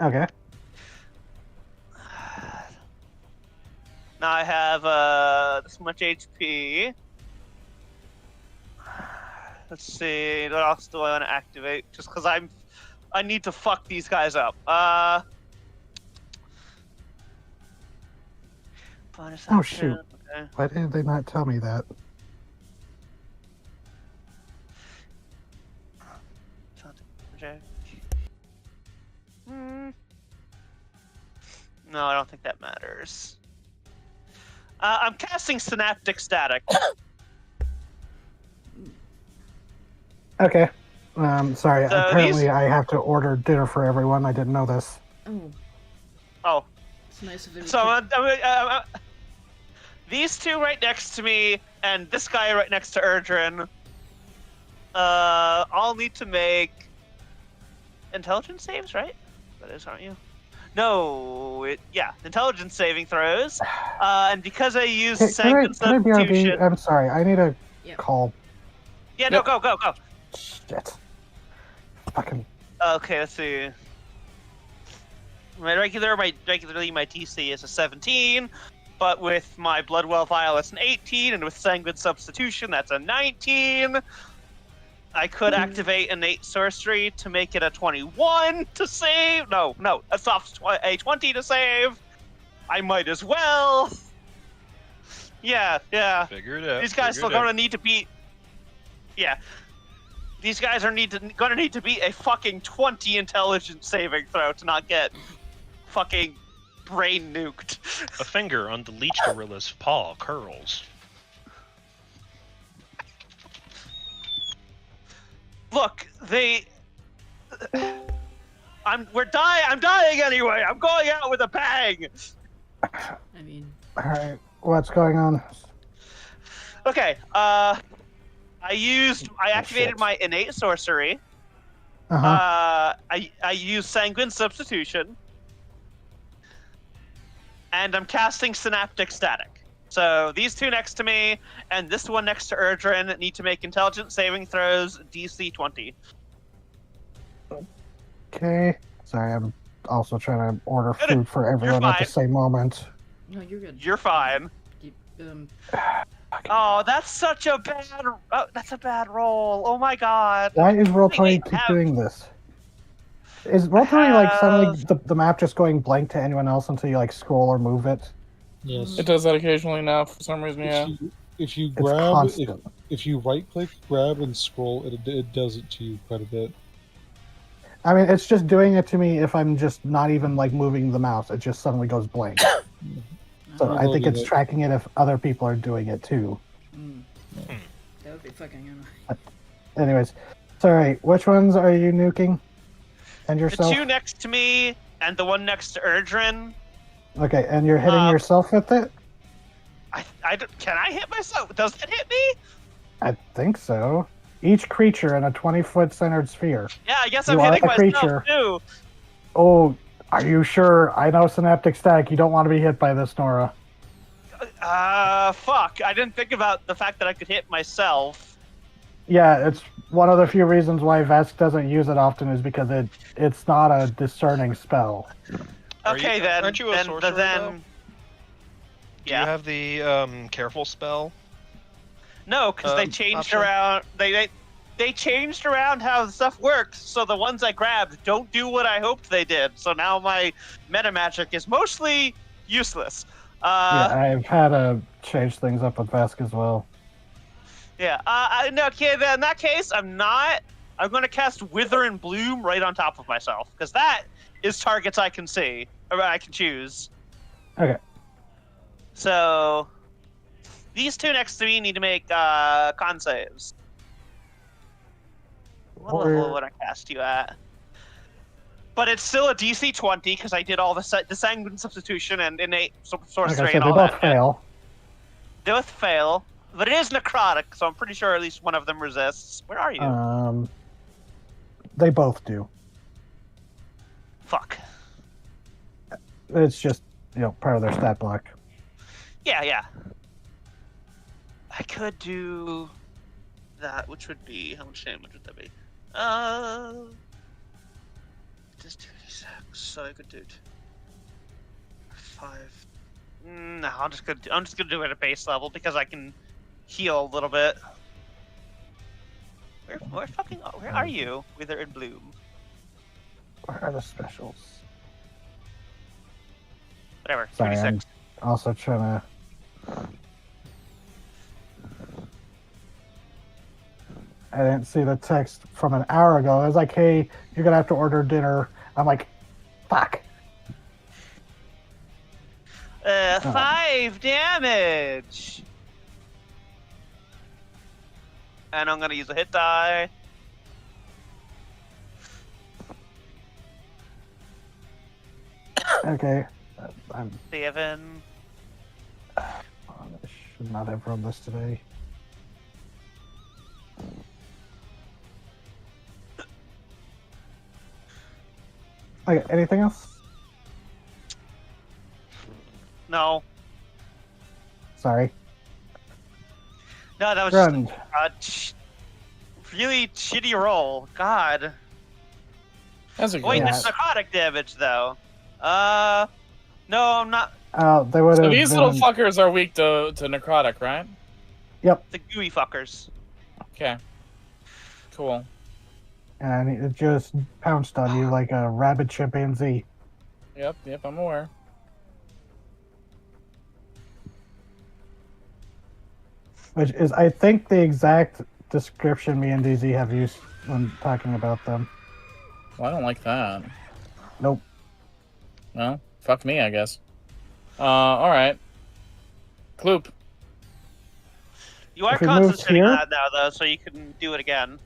Okay. Now I have this much HP. Let's see, what else do I want to activate? Just because I need to fuck these guys up. Bonus Oh, action, shoot. okay. Why did they not tell me that? No, I don't think that matters. I'm casting Synaptic Static. Okay. Sorry. So Apparently, these- I have to order dinner for everyone. I didn't know this. Oh, Oh, it's nice of him. so these two right next to me, and this guy right next to Erdrin, all need to make intelligence saves, right? That is, aren't you? No, intelligence saving throws. And because I use Sanguine Can I BRB? Substitution... I'm sorry. I need a Yep. call. Yeah, no, go. Shit. Fucking. Okay, let's see. Regularly my DC is a 17, but with my Bloodwell Vial it's an 18, and with Sanguine Substitution that's a 19. I could activate innate sorcery to make it a 21 to save. No, a soft a 20 to save. I might as well. Yeah. Figure it out. These guys still gonna need to beat. Yeah. These guys are gonna need to beat a fucking 20 intelligence saving throw to not get fucking brain nuked. A finger on the leech gorilla's paw curls. Look, I'm dying anyway. I'm going out with a bang. I mean, All right. What's going on? Okay. I activated shit. my innate sorcery. Uh-huh. I used Sanguine Substitution. And I'm casting Synaptic Static. So these two next to me and this one next to Erdrin need to make intelligence saving throws DC 20. Okay. Sorry, I'm also trying to order Good. food for everyone at the fine. same moment. no, you're good. You're fine. Keep, Oh, that's such a bad. That's a bad roll. Oh my god. Why is Roll20 Wait, keep doing this? Is Roll20 like suddenly the map just going blank to anyone else until you like scroll or move it? Yes. It does that occasionally now for some reason. Yeah. If you It's grab, constant. if you right click, grab, and scroll, it does it to you quite a bit. I mean, it's just doing it to me if I'm just not even like moving the mouse. It just suddenly goes blank. So I think it's tracking it if other people are doing it too. That would be fucking Anyways, sorry. Which ones are you nuking? And The yourself? two next to me and the one next to Erdrin. Okay, and you're hitting yourself with it? Can I hit myself? Does it hit me? I think so. Each creature in a 20-foot centered sphere. Yeah, I guess You I'm are hitting a myself creature. too. Oh, are you sure? I know Synaptic Static. You don't want to be hit by this, Nora. Fuck. I didn't think about the fact that I could hit myself. Yeah, it's one of the few reasons why Vesk doesn't use it often is because it's not a discerning spell. Okay, then. Aren't you a sorcerer, though? Do Yeah. you have the careful spell? No, because they changed option? around. They changed around how the stuff works, so the ones I grabbed don't do what I hoped they did. So now my meta magic is mostly useless. Yeah, I've had to change things up with Vesk as well. Yeah. No, okay, then in that case, I'm going to cast Wither and Bloom right on top of myself, because that is targets I can see, or I can choose. Okay. So, these two next to me need to make con saves. What level would I cast you at? But it's still a DC 20, because I did all the Sanguine Substitution and Innate Sorcery Okay, so and they all both that. fail. They both fail. But it is necrotic, so I'm pretty sure at least one of them resists. Where are you? They both do. Fuck. It's just, part of their stat block. Yeah. I could do that, which would be... How much damage would that be? Just 2d6, so I could do 5. No, I'm just gonna do it at base level because I can heal a little bit. Where are you? Wither and Bloom. Where are the specials? Whatever. Sorry, 2d6. I'm also trying to... I didn't see the text from an hour ago. It was like, hey, you're going to have to order dinner. I'm like, fuck. 5 damage. And I'm gonna use a hit die. Okay. I'm. 7. I should not have run this today. Okay. Anything else? No. Sorry. No, that was Run. just really shitty roll. God. That's a Wait, good. that's necrotic damage though. No, I'm not. They would So have these been. little fuckers are weak to necrotic, right? Yep. The gooey fuckers. Okay. Cool. And it just pounced on you like a rabid chimpanzee. Yep, I'm aware. Which is, I think, the exact description me and DZ have used when talking about them. Well, I don't like that. Nope. Well, fuck me, I guess. Alright. Kloop. You are If he moves concentrating on here- that now though, so you can do it again.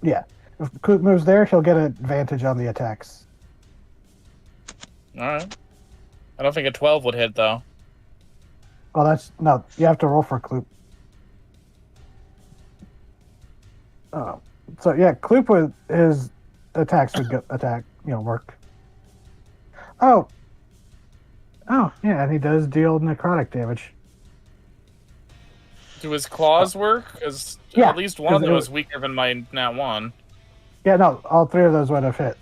Yeah. If Kloop moves there, he'll get an advantage on the attacks. Alright. I don't think a 12 would hit, though. Oh, that's... No, you have to roll for Kloop. So, yeah, Kloop with his attacks would get work. Oh, yeah, and he does deal necrotic damage. Do his claws work? Because Yeah, at least one of 'cause them it is weaker than my nat 1. Yeah, no, all 3 of those would have hit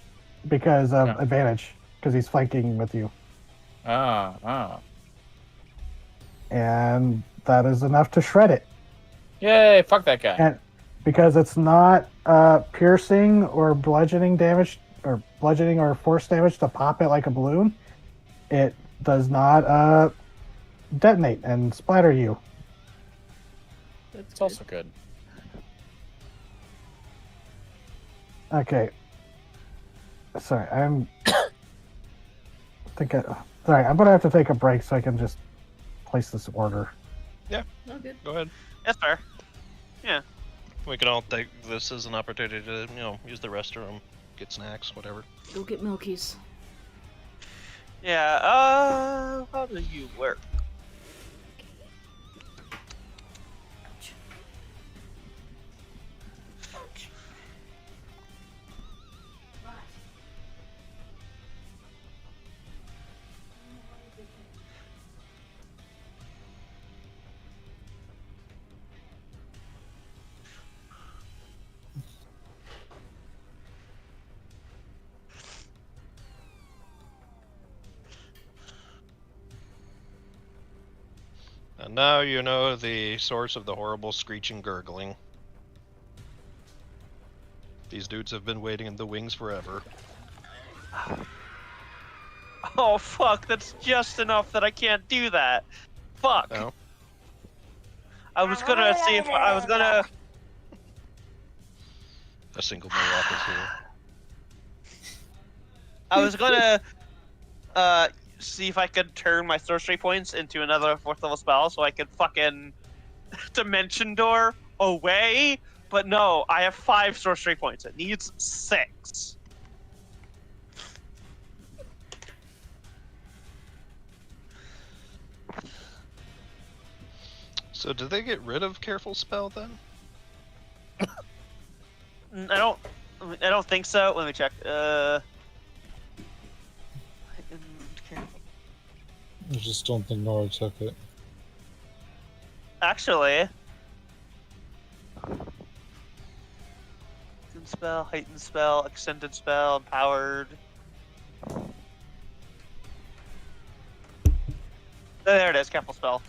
because of Yeah. advantage, because he's flanking with you. Ah. And that is enough to shred it. Yay, fuck that guy. And because it's not piercing or bludgeoning damage, or bludgeoning or force damage to pop it like a balloon, it does not detonate and splatter you. That's It's also good. Okay. Sorry, I'm gonna have to take a break so I can just place this order. Oh, good. Go ahead. That's fair. We can all take this as an opportunity to, use the restroom, get snacks, whatever. Go get Milkies. Yeah, how do you work? And now you know the source of the horrible screeching gurgling. These dudes have been waiting in the wings forever. Oh fuck, that's just enough that I can't do that. Fuck. No. I was gonna see if I was gonna. A single Mohawk is here. I was gonna see if I could turn my sorcery points into another 4th level spell so I could fucking dimension door away, but no, I have 5 sorcery points. It needs 6. So did they get rid of Careful Spell then? I don't think so. Let me check. I just don't think Nora took it. Actually, heightened spell, extended spell, empowered. There it is, careful spell.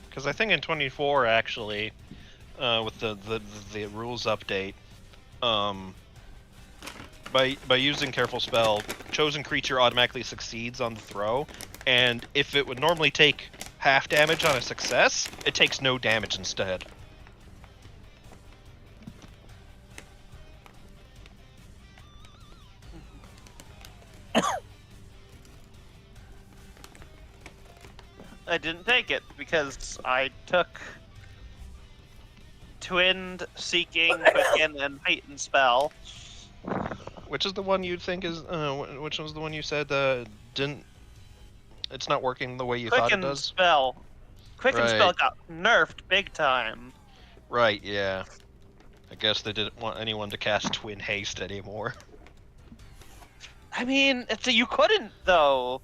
Because I think in 24 actually, with the rules update, by using Careful Spell, chosen creature automatically succeeds on the throw, and if it would normally take half damage on a success, it takes no damage instead. I didn't take it because I took Twinned, Seeking, Quicken, and Heightened Spell. Which is the one you think is? Which was the one you said didn't? It's not working the way you thought it Quicken does. Spell. Quicken Right. Spell got nerfed big time. Right. Yeah. I guess they didn't want anyone to cast Twin Haste anymore. I mean, you couldn't though.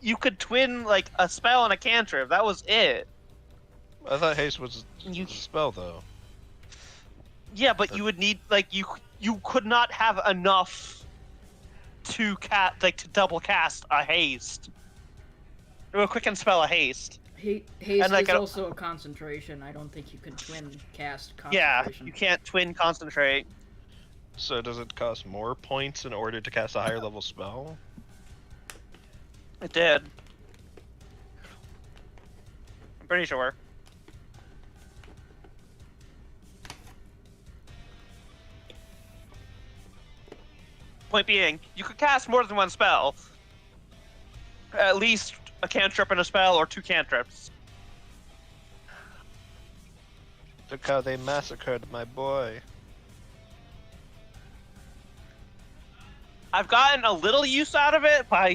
You could twin like a spell and a cantrip. That was it. I thought Haste was You- a spell though. Yeah, but you would need like you could not have enough to to double cast a haste. Or a quicken spell a haste. Haste And, like, is a- also a concentration. I don't think you can twin cast Yeah, concentration. you can't twin concentrate. So does it cost more points in order to cast a higher level spell? It did. I'm pretty sure. Point being, you could cast more than one spell. At least a cantrip and a spell, or 2 cantrips. Look how they massacred my boy. I've gotten a little use out of it by,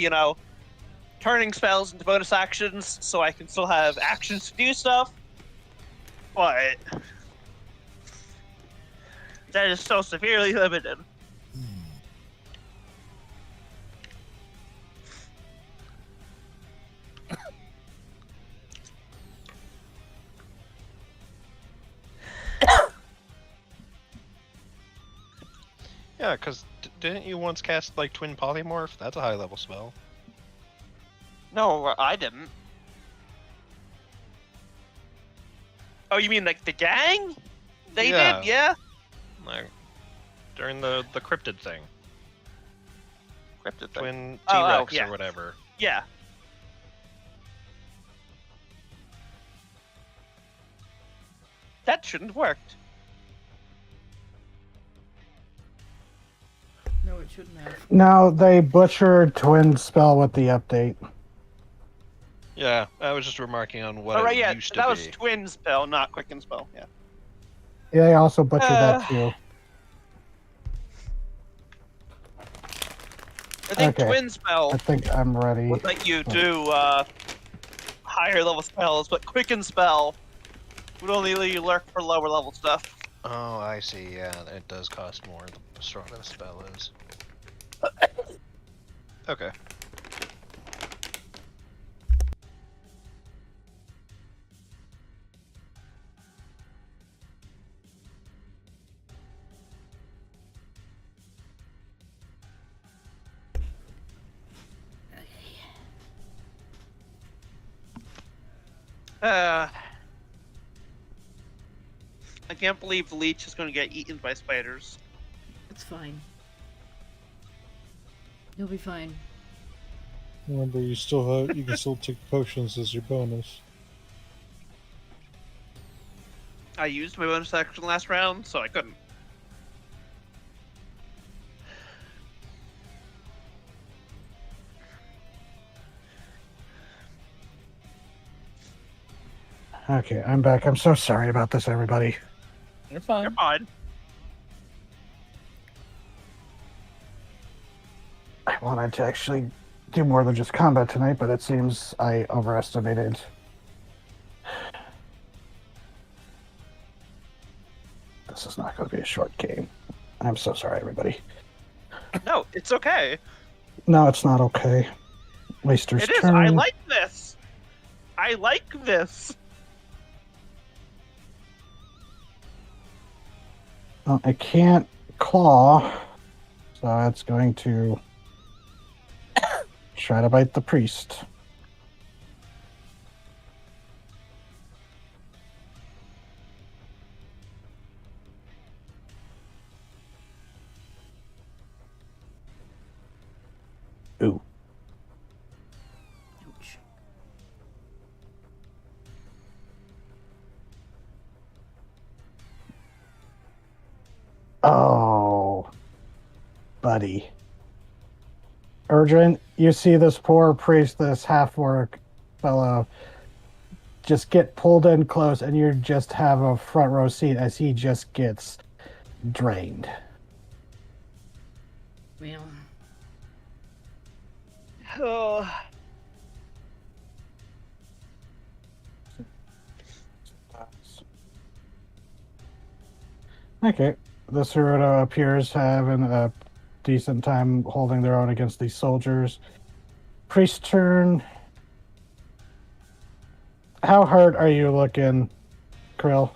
turning spells into bonus actions so I can still have actions to do stuff. But that is so severely limited. Yeah, because didn't you once cast like Twin Polymorph? That's a high level spell. No, I didn't. Oh, you mean like the gang? They Yeah. did, yeah? Like during the cryptid thing, Cryptid thing. Twin Oh, T-Rex yeah. or whatever. Yeah. That shouldn't have worked. No, it shouldn't have. No, they butchered Twin Spell with the update. Yeah, I was just remarking on what Oh, right, it yeah, used to that be. was twin spell, not quicken spell, yeah. Yeah, they also butchered that too. I think Okay. twin spell I think I'm ready. would let you do higher level spells, but quicken spell would only let you lurk for lower level stuff. Oh, I see. Yeah, it does cost more the stronger the spell is. Okay. I can't believe the leech is going to get eaten by spiders. It's fine. You'll be fine. Remember, you can still take potions as your bonus. I used my bonus action last round, so I couldn't. Okay, I'm back. I'm so sorry about this, everybody. You're fine. You're fine. I wanted to actually do more than just combat tonight, but it seems I overestimated. This is not going to be a short game. I'm so sorry, everybody. No, it's okay. No, it's not okay. Waster's It is. turn. I like this. I like this. Well, I can't claw, so it's going to try to bite the priest. Ooh. Ouch. Oh, buddy. Erdrin, you see this poor priest, this half-orc fellow, just get pulled in close, and you just have a front row seat as he just gets drained. Well, Oh. Okay, the Ceruto appears having a decent time holding their own against these soldiers. Priest turn. How hurt are you looking, Krill?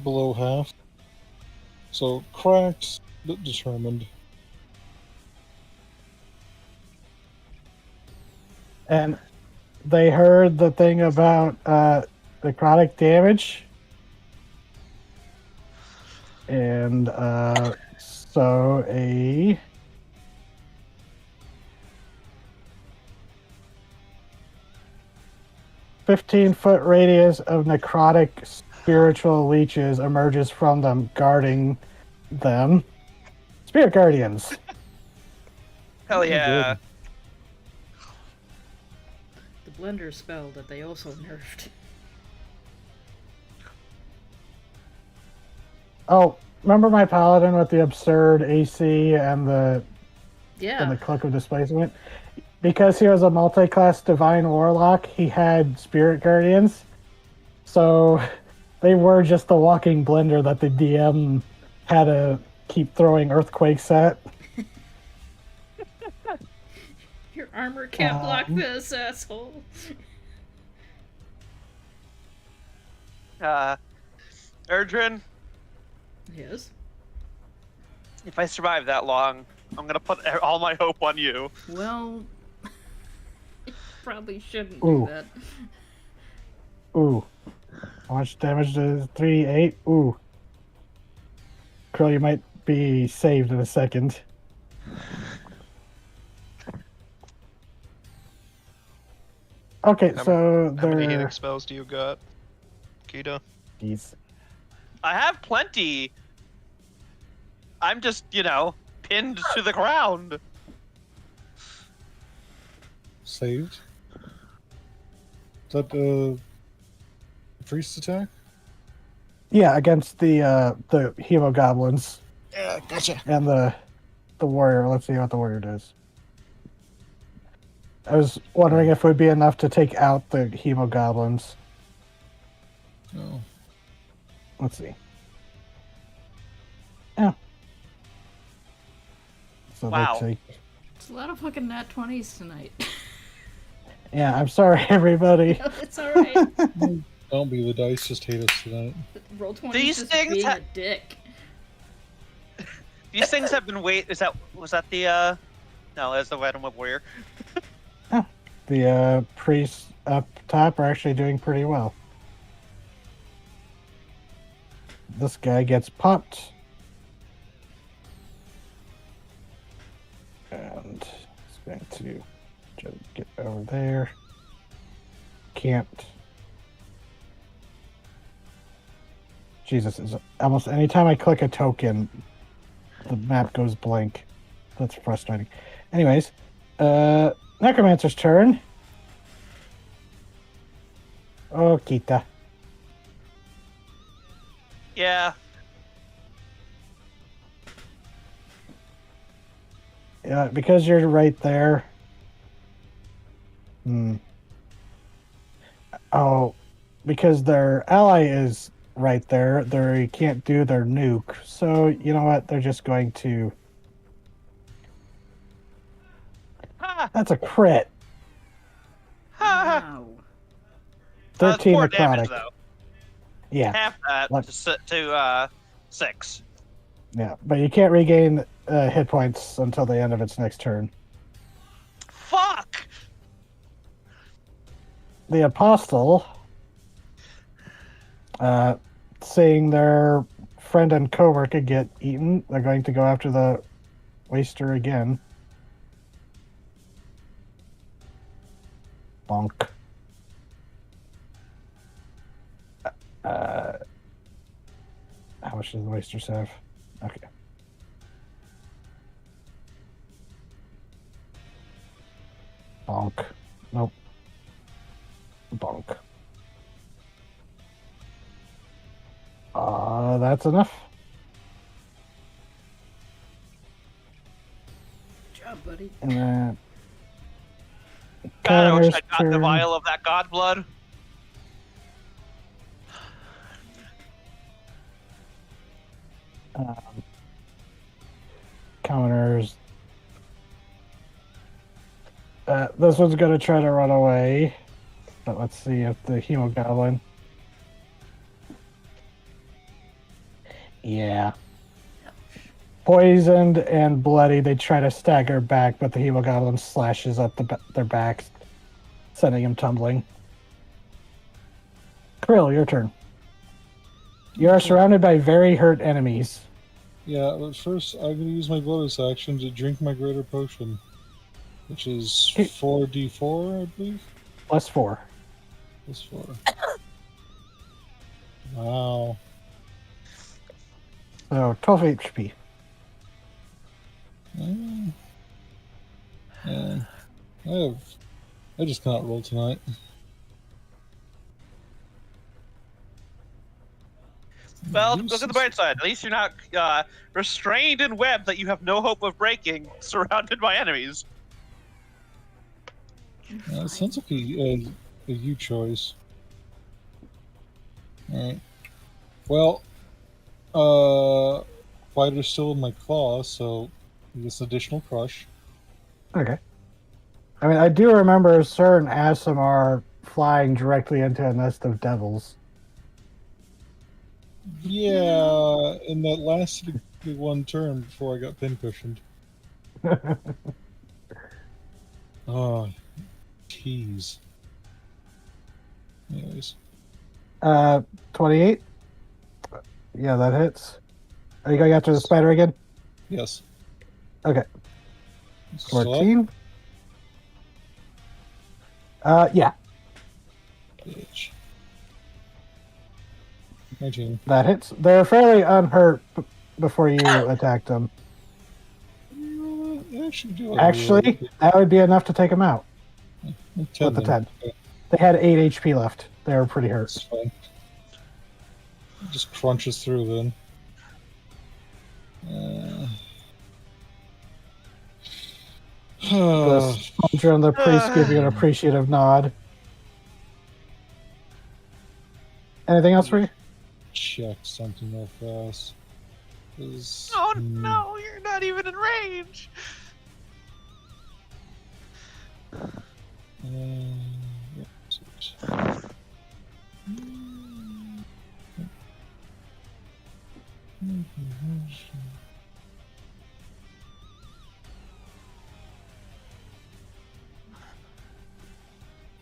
Below half. So cracked, but determined. And they heard the thing about necrotic damage. And so a 15-foot radius of necrotic spiritual leeches emerges from them, guarding them. Spirit guardians. Hell yeah. the blender spell that they also nerfed. Oh, remember my paladin with the absurd AC and the Yeah. cloak of displacement? Because he was a multi-class divine warlock, he had spirit guardians. So they were just the walking blender that the DM had to keep throwing earthquakes at. Your armor can't block this, asshole. Erdrin, Yes. if I survive that long, I'm gonna put all my hope on you. Well, probably shouldn't Ooh. do that. Ooh. How much damage does 3, 8? Ooh. Krill, you might be saved in a second. Okay, so How many they're... healing spells do you got, Kita? Jeez. I have plenty. I'm just, pinned to the ground. Saved. Is that the priest attack? Yeah, against the hemogoblins. Yeah, gotcha. And the warrior. Let's see what the warrior does. I was wondering if it would be enough to take out the hemogoblins. No. Let's see. Yeah. So Wow. they take... It's a lot of fucking nat 20s tonight. Yeah, I'm sorry, everybody. It's alright. Don't be, the dice just hate us tonight. Roll 20 These just things being ha- a dick. These things have been was that the no, that's the Venom Web Warrior. The priests up top are actually doing pretty well. This guy gets popped. And he's going to try to get over there. Can't. Jesus, is almost anytime I click a token, the map goes blank. That's frustrating. Anyways, Necromancer's turn. Oh, Kita. Yeah. Yeah, because you're right there. Oh, because their ally is right there, they can't do their nuke. So, you know what? They're just going to... Ha! That's a crit. Ha! Wow. 13 4 necrotic. damage though. Yeah, Half that What? to 6. yeah. But you can't regain hit points until the end of its next turn. Fuck! The Apostle, seeing their friend and coworker get eaten, they're going to go after the Waster again. Bonk. How much does the Wasters have? Okay. So that's enough. Good job, buddy. And then God, I wish Connor's I'd got the turn. vial of that god blood. Counters. This one's gonna try to run away, but let's see if the Hemogoblin. Yeah. Poisoned and bloody, they try to stagger back, but the Hemogoblin slashes up their backs, sending them tumbling. Krill, your turn. You are surrounded by very hurt enemies. Yeah, but first I'm going to use my bonus action to drink my greater potion, which is 4d4, I believe. Plus 4. Plus 4. Wow. So 12 HP. Yeah. I just cannot roll tonight. Well, look at the bright side. At least you're not restrained in web that you have no hope of breaking, surrounded by enemies. It sounds like a you choice. Alright. Well, fighter's still in my claw, so he gets additional crush. Okay. I mean, I do remember certain ASMR flying directly into a nest of devils. Yeah, and that lasted one turn before I got pincushioned. Oh, tease. Anyways. 28? Yeah, that hits. Are you going after the spider again? Yes. Okay. Still up? 14? Yeah, Bitch. 19. that hits. They're fairly unhurt before you attacked them. Actually, that would be enough to take them out. 10 with the then. 10. They had 8 HP left. They were pretty hurt. That's fine. It just crunches through then. The soldier and the priest give you an appreciative nod. Anything else for you? Check something real fast. Oh no, you're not even in range.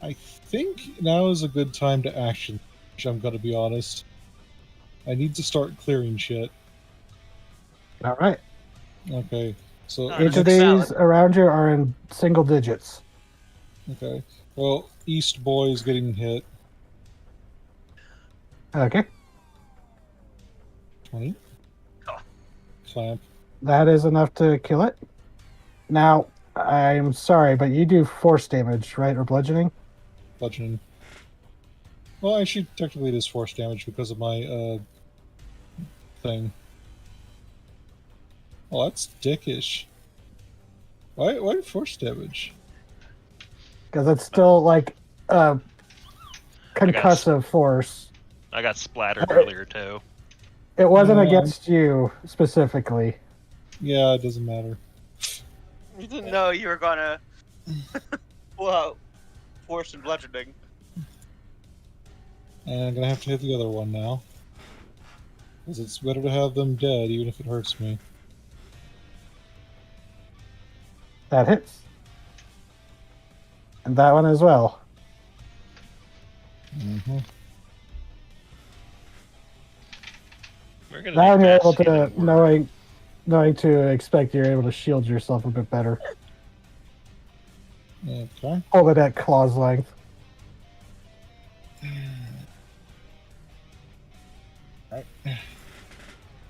I think now is a good time to action, which I'm gonna be honest. I need to start clearing shit. All right. Okay, so Each of these around you are in single digits. okay. Well, East Boy is getting hit. Okay. 20. Clamp. That is enough to kill it. Now, I'm sorry, but you do force damage, right? Or bludgeoning? Bludgeoning. Well, actually, technically it is force damage because of my thing. Oh, that's dickish. Why force damage? Because it's still like concussive force. I got splattered earlier too. It wasn't Yeah. against you specifically. Yeah, it doesn't matter. You didn't know you were gonna force and bludgeoning. And I'm gonna have to hit the other one now. Because it's better to have them dead, even if it hurts me. That hits. And that one as well. Mm-hmm. We're gonna Now make you're that able scene to, work. knowing to expect, you're able to shield yourself a bit better. Okay. Hold it at claw's length. Right.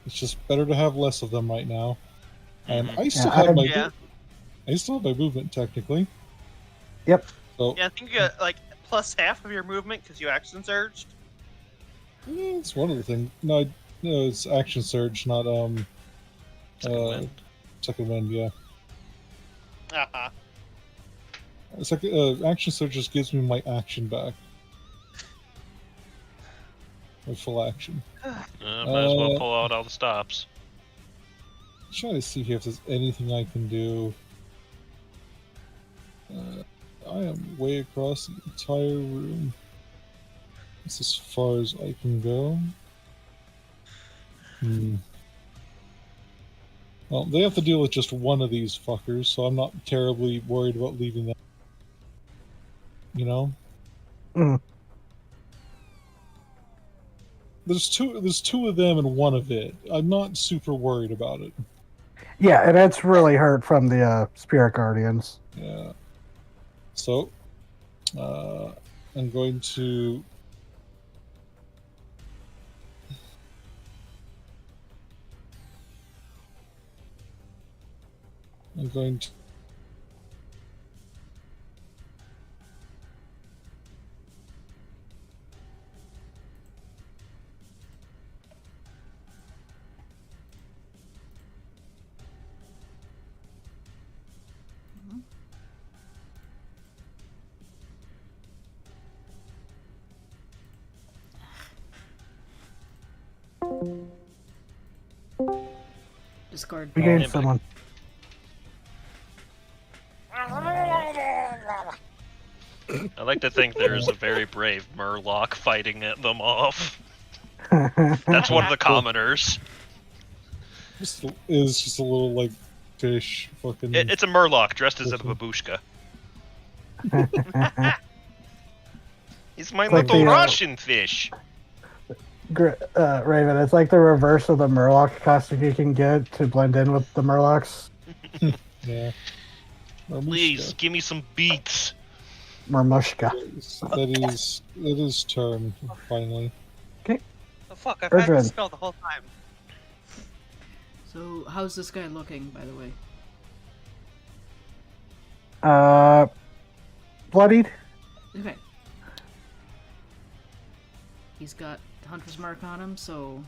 It's just better to have less of them right now. And I still Yeah, have my Yeah. I still have my movement technically. Yep. So Yeah, I think you got like plus half of your movement because you action surged. it's one of the things. No, No, it's action surge, not Second wind. second wind. Yeah, Uh-huh. action surge just gives me my action back. My full action. Might as well pull out all the stops. Try to see here if there's anything I can do. I am way across the entire room. That's as far as I can go. Well, they have to deal with just one of these fuckers, so I'm not terribly worried about leaving them. You know? Mm. There's two of them and one of it. I'm not super worried about it. Yeah, and it's really hurt from the Spirit Guardians. Yeah. So, I'm going to... Discard. We gained back. someone. I like to think there's a very brave Murloc fighting them off. That's one of the commoners. Is just a little, like, fish fucking... It's a Murloc dressed as a babushka. He's my Like little the, Russian fish. Raven, it's like the reverse of the Murloc costume you can get to blend in with the Murlocs. Yeah. Please, give me some beats. Murmushka. That is turn, finally. Oh, fuck, I've had Erdrin. this spell the whole time. So, how's this guy looking, by the way? Bloodied? Okay. He's got Hunter's Mark on him, so...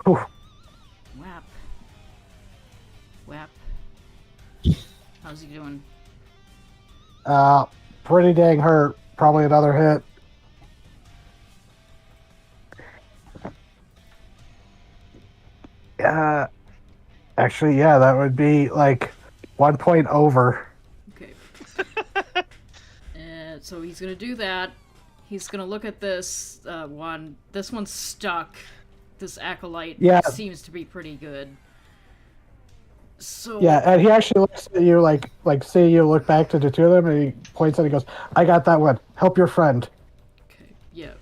Ooh. Whap. Whap. How's he doing? Pretty dang hurt. Probably another hit. Actually, yeah, that would be like 1 point over. Okay. And so he's gonna do that. He's gonna look at this one. This one's stuck. This acolyte seems to be pretty good. So Yeah, and he actually looks at you like see you look back to the two of them, and he points and he goes, "I got that one. Help your friend." Okay. Yeah.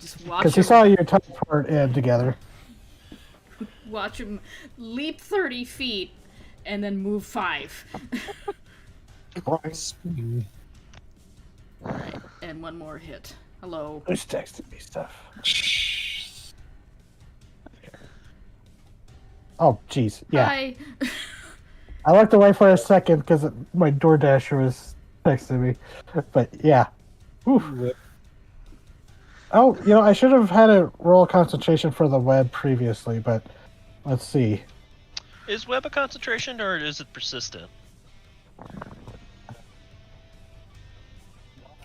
Just watch Because he him. saw you teleport in together. Watch him leap 30 feet and then move 5. Who's Alright, and one more hit. Hello. texting me stuff? Oh, jeez. Yeah. Hi. I looked away for a second because my DoorDasher was texting me. But yeah. Whew. Oh, I should have had a roll concentration for the web previously, but let's see. Is web a concentration or is it persistent?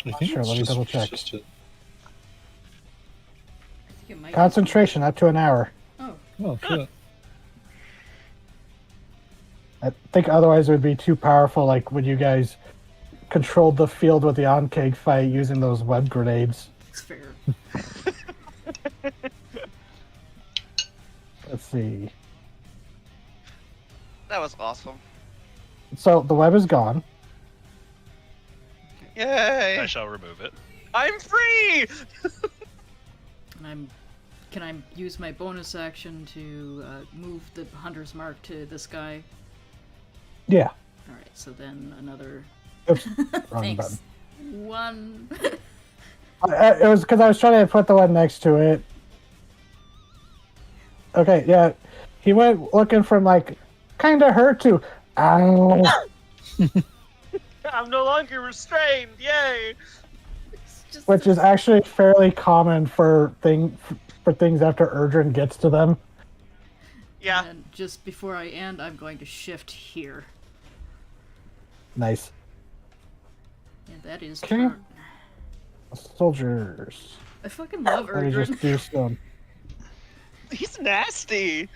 I think Sure, it's let me just double check. persistent. I think it might Concentration up to an hour. Oh. Oh, shit. I think otherwise it would be too powerful, like when you guys controlled the field with the Oncake fight using those web grenades. It's fair. Let's see. That was awesome. So the web is gone. Yay! I shall remove it. I'm free! And can I use my bonus action to move the Hunter's Mark to this guy? Yeah. Alright, so then another... Oops. Wrong Thanks. button. One. It was because I was trying to put the one next to it. Okay, yeah. He went looking from kind of hurt to, ow. I'm no longer restrained, yay! Just which is actually fairly common for things after Erdrin gets to them. Yeah. And just before I end, I'm going to shift here. Nice. And that is Okay. turn. Soldiers. I fucking love Let me just Erdrin. do some. He's nasty.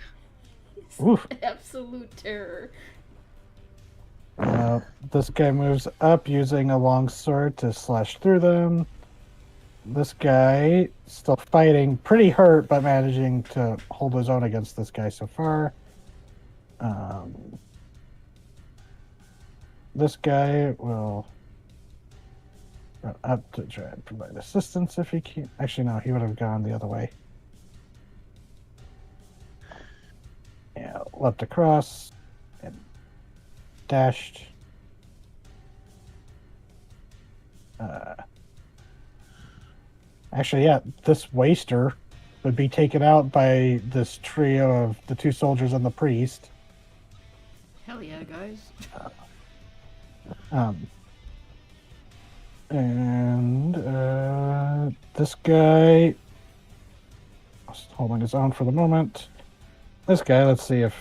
Oof. Absolute terror. This guy moves up using a long sword to slash through them. This guy still fighting, pretty hurt, but managing to hold his own against this guy so far. This guy will run up to try and provide assistance if he can. Actually, no, he would have gone the other way. Yeah, leapt across and dashed. Actually, yeah, this waster would be taken out by this trio of the two soldiers and the priest. Hell yeah, guys. This guy is holding his own for the moment. This guy, let's see if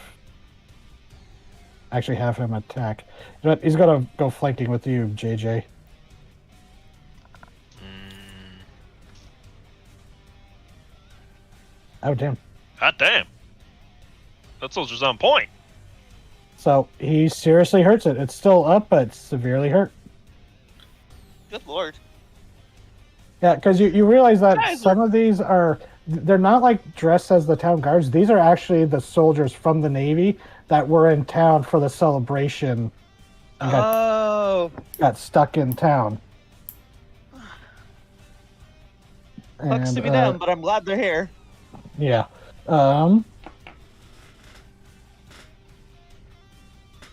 actually have him attack. But he's gonna go flanking with you, JJ. Oh damn! Hot damn. That soldier's on point. So he seriously hurts it. It's still up, but severely hurt. Good lord. Yeah, because you realize that Guys some of these they're not like dressed as the town guards. These are actually the soldiers from the Navy that were in town for the celebration and got stuck in town. Sucks to be them, but I'm glad they're here. Yeah.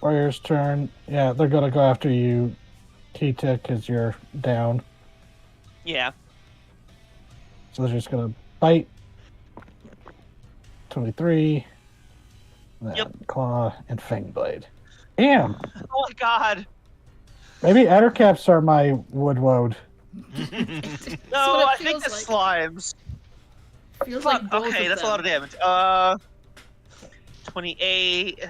Warrior's turn. Yeah, they're gonna go after you, Kita, because you're down. Yeah. So they're just gonna bite. 23. Then Yep. Claw and Fang Blade. Damn! Oh my god. Maybe Addercaps are my wood woad. No, what I it think feels it's like. slimes. Feels Fuck, like both okay, of that's them. a lot of damage. 28.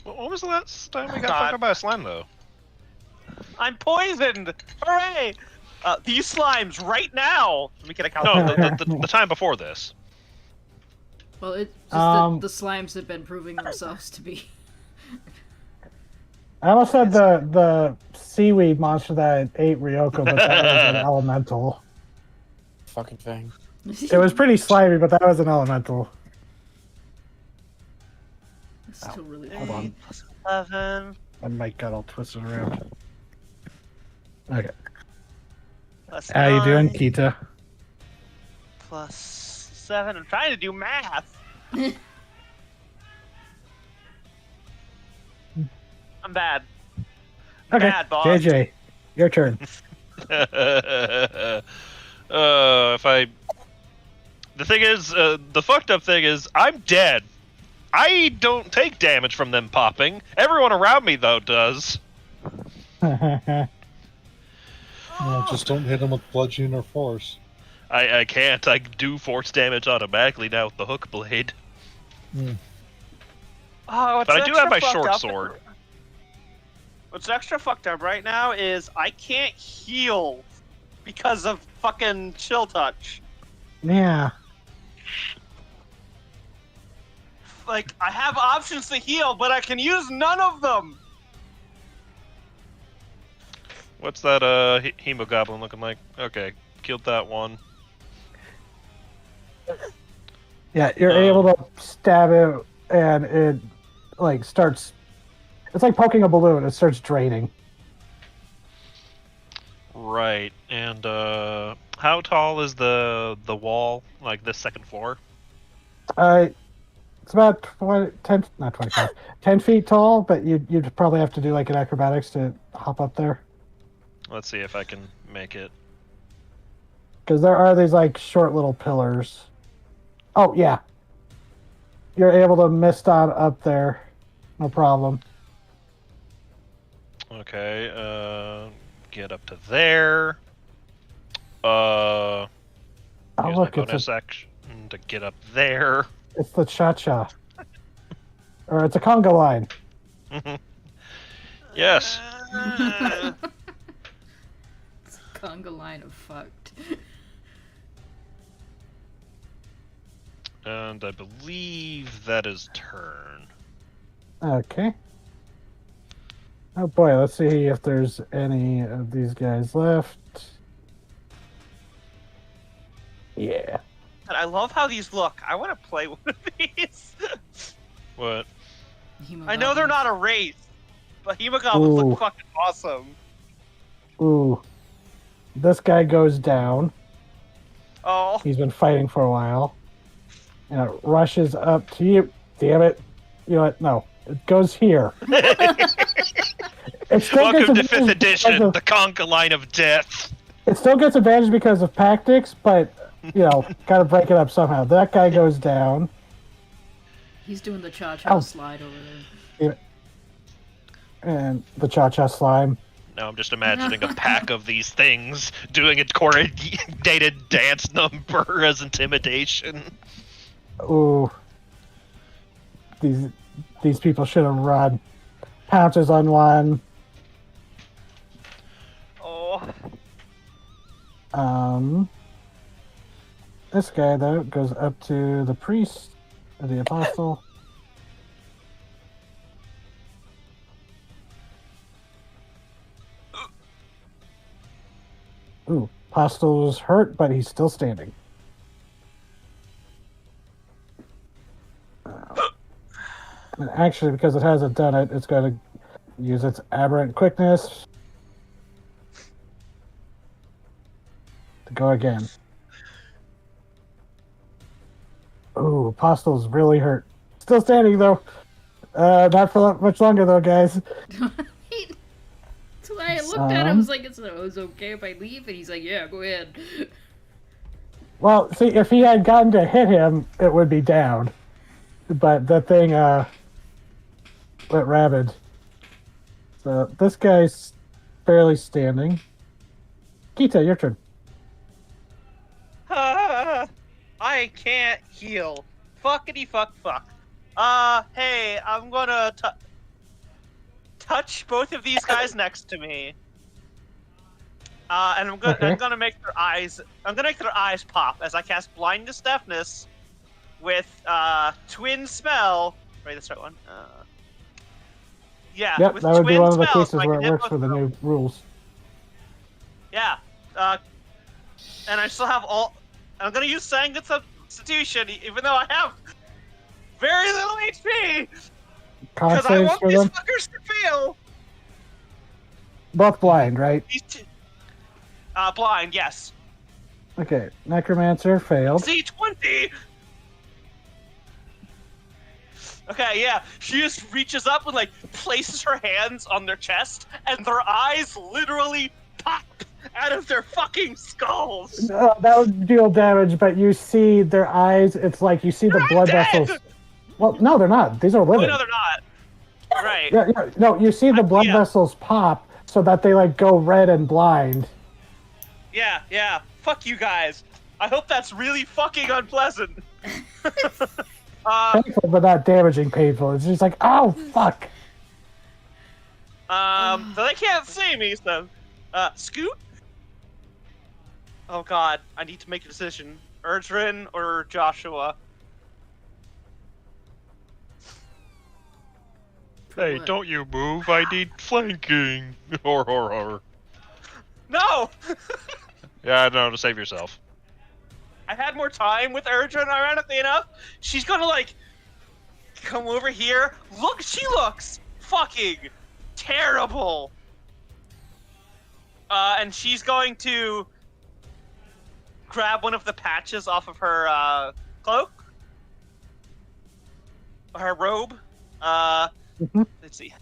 When was the last time we got God. fucked up by a slime, though? I'm poisoned! Hooray! These slimes right now! Let me get a No, calculator. the time before this. Well, it's just the slimes have been proving themselves to be. I almost said the seaweed monster that ate Ryoko, but that was an elemental. Fucking thing. It was pretty slimy, but that was an elemental. It's still really Hold on. 11. My mic got all twisted around. Okay. Plus How you doing, 9, Kita? Plus 7. I'm trying to do math. I'm bad. Okay, Bad, boss. JJ, your turn. If I... The thing is, the fucked up thing is, I'm dead. I don't take damage from them popping. Everyone around me, though, does. Yeah, just don't hit them with bludgeoning or force. I can't. I do force damage automatically now with the hook blade. Oh, what's But I do have extra my fucked short up- sword. What's extra fucked up right now is I can't heal because of fucking chill touch. Yeah. Like, I have options to heal, but I can use none of them. What's that, hemogoblin looking like? Okay, killed that one. Yeah, you're able to stab it, and it like starts. It's like poking a balloon. It starts draining. Right, and how tall is the wall? Like the second floor? It's about 10 feet tall, but you'd probably have to do like an acrobatics to hop up there. Let's see if I can make it. Because there are these like short little pillars. Oh yeah, you're able to mist on up there, no problem. Okay, get up to there. Oh, Use look, my it's bonus action to get up there. it's the cha-cha. Or it's a conga line. Yes. Conga line of fucked. And I believe that is turn. Okay. Oh boy, let's see if there's any of these guys left. Yeah. And I love how these look. I want to play one of these. What? I know they're not a race, but hemogoblins Ooh. look fucking awesome. Ooh. This guy goes down. Oh, He's been fighting for a while. And it rushes up to you. Damn it. You know what? No. It goes here. It still Welcome gets to 5th advantage edition, because of- the conga line of death. It still gets advantage because of tactics, but, you know, gotta break it up somehow. That guy goes down. He's doing the cha-cha Ow. slide over there. And the cha-cha slime. Now I'm just imagining a pack of these things doing a coordinated dance number as intimidation. Ooh. These people should have run. Pounces on one. oh. This guy though goes up to the priest or the apostle. Ooh, apostle's hurt, but he's still standing. And actually, because it hasn't done it, it's going to use its aberrant quickness to go again. Ooh, apostle's really hurt. Still standing though. Not for much longer though, guys. So I looked at him, I was like, it's okay if I leave? And he's like, yeah, go ahead. Well, see, if he had gotten to hit him, it would be down. But the thing went rabid. So this guy's barely standing. Kita, your turn. I can't heal. Fuckity fuck. Hey, I'm gonna touch both of these guys next to me. And I'm gonna make their eyes pop as I cast blindness deafness with twin smell. Right, that's the right one. Yeah, Yep, with that would be twin one of the spells, cases so I where can it hit works both for the of them. new rules. Yeah. And I still have all. I'm gonna use Sanguine Substitution, even though I have very little HP, Con because I saves want for these them. fuckers to fail. Both blind, right? These two, blind, yes. Okay, Necromancer failed. C20. Okay, yeah. She just reaches up and like places her hands on their chest, and their eyes literally pop out of their fucking skulls. That would deal damage, but you see their eyes. It's like you see the blood dead! vessels. Well, no, they're not. These are Oh living. no, they're not. Right. Yeah, no, you see the blood yeah. vessels pop so that they like go red and blind. Yeah. Fuck you guys. I hope that's really fucking unpleasant. Painful, but not damaging. Painful. It's just like, oh fuck. So they can't see me. So, Scoot. Oh god, I need to make a decision. Erdrin or Joshua? Hey, What? don't you move. I need flanking. Or. No. Yeah, no, to save yourself. I had more time with Erdrin, ironically enough. She's gonna like come over here. Look, she looks fucking terrible. And she's going to grab one of the patches off of her cloak, her robe. Let's see.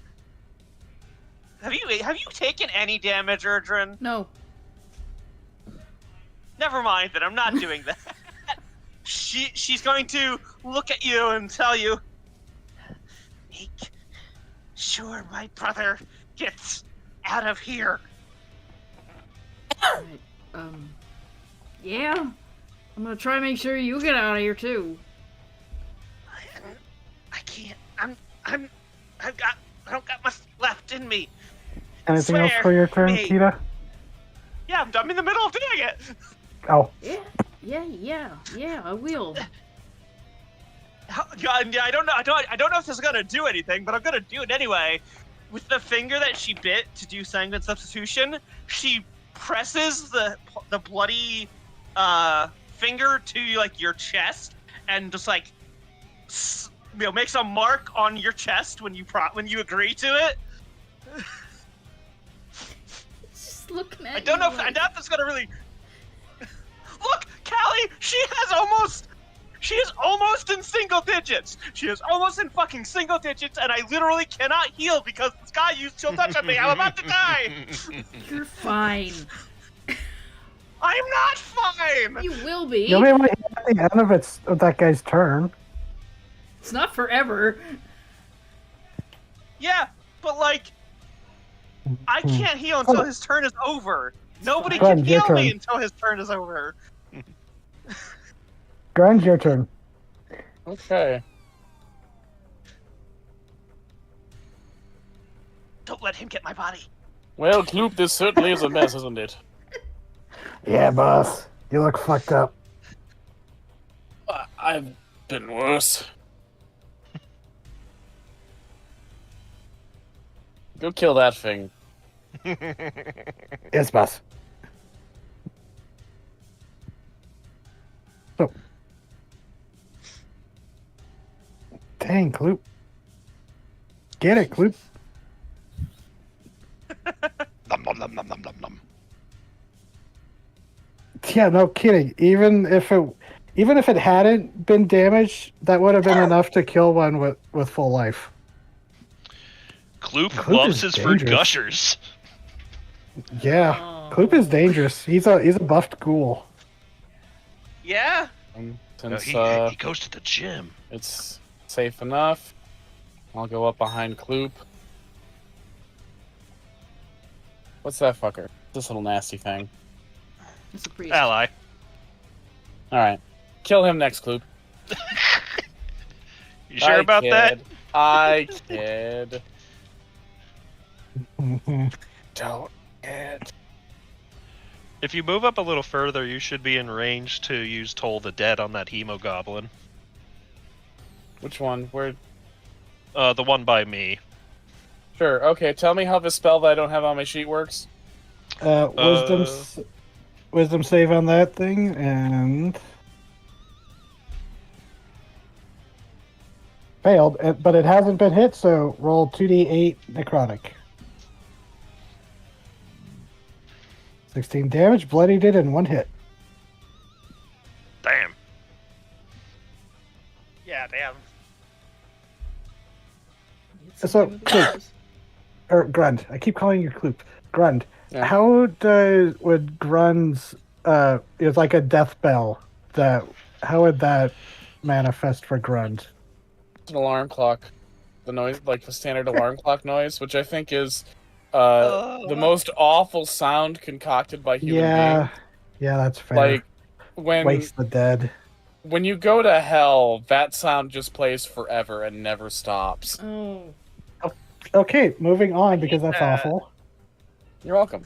Have you taken any damage, Erdrin? No. Never mind, then I'm not doing that. She's going to look at you and tell you, make sure my brother gets out of here. Right. Yeah? I'm gonna try and make sure you get out of here too. I can't. I don't got much left in me. Anything else Swear for your turn, me. Kita? Yeah, I'm in the middle of doing it. Oh, Yeah, I will. Yeah, I don't know. I don't know if this is gonna do anything, but I'm gonna do it anyway. With the finger that she bit to do sanguine substitution, she presses the bloody finger to like your chest and just like makes a mark on your chest when you agree to it. Just looking at I don't know if that's gonna really. Look, Callie, she is almost in single digits. She is almost in fucking single digits, and I literally cannot heal because this guy used chill touch on me. I'm about to die. You're fine. I'm not fine. You will be. you'll be able to hit at the end of that guy's turn. It's not forever. Yeah, but like, I can't heal until his turn is over. Nobody Go can ahead, your heal me turn. until his turn is over. Grund, your turn. Okay. Don't let him get my body. Well, Kloop, this certainly is a mess, isn't it? Yeah, boss. You look fucked up. I've been worse. Go kill that thing. Yes, boss. So. Dang, Kloop. Get it, Kloop. Nom nom nom nom nom nom nom. Yeah, no kidding. Even if it hadn't been damaged, that would have been enough to kill one with full life. Kloop Kloop loves is his fruit dangerous. gushers. Yeah, Oh. Kloop is dangerous. He's a buffed ghoul. Yeah. Since He goes to the gym. it's safe enough, I'll go up behind Kloop. What's that fucker? This little nasty thing. It's a priest. Ally. Alright. Kill him next, Kloop. You sure about that? I kid. Don't kid. If you move up a little further, you should be in range to use Toll the Dead on that Hemogoblin. Which one? Where? The one by me. Sure, okay, tell me how the spell that I don't have on my sheet works. Wisdom save on that thing, and failed, but it hasn't been hit, so roll 2d8 necrotic. 16 damage, bloodied it in one hit. Damn. Yeah, damn. It's So, something with the guys. Or Grund. I keep calling you Kloop. Grund. Yeah. How would Grund's it's like a death bell, how would that manifest for Grund? It's an alarm clock. The noise, like the standard alarm clock noise, which I think is the most awful sound concocted by human beings. Yeah, that's fair. Like when Wakes the dead. when you go to hell, that sound just plays forever and never stops. Oh. Okay, moving on because that's that. awful. You're welcome.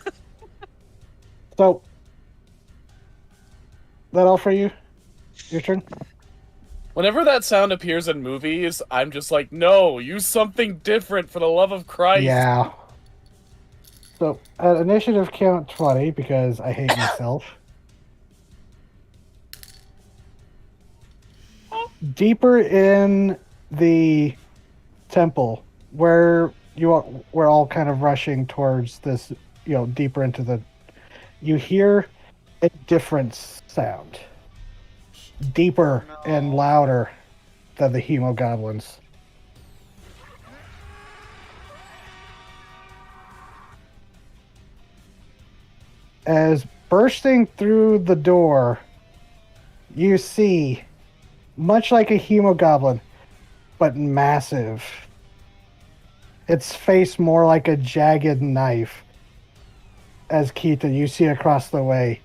So, that all for you? Your turn? Whenever that sound appears in movies, I'm just like, no, use something different for the love of Christ. Yeah. So, at initiative count 20, because I hate myself. Deeper in the temple, where we're all kind of rushing towards this, deeper into the... You hear a different sound. Deeper and louder than the hemogoblins. As bursting through the door, you see, much like a hemogoblin, but massive. Its face more like a jagged knife. As Keita, you see across the way,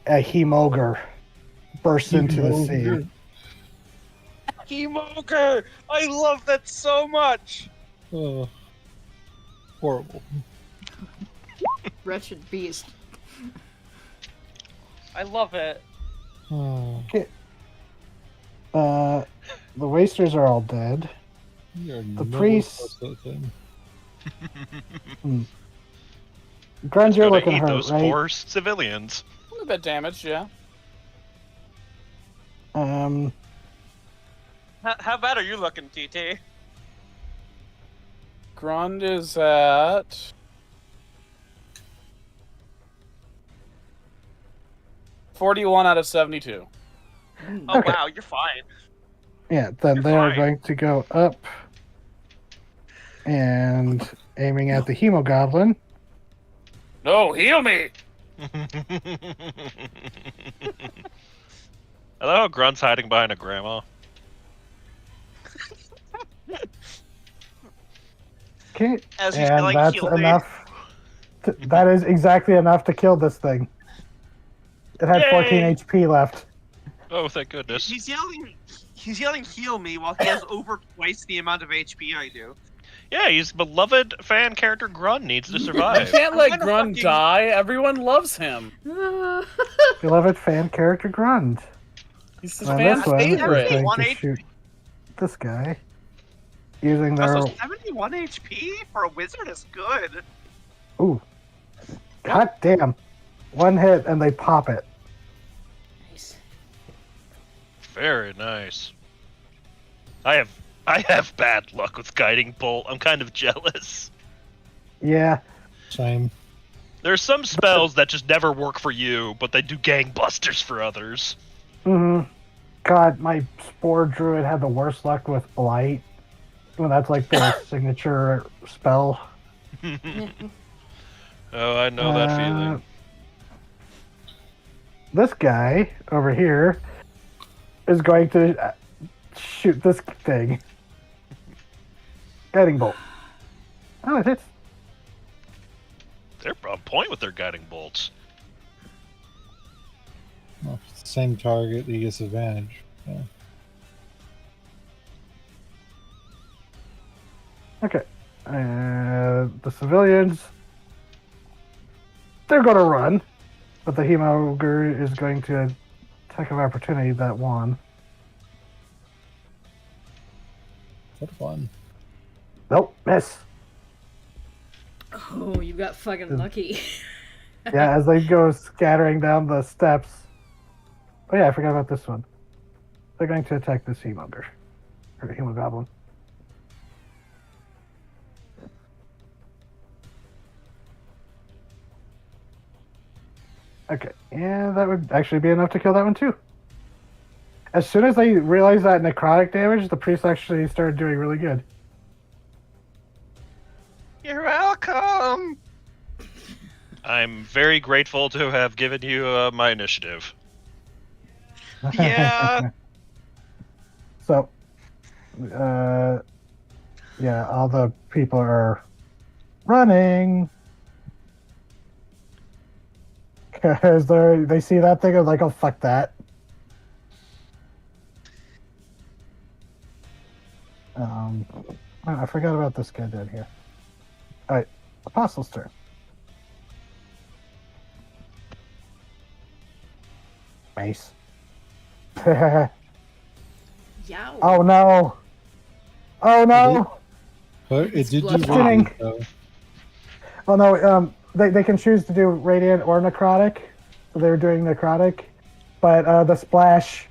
a hemogre bursts into the sea. Hemogre. Hemogre! I love that so much! Horrible. Wretched beast. I love it. The wasters are all dead. The priest. Grunge, Just you're gonna looking eat hurt, those right? 4 civilians. A bit damaged, yeah. Um, How bad are you looking, TT? Grund is at 41 out of 72. Oh Okay. wow, you're fine. yeah, then You're they are fine. going to go up and aiming at the hemogoblin. No, heal me! I love how Grunt's hiding behind a grandma. Okay, As you and like that's heal me. enough. That is exactly enough to kill this thing. It had 14 Yay! HP left. Oh, thank goodness. He's yelling heal me while he has over twice the amount of HP I do. Yeah, his beloved fan character Grunt needs to You survive. can't let I'm gonna Grund fucking- die. Everyone loves him. Beloved fan character Grund. He's the And fan this one is favorite. going 1 to HP. shoot this guy using their. Also, 71 HP for a wizard is good. Ooh. God damn. One hit and they pop it. Nice. Very nice. I have bad luck with guiding bolt. I'm kind of jealous. Yeah. Same. There's some spells that just never work for you, but they do gangbusters for others. God, my Spore Druid had the worst luck with Blight. When that's like their signature spell. Oh, I know that feeling. This guy over here is going to shoot this thing. Guiding bolt. Oh, it hits. They're on point with their guiding bolts. Well, if it's the same target, he gets advantage. Yeah. Okay. The civilians, they're going to run, but the Hemogre is going to attack of opportunity that one. What fun. Nope, miss. Oh, you got fucking lucky. Yeah, as they go scattering down the steps. Oh yeah, I forgot about this one. They're going to attack this Hemogre. Or Hemogoblin. Okay, yeah, that would actually be enough to kill that one too. As soon as they realized that necrotic damage, the priest actually started doing really good. You're welcome. I'm very grateful to have given you my initiative. Yeah. So, yeah, all the people are running. Because they see that thing and like, oh, fuck that. Oh, I forgot about this guy down here. Alright, Apostle's turn. Mace. Yow. Oh no! Oh no! But it did do Just kidding. radiant, though. Oh no, they can choose to do radiant or necrotic. So they were doing necrotic. But the splash.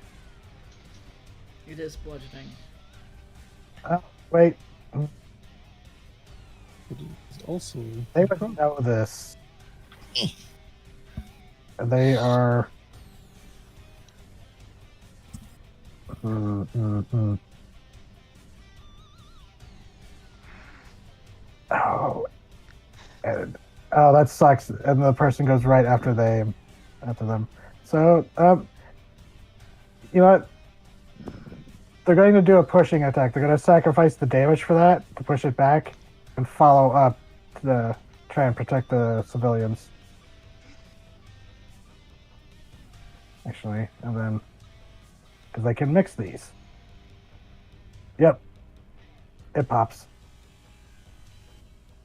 It is bludgeoning. Wait, But it's also they would know this. They are. Oh. Oh, that sucks. And the person goes right after them. So, you know what? They're going to do a pushing attack. They're going to sacrifice the damage for that to push it back and follow up to try and protect the civilians. actually, and then because I can mix these. Yep, it pops.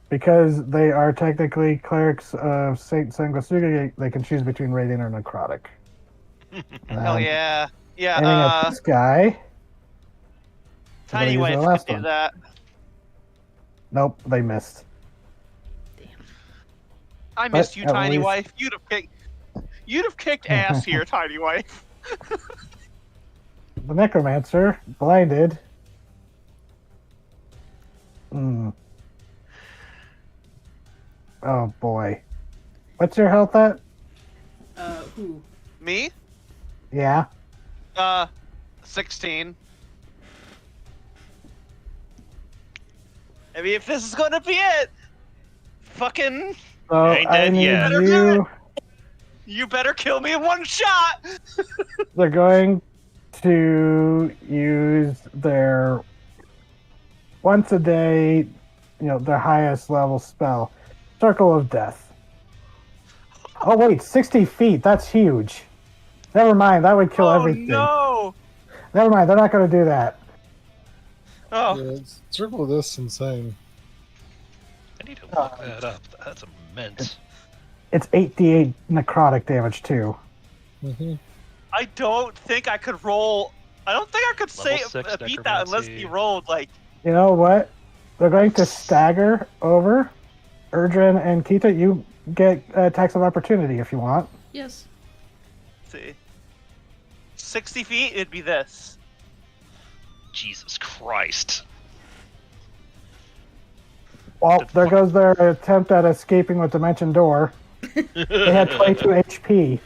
Because they are technically clerics of Saint Sanguisuga, they can choose between radiant or necrotic. Hell yeah. Aiming at Yeah, this guy. I'm gonna Tiny use Wife my could last do one. that. Nope, they missed. I But missed you, at Tiny least- Wife. You'd have kicked ass here, Tiny Wife. The Necromancer, blinded. Hmm. Oh boy. What's your health at? Who? Me? Yeah. 16. I mean, if this is gonna be it, fucking, So Ain't I dead need yet. you better kill me in one shot. They're going to use their once a day, their highest level spell, Circle of Death. Oh wait, 60 feet. That's huge. Never mind. That would kill Oh everything. no! Never mind. They're not going to do that. Oh, Yeah, circle this insane. I need to look that up. That's immense. It's 8d8 necrotic damage too. Mm-hmm. I don't think I could roll. I don't think I could Level say 6 beat that unless he necromancy. rolled like. You know what? They're going to stagger over. Erdrin and Kita, you get attacks of opportunity if you want. Yes. Let's see, 60 feet. It'd be this. Jesus Christ. Well, there goes their attempt at escaping with Dimension Door. They had 22 HP.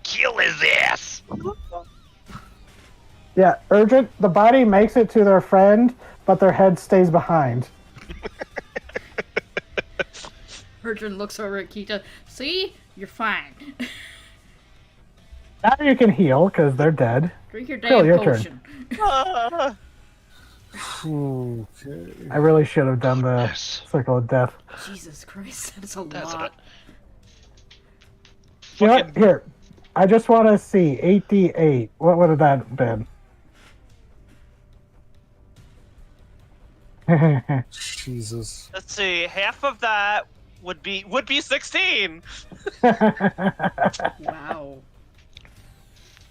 Kill his ass! Yeah, Urgent, the body makes it to their friend, but their head stays behind. Erdrin looks over at Kita. See? You're fine. Now you can heal, because they're dead. Drink your Quill, damn your turn. potion. Okay. I really should have done the Goodness. Circle of Death. Jesus Christ, that is a That's lot. You know what? Here, I just want to see 8d8. What would have that been? Jesus. Let's see. Half of that would be 16. Wow.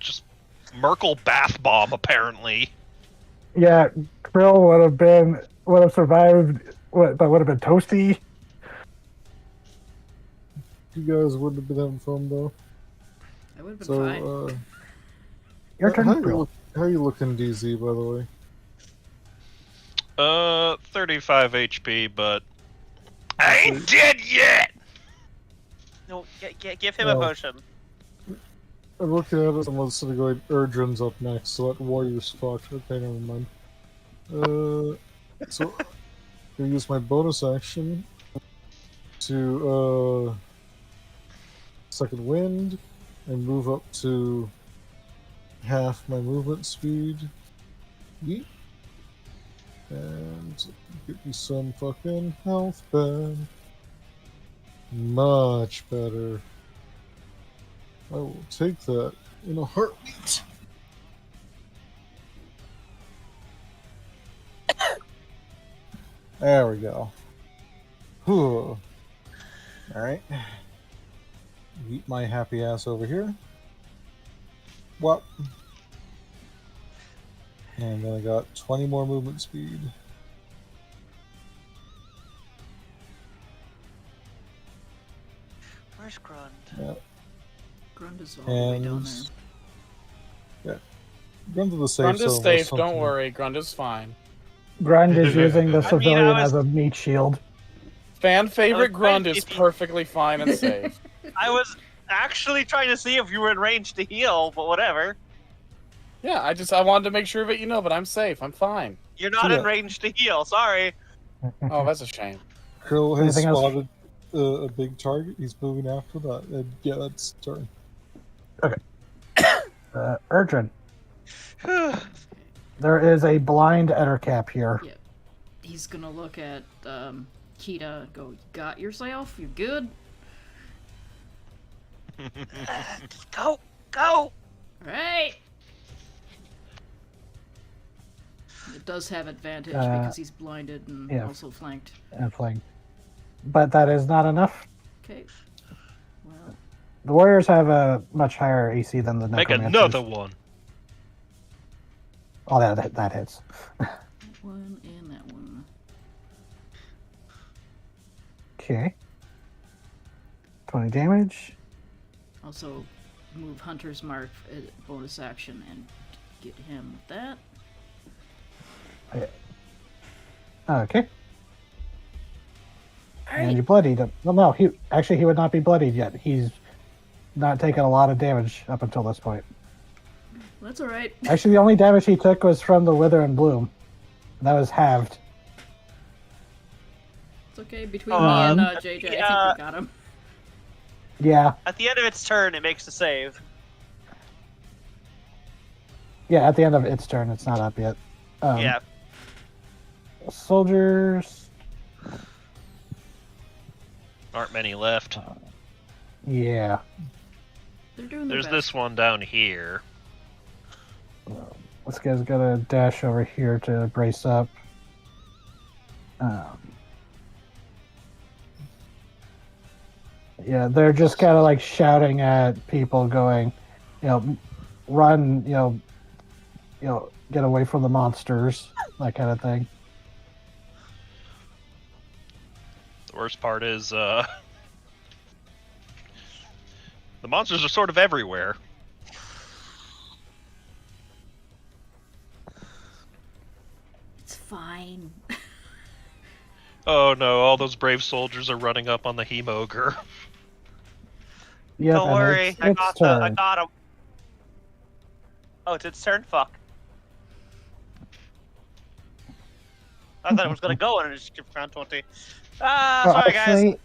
Just Merkel bath bomb, apparently. Yeah, Krill would have survived. What? That would have been toasty. You guys wouldn't have been having fun though. That would have been So, fine. Your turn, Krill. how you looking, DZ? By the way. 35 HP, but I ain't dead yet. No, give him a Oh. potion. I'm looking at it. I'm listening going. Erdrin's up next, so let Warriors fuck. Okay, never mind. So I use my bonus action to second wind and move up to half my movement speed. Yeet. And get me some fucking health back. Much better. I will take that in a heartbeat. There we go. Whew. Alright. Eat my happy ass over here. What? And then I got 20 more movement speed. Where's Grund? Yeah. Grund is all the way down And there. run to the safe Grund is zone or safe, don't something. worry. Grund is fine. Grund is using the I civilian was- as a meat shield. Fan favorite Okay, Grund is if you- perfectly fine and safe. I was actually trying to see if you were in range to heal, but whatever. Yeah, I wanted to make sure of it, but I'm safe. I'm fine. You're not Yeah. in range to heal. Sorry. Oh, that's a shame. Krill has Anything else? spotted a big target. He's moving after that. And yeah, that's turn. Erdrin, there is a blind Ettercap here. He's gonna look at Kita and go, "You got yourself? You good?" Go! Go! Alright! It does have advantage because he's blinded and yeah. also flanked. And flank. But that is not enough. Okay. Well, The warriors have a much higher AC than the Make necromancers. another one. Oh, that hits. that one and that one. Okay. 20 damage. Also, move Hunter's Mark bonus action and get him with that. Okay. And you bloodied him. Well, no, he would not be bloodied yet. He's not taken a lot of damage up until this point. That's alright. Actually, the only damage he took was from the Wither and Bloom. That was halved. It's okay. Between me and JJ, I think we got him. Yeah. At the end of its turn, it makes a save. Yeah, at the end of its turn. It's not up yet. Yeah. Soldiers. Aren't many left. Yeah. They're doing their There's best. this one down here. This guy's gonna dash over here to brace up. Yeah, they're just kind of like shouting at people, going, run, get away from the monsters, that kind of thing. The worst part is, the monsters are sort of everywhere. It's fine. Oh no, all those brave soldiers are running up on the Hemogre. Yep, Don't and worry, it's I turn. got him. Oh, it's its turn? Fuck. I thought it was gonna go and it just skipped round 20. Well, Sorry guys. actually,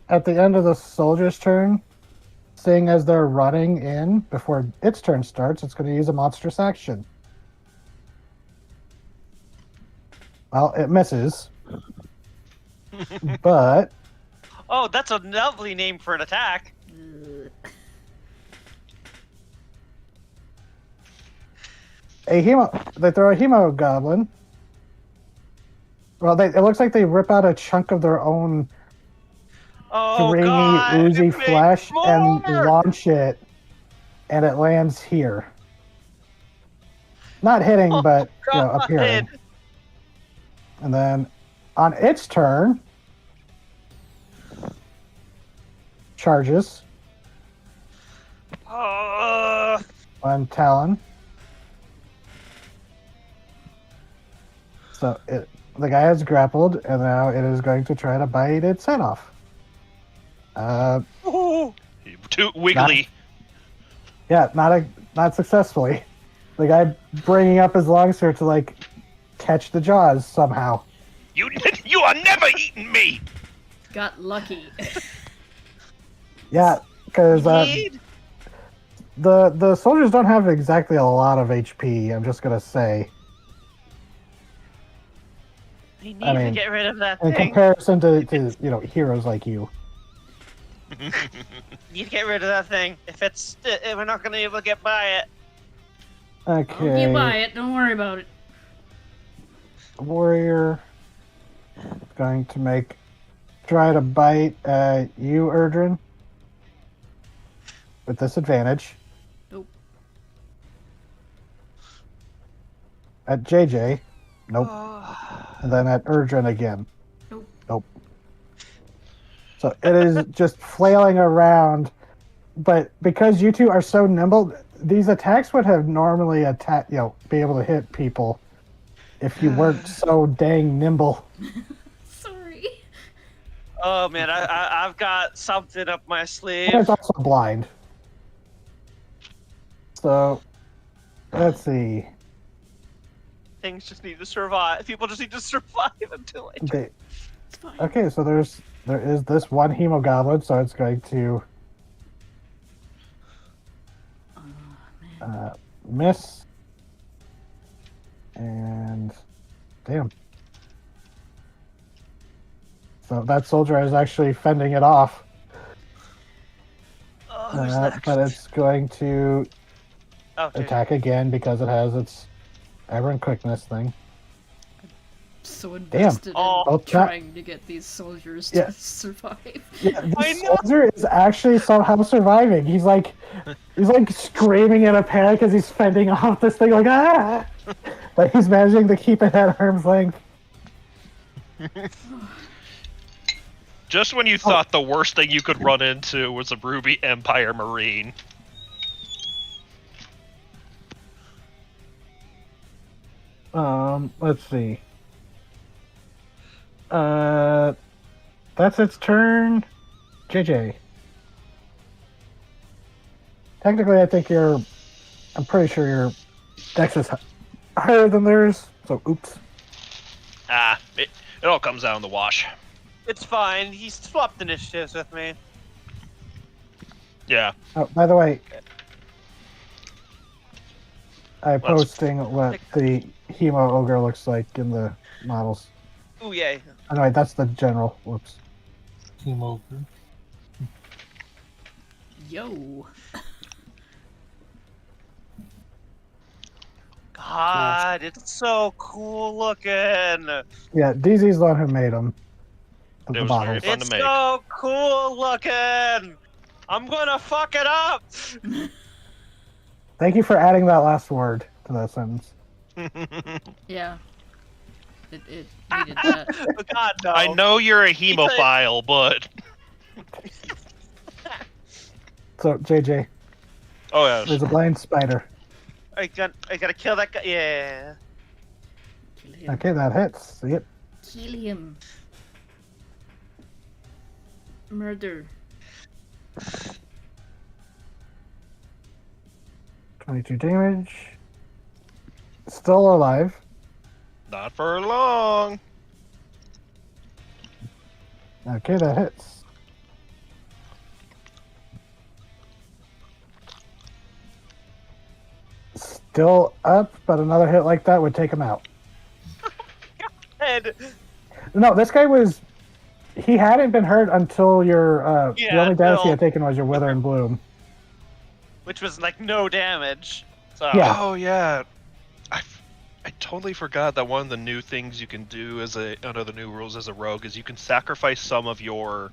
at the end of the soldier's turn, seeing as they're running in before its turn starts, it's going to use a monstrous action. Well, it misses. But Oh, that's a lovely name for an attack. they throw a hemo goblin. Well, it looks like they rip out a chunk of their own Oh stringy, god! oozy it makes flesh and more! launch it, and it lands here. Not hitting, Oh, but God. appearing. And then on its turn, charges on Talon. So the guy is grappled, and now it is going to try to bite its head off. Too wiggly. Not successfully. The guy bringing up his longsword to catch the jaws somehow. You are never eating me. Got lucky. Yeah, because the soldiers don't have exactly a lot of HP. I'm just gonna say. We need to get rid of that in thing. comparison to heroes like you. Need to get rid of that thing. If we're not gonna be able to get by it. Okay. I'll get by it. Don't worry about it. Warrior is going to try to bite you, Erdrin, with disadvantage. Nope. At JJ, nope. And then at Erdrin again. Nope. So it is just flailing around, but because you two are so nimble, these attacks would have normally be able to hit people if you weren't so dang nimble. Sorry. Oh man, I've got something up my sleeve. And it's also blind. So, let's see. Things just need to survive. People just need to survive until I do. It's fine. Okay, so there is this one hemogoblin, so it's going to miss. And damn. So that soldier is actually fending it off. Who's next? but it's going to Oh, JJ. attack again because it has its aberrant quickness thing. So invested Oh. in Oh, that- trying to get these soldiers Yeah. to survive. Yeah, I this know. soldier is actually somehow surviving. He's like screaming in a panic as he's fending off this thing, like ah! But he's managing to keep it at arm's length. Just when you thought the worst thing you could run into was a Ruby Empire Marine. Let's see. That's its turn. JJ. Technically, I think I'm pretty sure your dex is higher than theirs, so oops. It all comes down in the wash. It's fine. He's swapped initiatives with me. Yeah. Oh, by the way, I'm posting what the Hemo Ogre looks like in the models. Ooh, yay. Anyway, that's the general. Whoops. Came over. Yo. God, it's so cool looking. Yeah, DZ's the one who made them. It The was models. very fun It's to make. so cool looking. I'm gonna fuck it up. Thank you for adding that last word to that sentence. Yeah. It needed that. Oh, God, no. I know you're a hemophile, but So, JJ, oh yeah, there's a blind spider. I gotta kill that guy. Yeah. Kill him. Okay, that hits. Yep. Kill him. Murder. 22 damage. Still alive. not for long. Okay, that hits. Still up, but another hit like that would take him out. And No, this guy was. He hadn't been hurt until the Yeah, only damage he no. had taken was your Wither and Bloom. which was like no damage. So Yeah. Oh yeah, I totally forgot that one of the new things you can do under the new rules as a rogue is you can sacrifice some of your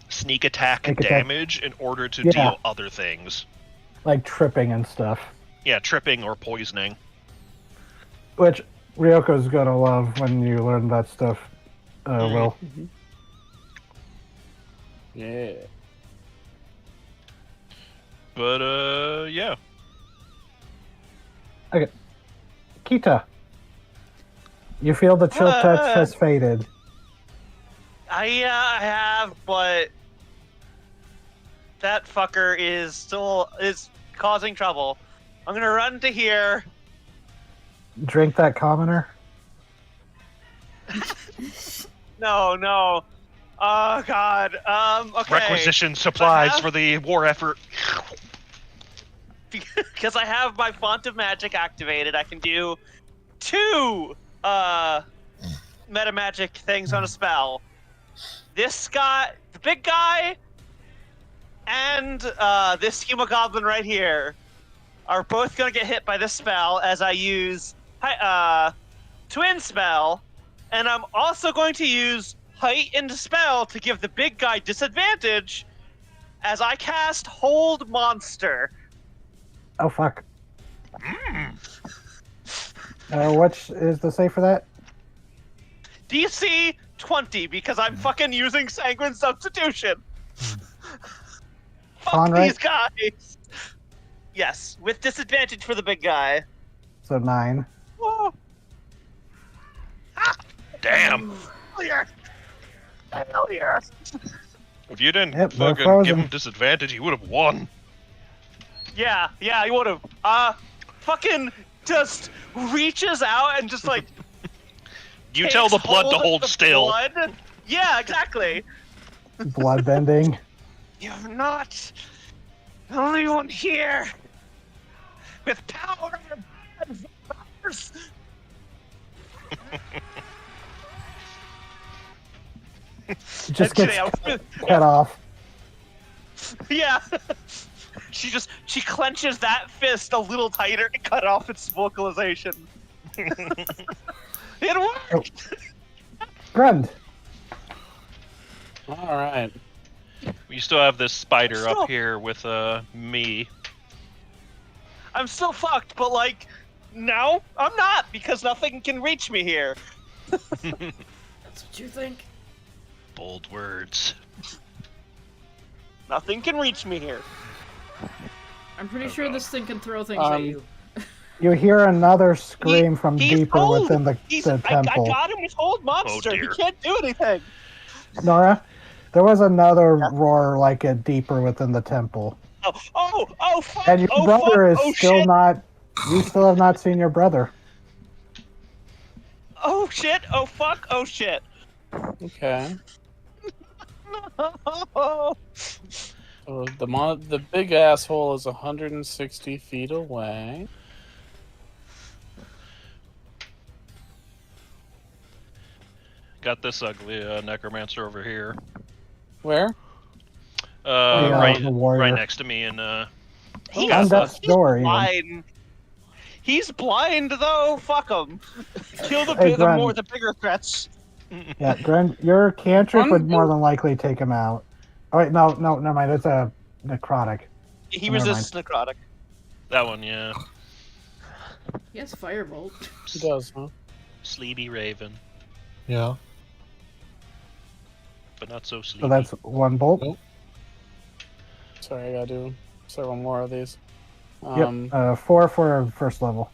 sneak attack Sneak attack. damage in order to Yeah. deal other things. Like tripping and stuff. Yeah, tripping or poisoning. Which Ryoko's gonna love when you learn that stuff, Will. Yeah. But yeah. Kita. You feel the chill touch has faded. I have, but that fucker is causing trouble. I'm gonna run to here. Drink that commoner. No. Oh God. Okay. Requisition supplies have- for the war effort. Because I have my font of magic activated, I can do 2 meta magic things on a spell. This guy, the big guy, and this hemogoblin right here are both gonna get hit by this spell as I use twin spell, and I'm also going to use heightened spell to give the big guy disadvantage as I cast hold monster. Oh fuck. What is the save for that? DC 20 because I'm fucking using Sanguine Substitution. Fuck On, right? these guys. Yes, with disadvantage for the big guy. So 9. Oh, Damn. clear. Hell yeah. If you didn't Yep, they're fucking frozen. give him disadvantage, he would have won. Yeah, he would have. Fucking just reaches out and just like. You tell the takes blood to of hold the still. blood. Yeah, exactly. Bloodbending. You're not the only one here with power and powers. Just Actually, gets I was- cut off. Yeah. She clenches that fist a little tighter to cut off its vocalization. It worked. Grund. All right. We still have this spider Still- up here with me. I'm still fucked, but like, no, I'm not because nothing can reach me here. That's what you think. Bold words. Nothing can reach me here. I'm pretty sure this thing can throw things Um, at you. You hear another scream from He's deeper old. within the I temple. got him with Hold Monster. He dear. can't do anything. Nora, there was another roar like it deeper within the temple. Oh, fuck. And your oh, brother fuck. is still shit. not. You still have not seen your brother. Oh, shit. Oh, fuck. Oh, shit. Okay. Oh, So the big asshole is 160 feet away. Got this ugly necromancer over here. Where? Right, the warrior. right next to me, and he's, On death's door, even. blind. He's blind, though. Fuck him. Kill Hey, Gren. the bigger threats. Yeah, Gren, your cantrip One- would more than likely take him out. Oh wait, no, never mind. It's a necrotic. He Never resists necrotic. that one, yeah. He has firebolt. He does, huh? Sleepy Raven, Yeah. but not so sleepy. So that's one bolt. Nope. Sorry, I gotta do several more of these. Yep. 4 for first level.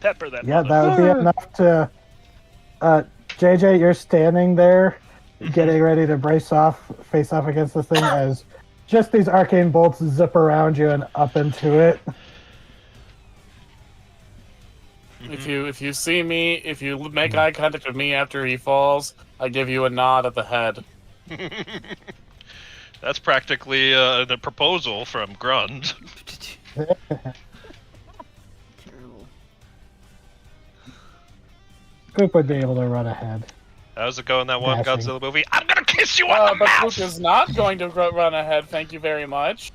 Pepper that. Yeah, that would be enough to. JJ, you're standing there, getting ready to face off against this thing as just these arcane bolts zip around you and up into it. If you see me, if you make eye contact with me after he falls, I give you a nod at the head. That's practically the proposal from Grund. Terrible. Goop would be able to run ahead. How's it going? That one Dashing. Godzilla movie? I'm gonna kiss you on the But mouth. Luke is not going to run ahead. Thank you very much.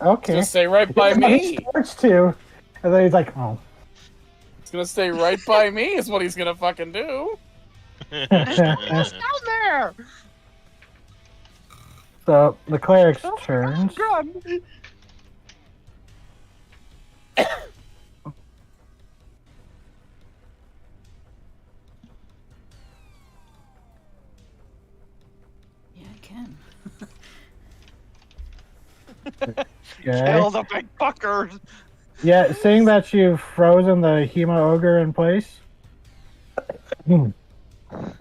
Okay. Just stay right by He me. starts to, and then he's like, "Oh." He's gonna stay right by me. Is what he's gonna fucking do. Down there. So the cleric's turns. Run. Yeah, I can. Okay. Kill the big fuckers. Yeah, seeing that you've frozen the Hema Ogre in place,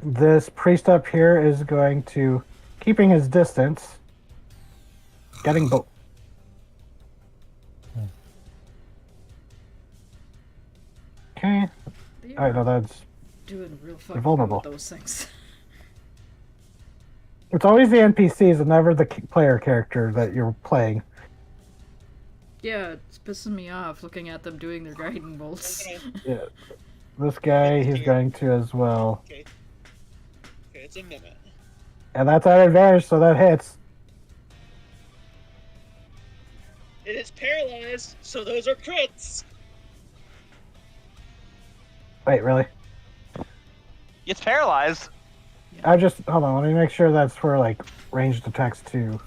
this priest up here is going to, keeping his distance, getting both. Okay. They Alright, no, are that's. doing real fucking vulnerable. good with those things. It's always the NPCs and never the player character that you're playing. Yeah, it's pissing me off looking at them doing their guiding bolts. Yeah. This guy, he's going to as well. Okay, it's a minute. And that's at advantage, so that hits. It is paralyzed, so those are crits. Wait, really? It's paralyzed. I just, hold on, let me make sure that's for, like, ranged attacks too.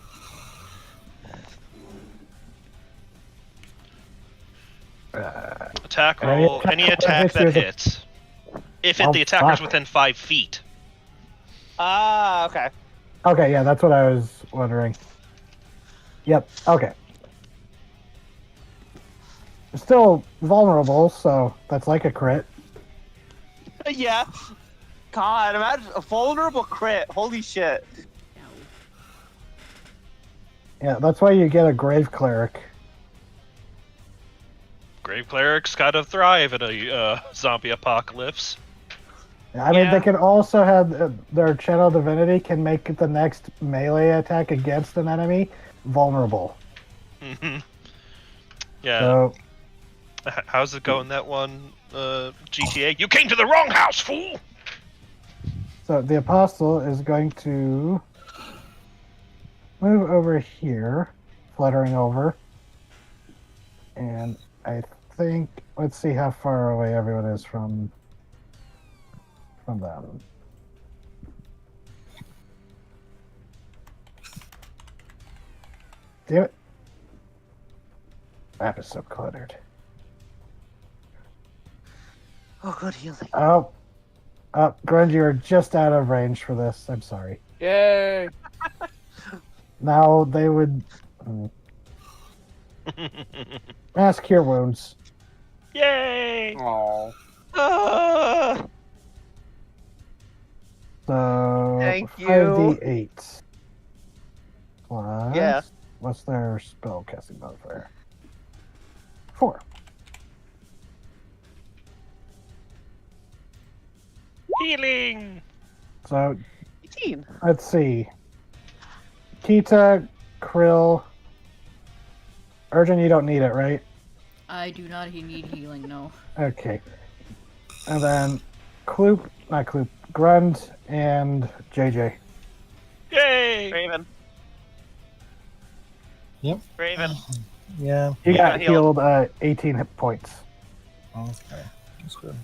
Attack Any roll. attack Any that attack hits that you is a- hits. If Oh, the attacker's fuck. within 5 feet. Ah, okay. Okay, yeah, that's what I was wondering. Yep, okay. Still vulnerable, so that's like a crit. Yeah. God, imagine a vulnerable crit. Holy shit. Yeah, that's why you get a Grave Cleric. Grave clerics kind of thrive in a zombie apocalypse. I mean, Yeah. they can also have their Channel Divinity can make the next melee attack against an enemy vulnerable. Hmm. Yeah. So, How's it going? That one GTA? You came to the wrong house, fool. So the apostle is going to move over here, fluttering over. And I think, let's see how far away everyone is from them. Damn it. Map is so cluttered. Oh, good healing. Oh, Grunge, you're just out of range for this. I'm sorry. Yay! Now they would mass cure wounds. Yay! Aw. Ah, So Thank you. 5d8 plus Yeah. what's their spell casting modifier? 4. Healing! So 18. let's see. Kita, Krill, Urgent, you don't need it, right? I do not need healing, no. Okay. And then not Kloop, Grund and JJ. Yay! Raven. Yep. Raven. Yeah. You Yeah, got healed. healed 18 hit points. Okay. That's good.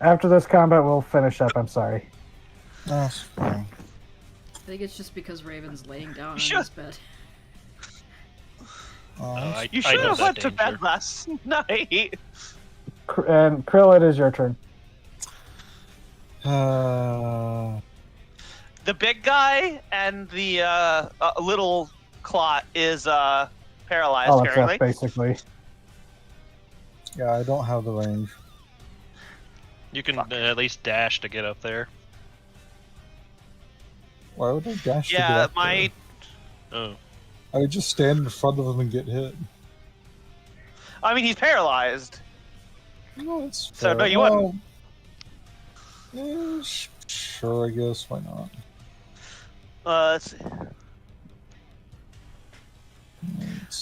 After this combat, we'll finish up. I'm sorry. That's fine. I think it's just because Raven's laying down on Sure. his bed. I, You I should know have that went to danger. bed last night. And Krill, it is your turn. The big guy and the little clot is paralyzed All that's currently. left, basically. Yeah, I don't have the range. You can at least dash to get up there. Why would I dash to get Yeah, up my Oh. there? I would just stand in front of him and get hit. I mean he's paralyzed. No, it's So, no, fair. you wouldn't. Yeah, sure, I guess. Why not? Let's see.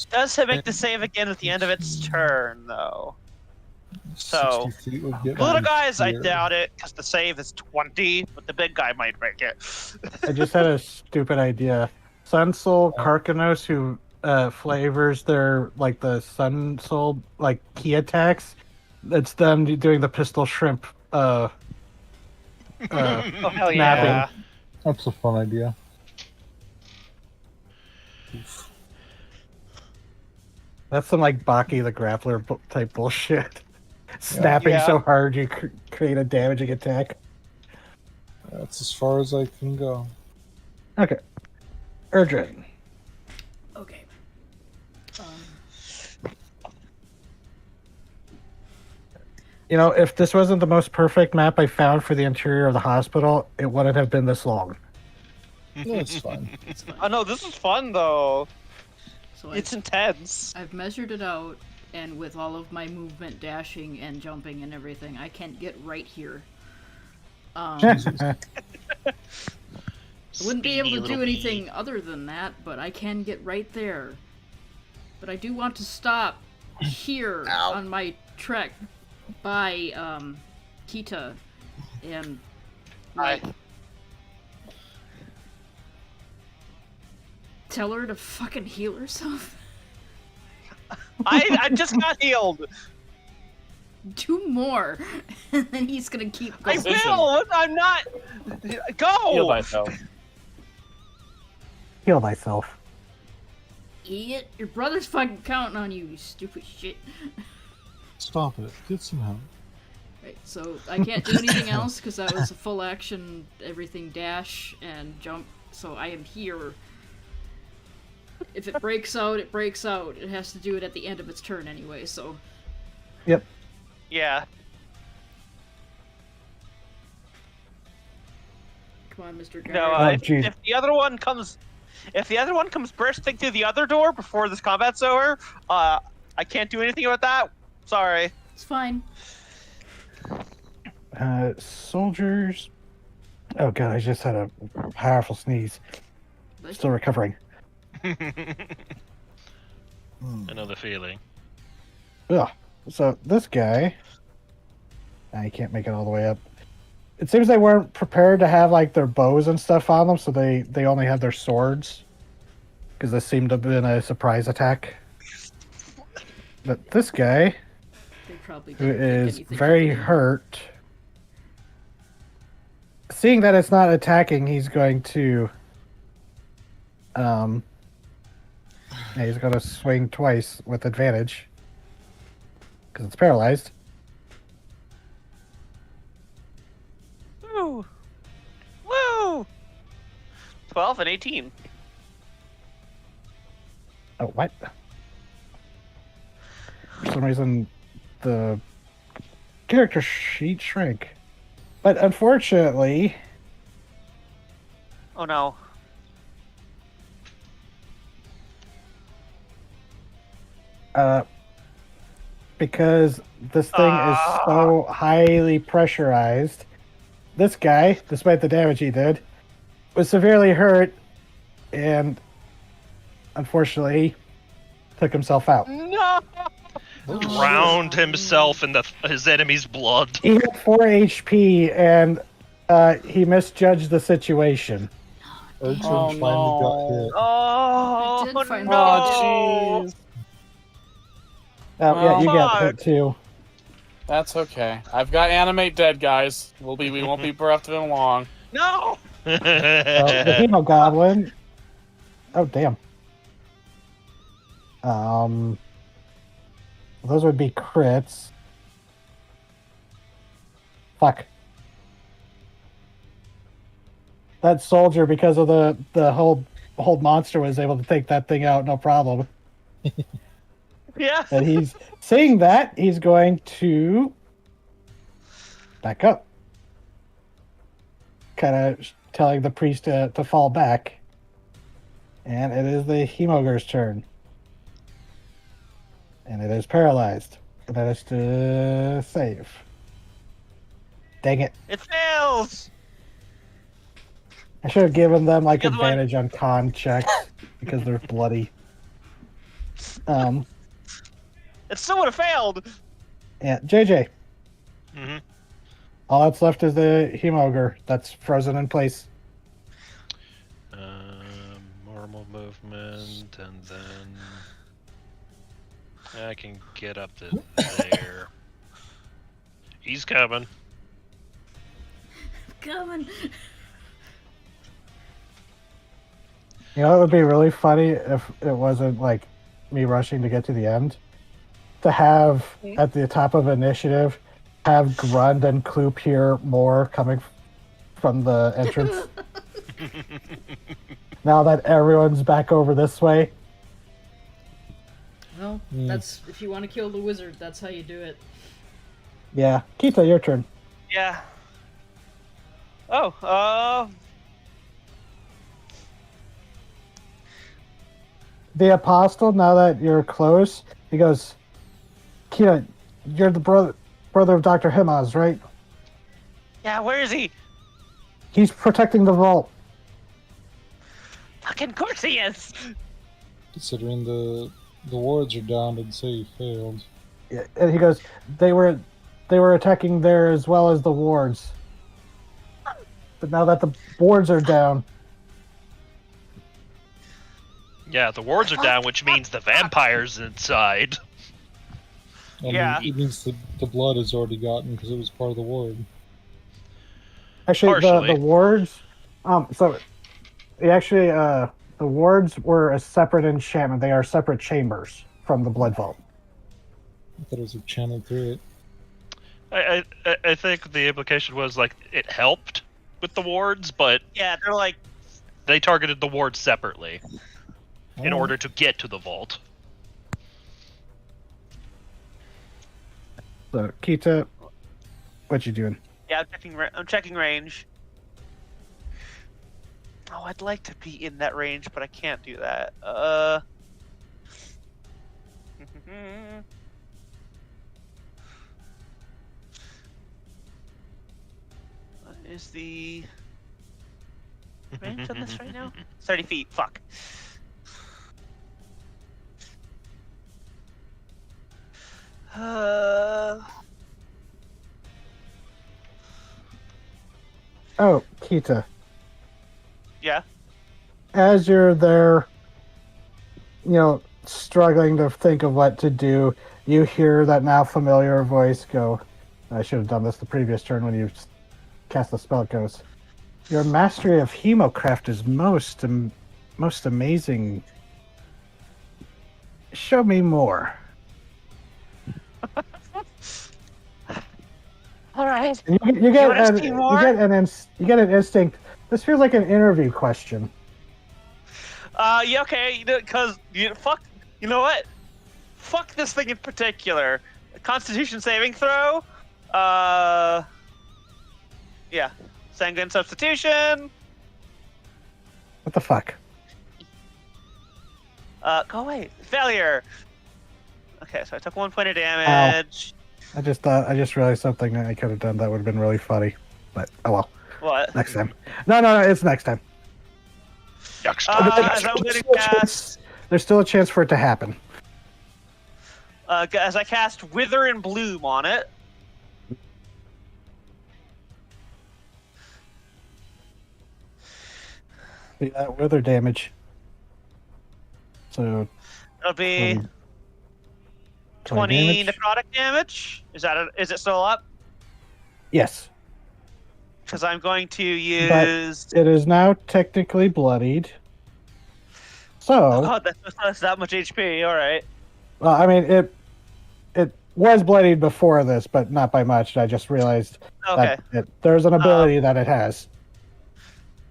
Does it make the save again at the end of its turn though? So, 60 feet would get Little me guys, I here. doubt it, because the save is 20, but the big guy might break it. I just had a stupid idea. Sun Soul Karkanos, who flavors their the Sun Soul key attacks. It's them doing the pistol shrimp. Oh hell Snapping. yeah! That's a fun idea. That's some Baki the Grappler type bullshit. Snapping Yeah. so hard you create a damaging attack. That's as far as I can go. Okay. Urgent. Okay. You know, if this wasn't the most perfect map I found for the interior of the hospital, it wouldn't have been this long. No, it's fine. It's fine. Oh no, this is fun though. So It's intense. I've measured it out, and with all of my movement, dashing, and jumping and everything, I can't get right here. I wouldn't be able to do anything other than that, but I can get right there. But I do want to stop here on my trek by Kita and Hi. tell her to fucking heal herself. I just got healed. 2 more, and then he's gonna keep I going. will. I'm not. Go. Heal thyself. Heal thyself. Idiot, your brother's fucking counting on you, you stupid shit. Stop it. Get some help. Right, so I can't do anything else because that was a full action, everything dash and jump, so I am here. If it breaks out, it breaks out. It has to do it at the end of its turn anyway, so... Yep. Yeah. Come on, Mr. Guy. No. Oh, If jeez. the other one comes, bursting through the other door before this combat's over, I can't do anything about that. Sorry. It's fine. Soldiers. Oh god, I just had a powerful sneeze. Still recovering. I know the feeling. Ugh. So this guy, I can't make it all the way up. it seems they weren't prepared to have like their bows and stuff on them, so they only had their swords because this seemed to have been a surprise attack. But this guy, They probably who didn't think is anything very of it. hurt, seeing that it's not attacking, he's going to yeah, he's going to swing twice with advantage because it's paralyzed. Woo! Woo! 12 and 18. Oh, what? For some reason, the character sheet shrank. But unfortunately, Oh no. because this thing is so highly pressurized, this guy, despite the damage he did, was severely hurt and unfortunately took himself out. No! Drowned himself in his enemy's blood. He had 4 HP and he misjudged the situation. Urchin Oh, finally no. got hit. Oh, I did find no! Oh, jeez. Oh, yeah, you got Fuck. hit too. That's okay. I've got animate dead, guys. We won't be bereft of him long. No! The Hemo Goblin. Oh, damn. Those would be crits. Fuck. That soldier, because of the whole monster, was able to take that thing out, no problem. Yeah. And he's seeing that, he's going to back up. Kind of telling the priest to fall back. And it is the Hemogre's turn. And it is paralyzed. And that is to save. Dang it. It fails! I should have given them like The other one. advantage on con checks because they're bloody. It still would have failed! Yeah, JJ. Mhm. All that's left is the Hemogre that's frozen in place. Normal movement, and then I can get up to there. He's coming. Coming. You know, it would be really funny if it wasn't like me rushing to get to the end. To have at the top of initiative, have Grund and Kloop hear more coming from the entrance. Now that everyone's back over this way. Well, that's if you want to kill the wizard, that's how you do it. Yeah. Kita, your turn. Yeah. Oh, The Apostle, now that you're close, he goes, Kita, you're the brother of Dr. Himaz, right? yeah, where is he? He's protecting the vault. Fucking course he is! Considering the wards are down, I'd say he failed. Yeah, and he goes, they were attacking there as well as the wards. But now that the wards are down, Yeah, the wards are down, which means the vampire's inside. I Yeah. mean, it means the blood has already gotten because it was part of the ward. actually Partially. the wards, so they actually the wards were a separate enchantment. They are separate chambers from the blood vault. I thought it was channeled through it. I think the implication was like it helped with the wards, but Yeah, they're like, they targeted the wards separately in Oh. order to get to the vault. So Kita, what you doing? yeah, I'm checking range. Oh, I'd like to be in that range, but I can't do that. What is the range on this right now? 30 feet. Fuck. Oh, Kita. Yeah. As you're there, struggling to think of what to do, you hear that now familiar voice go, I should have done this the previous turn when you cast the spell. It goes, your mastery of Hemocraft is most amazing. Show me more. All right. And you You get wanna see more? you get an instinct. This feels like an interview question. Yeah, okay, because fuck, you know what? Fuck this thing in particular. Constitution saving throw. Yeah, sanguine substitution. What the fuck? Go away. Failure. Okay, so I took 1 point of damage. I just realized something I could have done that would have been really funny, but oh well. What? Next time. No, it's next time. Next As I'm gonna cast, There's still a chance for it to happen. as I cast Wither and Bloom on it. Yeah, weather damage. So It'll be 20 damage? necrotic damage. Is it still up? Yes, Because I'm going to use. it is now technically bloodied. So, Oh, that's that much HP. All right. well, I mean it was bloodied before this, but not by much. I just realized Okay. that there's an ability that it has.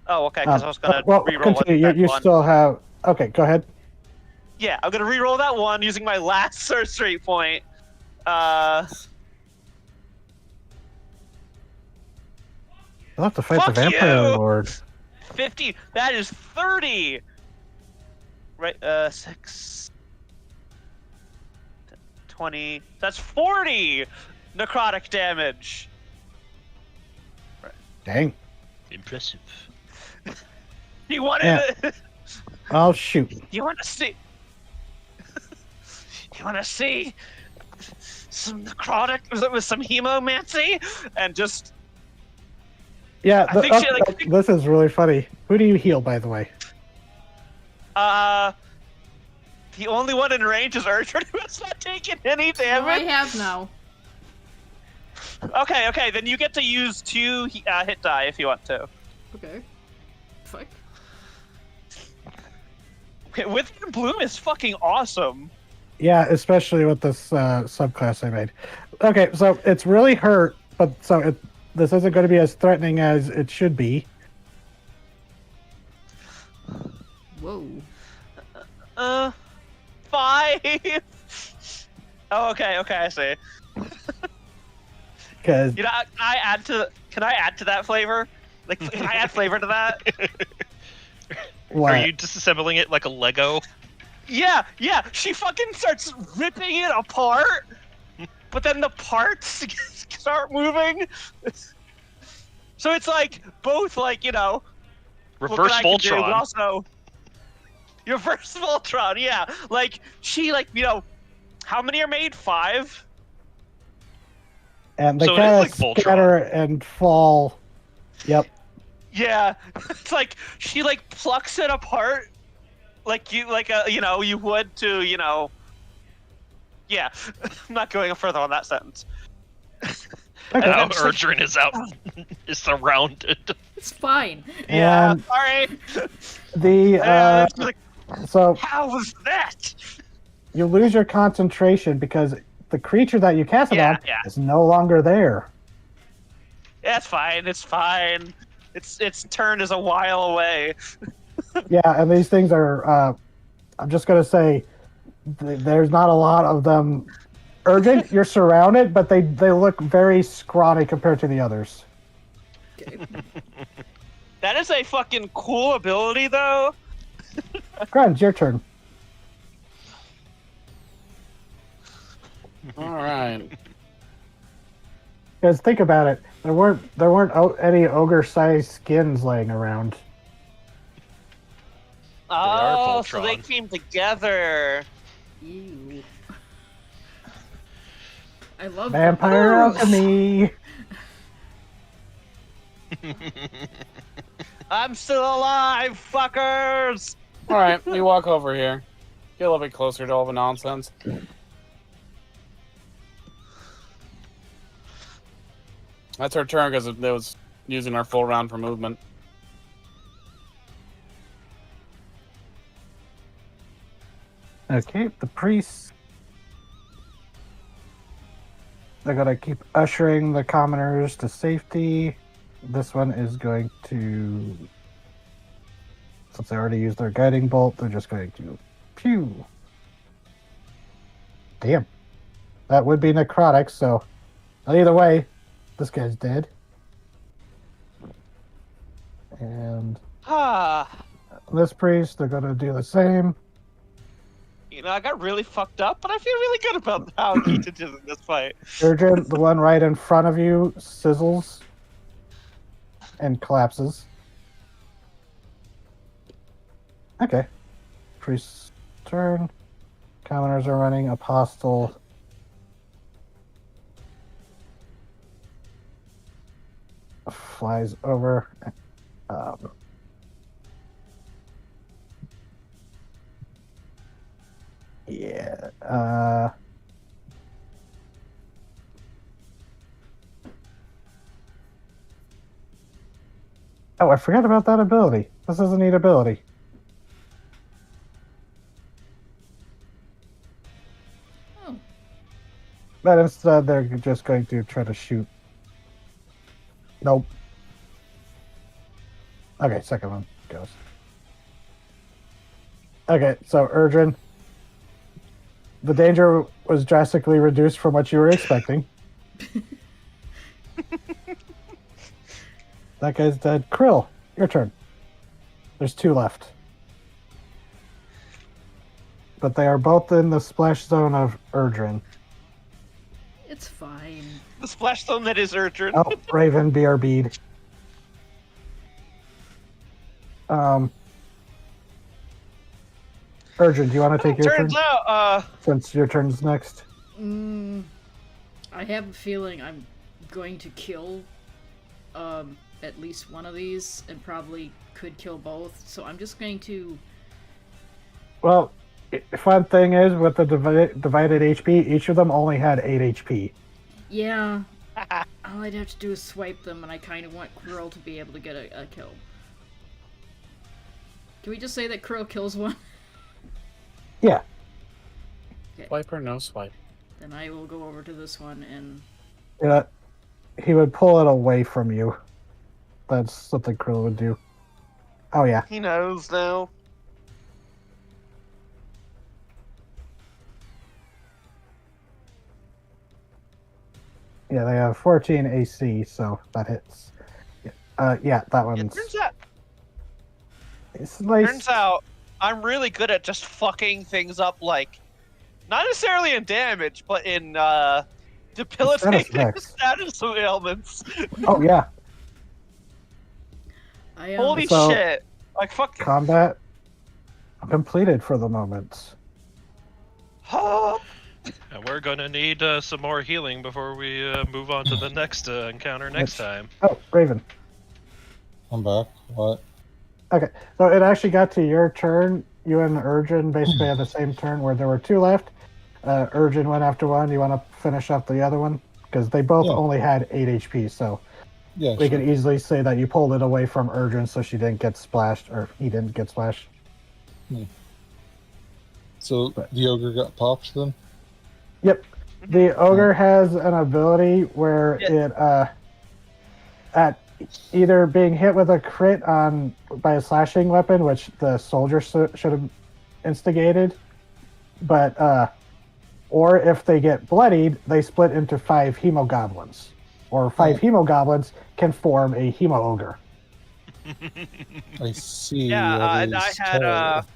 Oh, okay. Because I was gonna well, reroll continue. that You one. still have. Okay, go ahead. Yeah, I'm gonna reroll that one using my last sorcery point. You'll have to fight Fuck the vampire you! lord. 50. That is 30. Right. 6. 20. That's 40 necrotic damage. Dang. Impressive. You want Yeah. to? I'll shoot. You want to see? You want to see some necrotic with some hemomancy and just? Yeah, I think she, this is really funny. Who do you heal, by the way? The only one in range is Urchin who has not taken any Oh, I damage. have now. Okay, then you get to use 2 hit die if you want to. Okay. Fuck. Okay, Wither and Bloom is fucking awesome. Yeah, especially with this subclass I made. Okay, so it's really hurt, but this isn't going to be as threatening as it should be. Whoa. 5. Oh, okay, I see. Because You know, can I add to that flavor? Like, can I add flavor to that? Are you disassembling it like a Lego? Yeah. She fucking starts ripping it apart, but then the parts start moving. So it's like both, like, what Reverse I can do, Voltron. but also reverse Voltron. Yeah, like she, how many are made? 5. and they So it kind is of like Voltron. scatter and fall. Yep. Yeah, it's like she plucks it apart, you would to Yeah, I'm not going further on that sentence. Okay. Now it's like- Erdrin is out, is surrounded. It's fine. Yeah, And all right. the It's like, so how was that? you lose your concentration because the creature that you cast it on Yeah. is no longer there. Yeah, it's fine. It's fine. Its turn is a while away. Yeah, and these things are. I'm just gonna say, there's not a lot of them. Urgent, you're surrounded, but they look very scrawny compared to the others. Okay. That is a fucking cool ability, though. Grant, it's your turn. All right. Because think about it, there weren't any ogre-sized skins laying around. are Oh, so they Voltron. came together. Ew. I love Vampire the pose. alchemy. I'm still alive, fuckers! All right, we walk over here. Get a little bit closer to all the nonsense. That's our turn because it was using our full round for movement. Okay, the priests. They're gonna keep ushering the commoners to safety. This one is going to, since they already used their guiding bolt, they're just going to pew. Damn. That would be necrotic, so either way, this guy's dead. And Ah, this priest, they're gonna do the same. you know, I got really fucked up, but I feel really good about how Kita did in this fight. Urgent, the one right in front of you, sizzles and collapses. Okay. Priest's turn. Commoners are running. Apostle. Flies over. Yeah. Oh, I forgot about that ability. This is a neat ability. Oh, But instead, they're just going to try to shoot. Nope. Okay, second one goes. Okay, so Erdrin, the danger was drastically reduced from what you were expecting. That guy's dead. Krill, your turn. There's 2 left. But they are both in the splash zone of Erdrin. it's fine. The splash zone that is Urchin. Oh, Raven, BRB'd. Erdrin, do you want to take your turn? Turns out, Since your turn's next. I have a feeling I'm going to kill at least one of these and probably could kill both, so I'm just going to... Well, fun thing is, with the divided HP, each of them only had 8 HP. Yeah. All I'd have to do is swipe them, and I kind of want Krill to be able to get a kill. Can we just say that Krill kills one? Yeah. Okay. Swipe or no swipe? Then I will go over to this one and... Yeah. He would pull it away from you. That's something Krill would do. Oh, yeah. he knows now. Yeah, they have 14 AC, so that hits. Yeah, that It one's... turns out, I'm really good at just fucking things up, like, not necessarily in damage, but in debilitating effects. status of ailments. Oh, yeah. Holy So- shit! Like fuck. Combat completed for the moment. And we're gonna need some more healing before we move on to the next encounter next time. Oh, Raven. I'm back. What? Okay, so it actually got to your turn. You and Urgin basically had the same turn where there were 2 left. Urgin went after one. You want to finish up the other one? Because they both only had 8 HP, so Yeah, we sure. can easily say that you pulled it away from Urgin so she didn't get splashed, or he didn't get splashed. So the ogre got popped then? Yep. The ogre has an ability where it at either being hit with a crit by a slashing weapon, which the soldier should have instigated, but or if they get bloodied, they split into 5 hemogoblins, or 5 hemogoblins can form a hemo ogre. I see. Yeah, that and I is had terrible.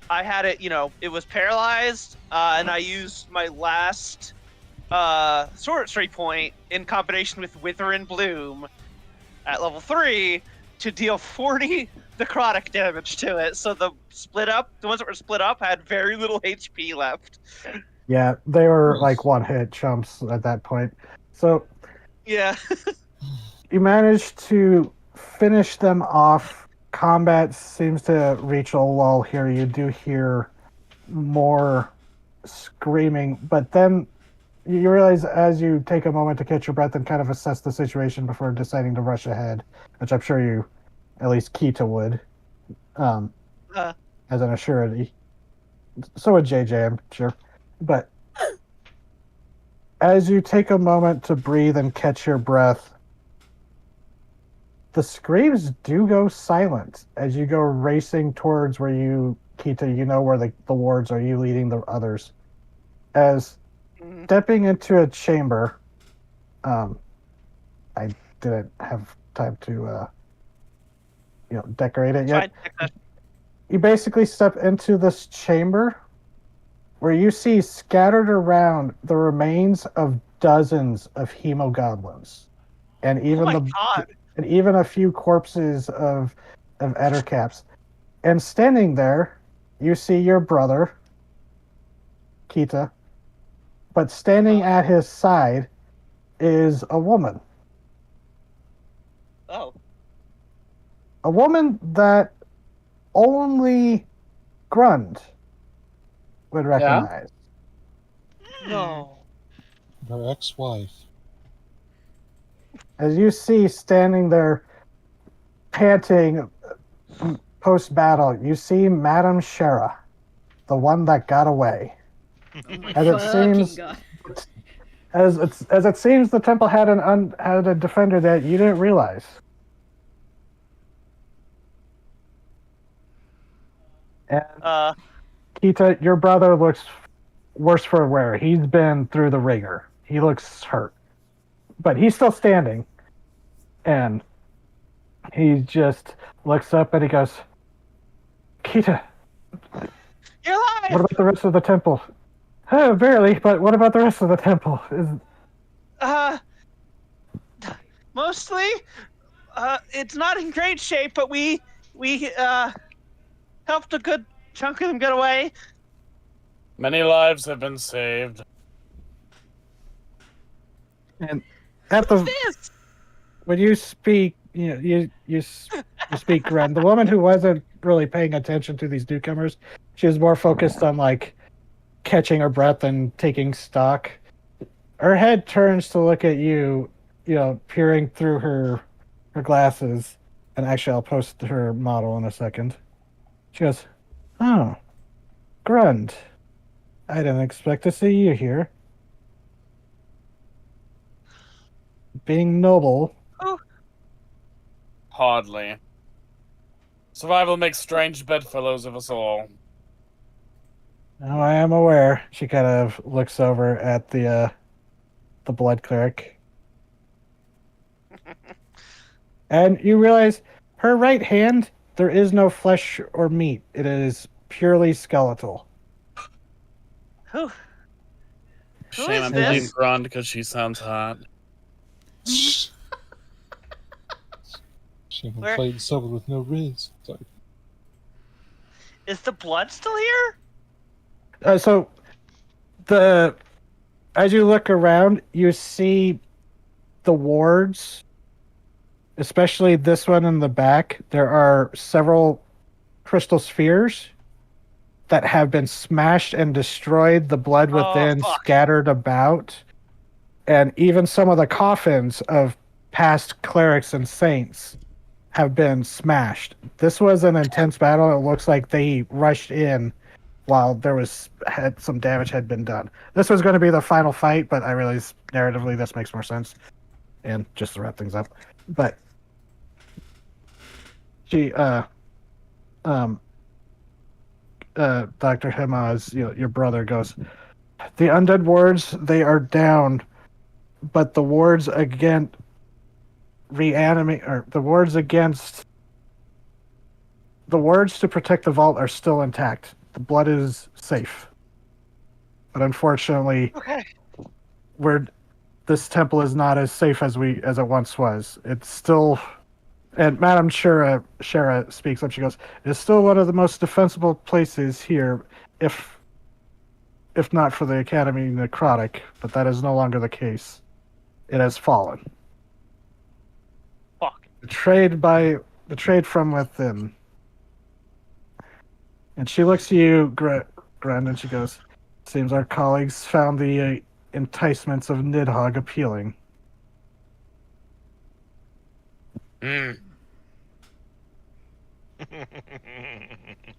I had it. You know, it was paralyzed, and I used my last sorcery point in combination with Wither and Bloom at level 3 to deal 40 necrotic damage to it. So the ones that were split up had very little HP left. Yeah, they were like 1-hit chumps at that point. So Yeah. you manage to finish them off. Combat seems to reach a lull here. You do hear more screaming, but then you realize as you take a moment to catch your breath and kind of assess the situation before deciding to rush ahead, which I'm sure you, at least Kita would, Uh, as an assurity. So would JJ, I'm sure. But as you take a moment to breathe and catch your breath, the screams do go silent as you go racing towards where you, Kita, you know where the wards are, you leading the others. As stepping into a chamber, I didn't have time to, decorate it yet. fine. You basically step into this chamber where you see scattered around the remains of dozens of hemogoblins, and Oh even my god. and even a few corpses of ettercaps. And standing there, you see your brother, Kita, but standing at his side is a woman. Oh. A woman that only Grund would recognize. No. Her ex-wife. As you see standing there panting post-battle, you see Madame Shara, the one that got away. Oh my As it fucking seems, god. as it seems, the temple had had a defender that you didn't realize. And Kita, your brother looks worse for wear. He's been through the ringer. He looks hurt, but he's still standing. And he just looks up and he goes, "Kita, You're alive! what about the rest of the temple?" "Oh, barely, but what about the rest of the temple?" Mostly, it's not in great shape, but we helped a good chunk of them get away. Many lives have been saved. And at the This! when you speak, you speak Ren. The woman who wasn't really paying attention to these newcomers, she was more focused on like catching her breath and taking stock. Her head turns to look at you, peering through her glasses. And actually, I'll post her model in a second. She goes, "Oh, Grund. I didn't expect to see you here. Being noble." Hardly. Survival makes strange bedfellows of us all. "Oh, I am aware." She kind of looks over at the blood cleric. And you realize her right hand, there is no flesh or meat. It is purely skeletal. Who Shame is I'm this? playing Grund because she sounds hot. She Where- played someone with no riz. Sorry. Is the blood still here? So, as you look around, you see the wards, especially this one in the back. There are several crystal spheres that have been smashed and destroyed, the blood within fuck. scattered about, and even some of the coffins of past clerics and saints have been smashed. This was an intense battle. It looks like they rushed in while some damage had been done. This was going to be the final fight, but I realize narratively this makes more sense. And just to wrap things up, but she, Dr. Hemaz, your brother goes, "The undead wards, they are down, but the wards again the wards to protect the vault are still intact. The blood is safe. But unfortunately, Okay. this temple is not as safe as it once was. It's still," and Madame Shara speaks up. She goes, "It's still one of the most defensible places here, if not for the Academy Necrotic, but that is no longer the case. It has fallen." betrayed from within. And she looks at you, Gren, and she goes, "Seems our colleagues found the enticements of Nidhogg appealing." Hmm.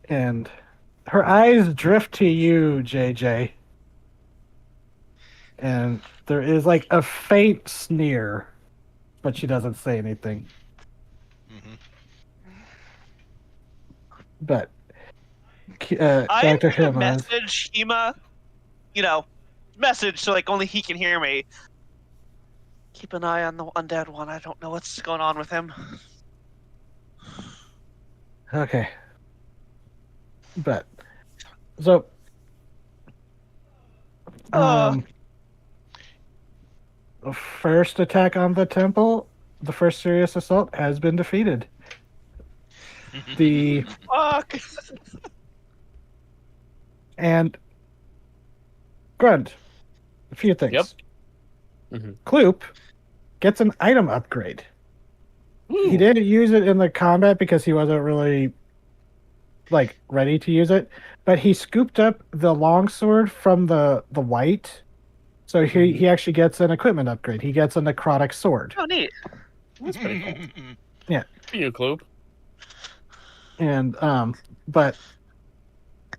And her eyes drift to you, JJ. And there is like a faint sneer, but she doesn't say anything. But I'm Dr. gonna Himmels, message Hema, message so like only he can hear me. Keep an eye on the undead one. I don't know what's going on with him. okay. But so the first attack on the temple, the first serious assault has been defeated. The Fuck. and Grunt, a few things. Yep. Mm-hmm. Kloop gets an item upgrade. Ooh. He didn't use it in the combat because he wasn't really ready to use it, but he scooped up the longsword from the white, so he actually gets an equipment upgrade. He gets a necrotic sword. Oh, neat. That's pretty cool. Yeah. For you, Kloop. And but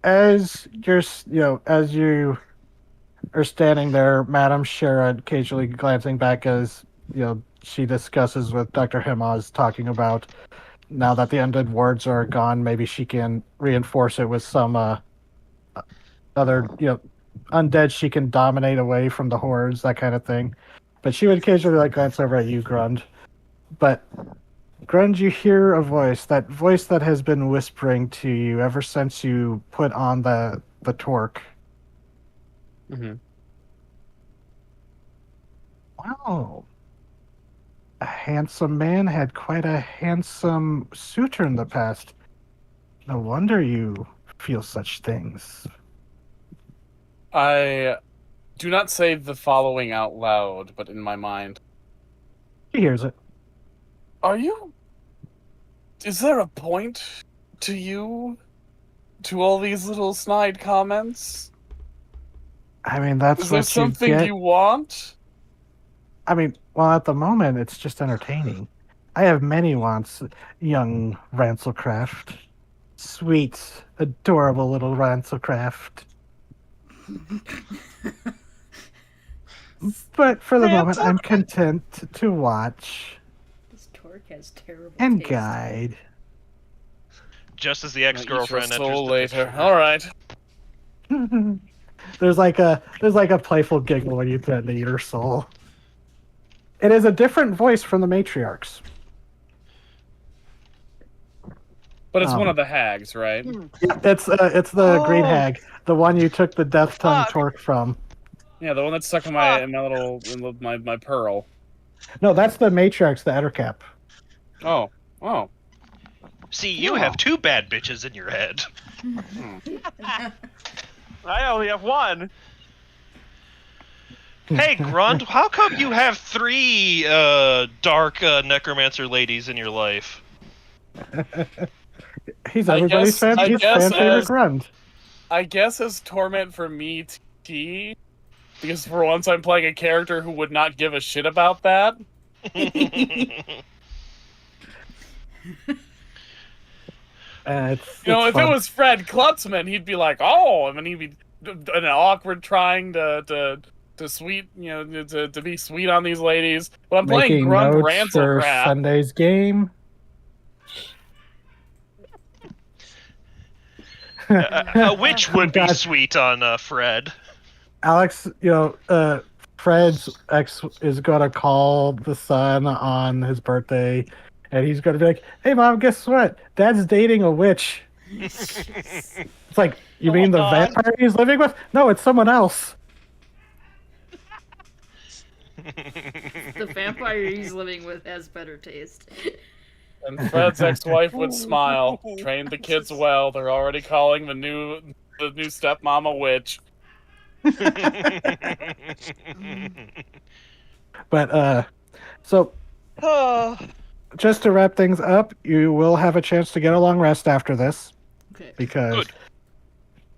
as you are standing there, Madame Shara occasionally glancing back as she discusses with Dr. Himaz, talking about now that the undead wards are gone, maybe she can reinforce it with some other undead she can dominate away from the hordes, that kind of thing. But she would occasionally glance over at you, Grund. But Grund, you hear a voice, that voice that has been whispering to you ever since you put on the torque. Mm-hmm. Wow. A handsome man had quite a handsome suitor in the past. No wonder you feel such things. I do not say the following out loud, but in my mind. She hears it. Is there a point to you? To all these little snide comments? I mean, that's Is there what you something get. you want? I mean, well, at the moment, it's just entertaining. I have many wants, young Rancelcraft. Sweet, adorable little Rancelcraft. But for the moment, I'm content to watch This torque has terrible and taste. guide. Just as the ex-girlfriend enters soul the later. picture. All right. There's like a playful giggle when you threaten to eat her soul. It is a different voice from the matriarchs. But it's one of the hags, right? It's the Great Hag, the one you took the Death Tongue Fuck. torque from. Yeah, the one that's stuck in my my pearl. No, that's the matriarchs, the Ettercap. Oh. See, you have two bad bitches in your head. I only have one. Hey, Grund, how come you have three dark necromancer ladies in your life? He's everybody's fan favorite Grund. I guess as torment for me, T, because for once I'm playing a character who would not give a shit about that. It's if fun. it was Fred Klutzman, he'd be like, "Oh," I mean, he'd be an awkward trying to sweet, to be sweet on these ladies. But I'm playing Making Grund notes for Rancelcraft. Sunday's game. A witch would be sweet on Fred. Alex, Fred's ex is gonna call the son on his birthday, and he's gonna be like, "Hey, Mom, guess what? Dad's dating a witch." It's like, you mean the vampire he's living with? No, it's someone else. The vampire he's living with has better taste. And Fred's ex-wife would smile. Trained the kids well. They're already calling the new stepmom a witch. But so just to wrap things up, you will have a chance to get a long rest after this Okay. because Good.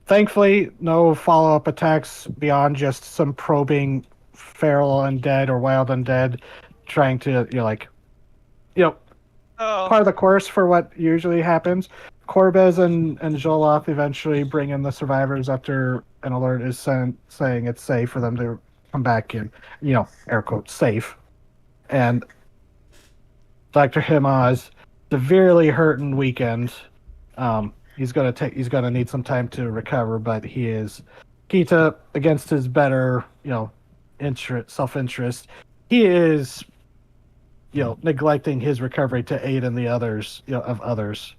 thankfully no follow-up attacks beyond just some probing feral undead or wild undead trying to Oh, part of the course for what usually happens. Corbez and Joloth eventually bring in the survivors after an alert is sent saying it's safe for them to come back in, air quotes, safe. And Dr. Himaz, severely hurt and weakened. He's gonna need some time to recover, but he is Kita against his better, self interest. He is, neglecting his recovery to aid in the others, of others.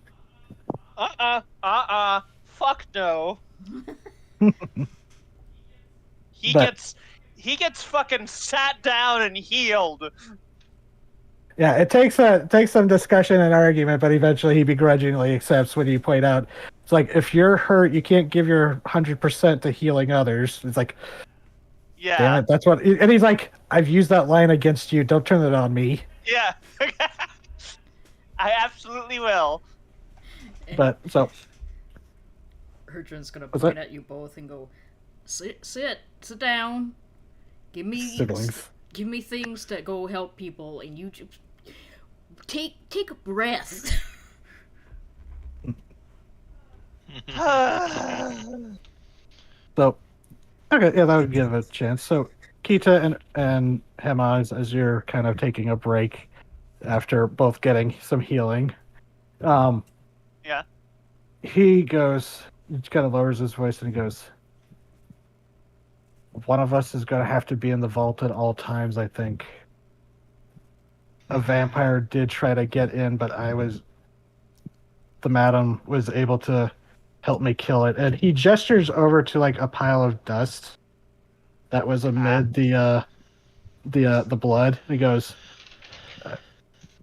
fuck no. He But gets fucking sat down and healed. yeah, it takes some discussion and argument, but eventually he begrudgingly accepts when you point out it's like if you're hurt, you can't give your 100% to healing others. It's like, Yeah. damn it, that's what. And he's like, I've used that line against you. Don't turn it on me. Yeah. I absolutely will. But so Herdrin's gonna What's point that? at you both and go, sit down. Give me siblings. give me things that go help people, and you just take a breath. So okay, yeah, that would give a chance. So Kita and Hemaz, as you're kind of taking a break after both getting some healing, Yeah. he kind of lowers his voice and he goes, one of us is going to have to be in the vault at all times, I think. A vampire did try to get in, but the madam was able to help me kill it. And he gestures over to like a pile of dust that was amid the blood. He goes,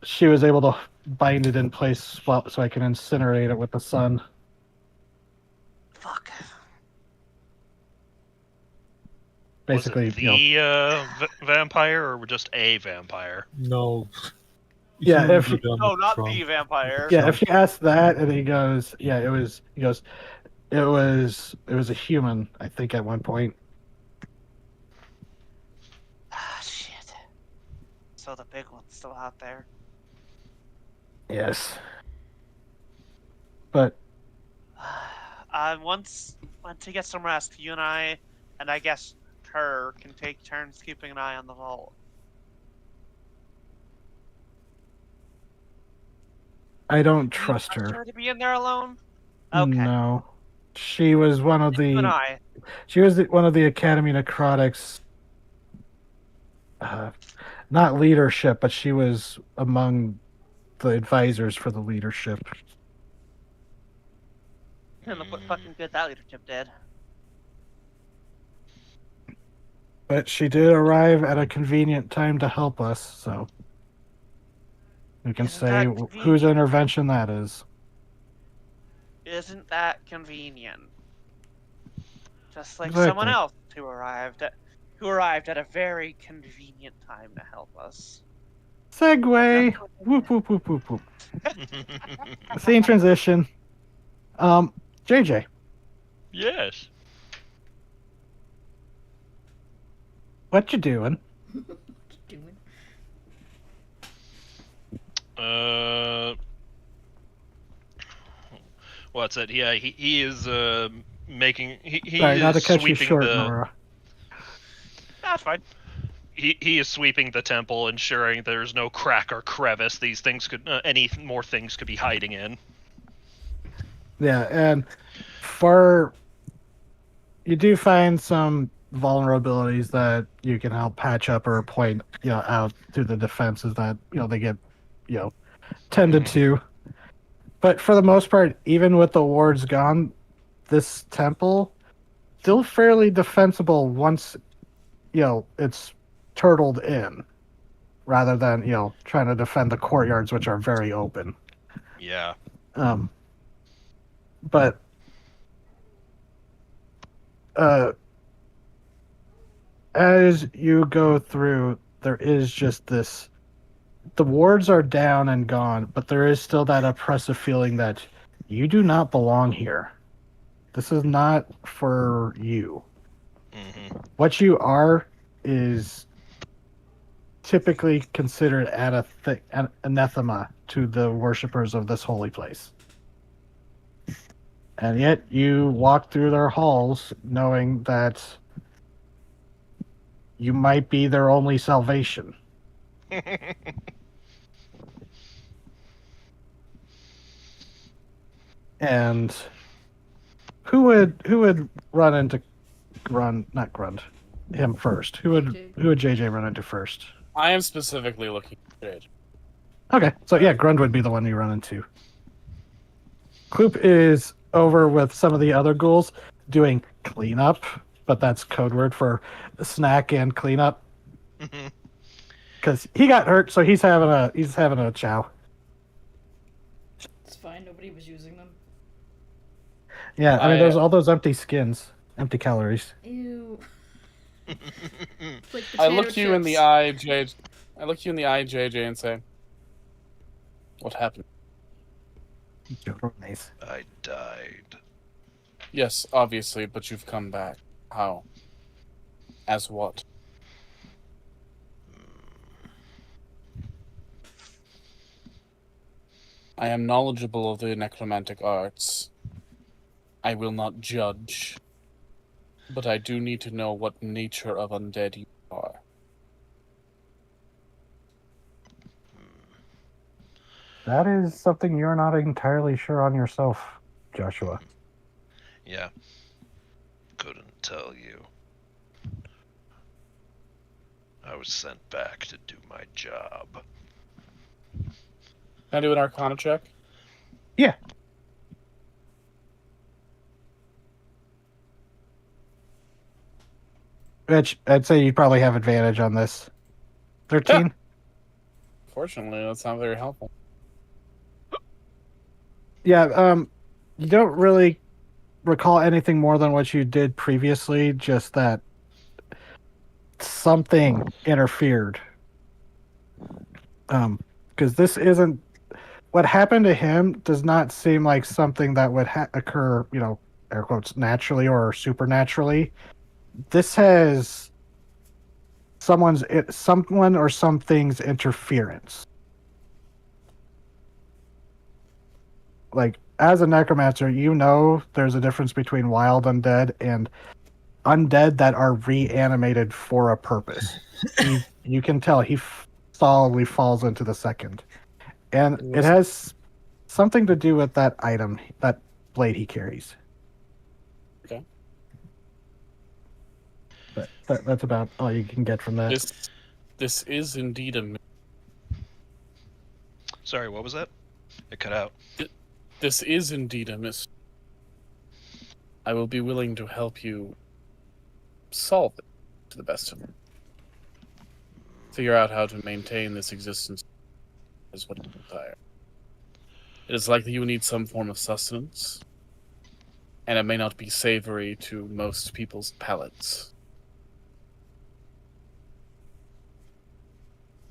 she was able to bind it in place so I can incinerate it with the sun. Fuck. Basically, Was it the vampire or just a vampire? No. Yeah, Human if- would be done No, with not Trump. the vampire. yeah, if you ask that, and he goes, yeah, it was. He goes, it was a human, I think, at one point. Ah, shit. So the big one's still out there. Yes. But Once he gets some rest, you and I guess her can take turns keeping an eye on the vault. I don't Do you trust her. to be in there alone? Okay. No, she was one of You and the. I. She was one of the Academy Necrotics. Not leadership, but she was among the advisors for the leadership. And look what fucking good that leadership did. But she did arrive at a convenient time to help us, so we can Isn't say that whose convenient? intervention that is. Isn't that convenient? Just like Exactly. someone else who arrived at a very convenient time to help us. Segway. Whoop whoop whoop whoop whoop. Scene transition. JJ. Yes. What you doing? Doing. What's it? Yeah, he is making he Sorry, is not to cut you sweeping short, the Nora. That's fine. he is sweeping the temple, ensuring there's no crack or crevice these things could any more things could be hiding in. Yeah, and you do find some vulnerabilities that you can help patch up or point out through the defenses that they get tended to. But for the most part, even with the wards gone, this temple still fairly defensible once it's turtled in, rather than trying to defend the courtyards, which are very open. Yeah. But as you go through, there is just this the wards are down and gone, but there is still that oppressive feeling that you do not belong here. This is not for you. Mm-hmm. What you are is typically considered anathema to the worshippers of this holy place. And yet you walk through their halls knowing that you might be their only salvation. And who would run into not Grund him first? JJ. Who would JJ run into first? I am specifically looking for Jade. Okay, so yeah, Grund would be the one you run into. Kloop is over with some of the other ghouls doing cleanup, but that's code word for snack and cleanup. Because he got hurt, so he's having a chow. It's fine. Nobody was using them. Yeah, I mean, there's all those empty skins, empty calories. Ew. It's like I potato look you in the chips. eye, JJ. I look you in the eye, JJ, and say, "What happened?" Nice. I died. Yes, obviously, but you've come back. How? As what? I am knowledgeable of the necromantic arts. I will not judge, but I do need to know what nature of undead you are. That is something you're not entirely sure on yourself, Joshua. Yeah. Couldn't tell you. I was sent back to do my job. Can I do an Arcana check? Yeah. Which I'd say you probably have advantage on this. 13? Fortunately, that's not very helpful. Yeah, you don't really recall anything more than what you did previously, just that something interfered. Because this isn't what happened to him does not seem like something that would occur, air quotes, naturally or supernaturally. This has someone or something's interference. Like, as a necromancer, you know there's a difference between wild undead and undead that are reanimated for a purpose. You can tell he solidly falls into the second. And it has something to do with that item, that blade he carries. Okay. But that's about all you can get from that. This is indeed a... Sorry, what was that? It cut out. This is indeed a mystery. I will be willing to help you solve it to the best of it. Figure out how to maintain this existence is what you desire. It is likely you need some form of sustenance, and it may not be savory to most people's palates.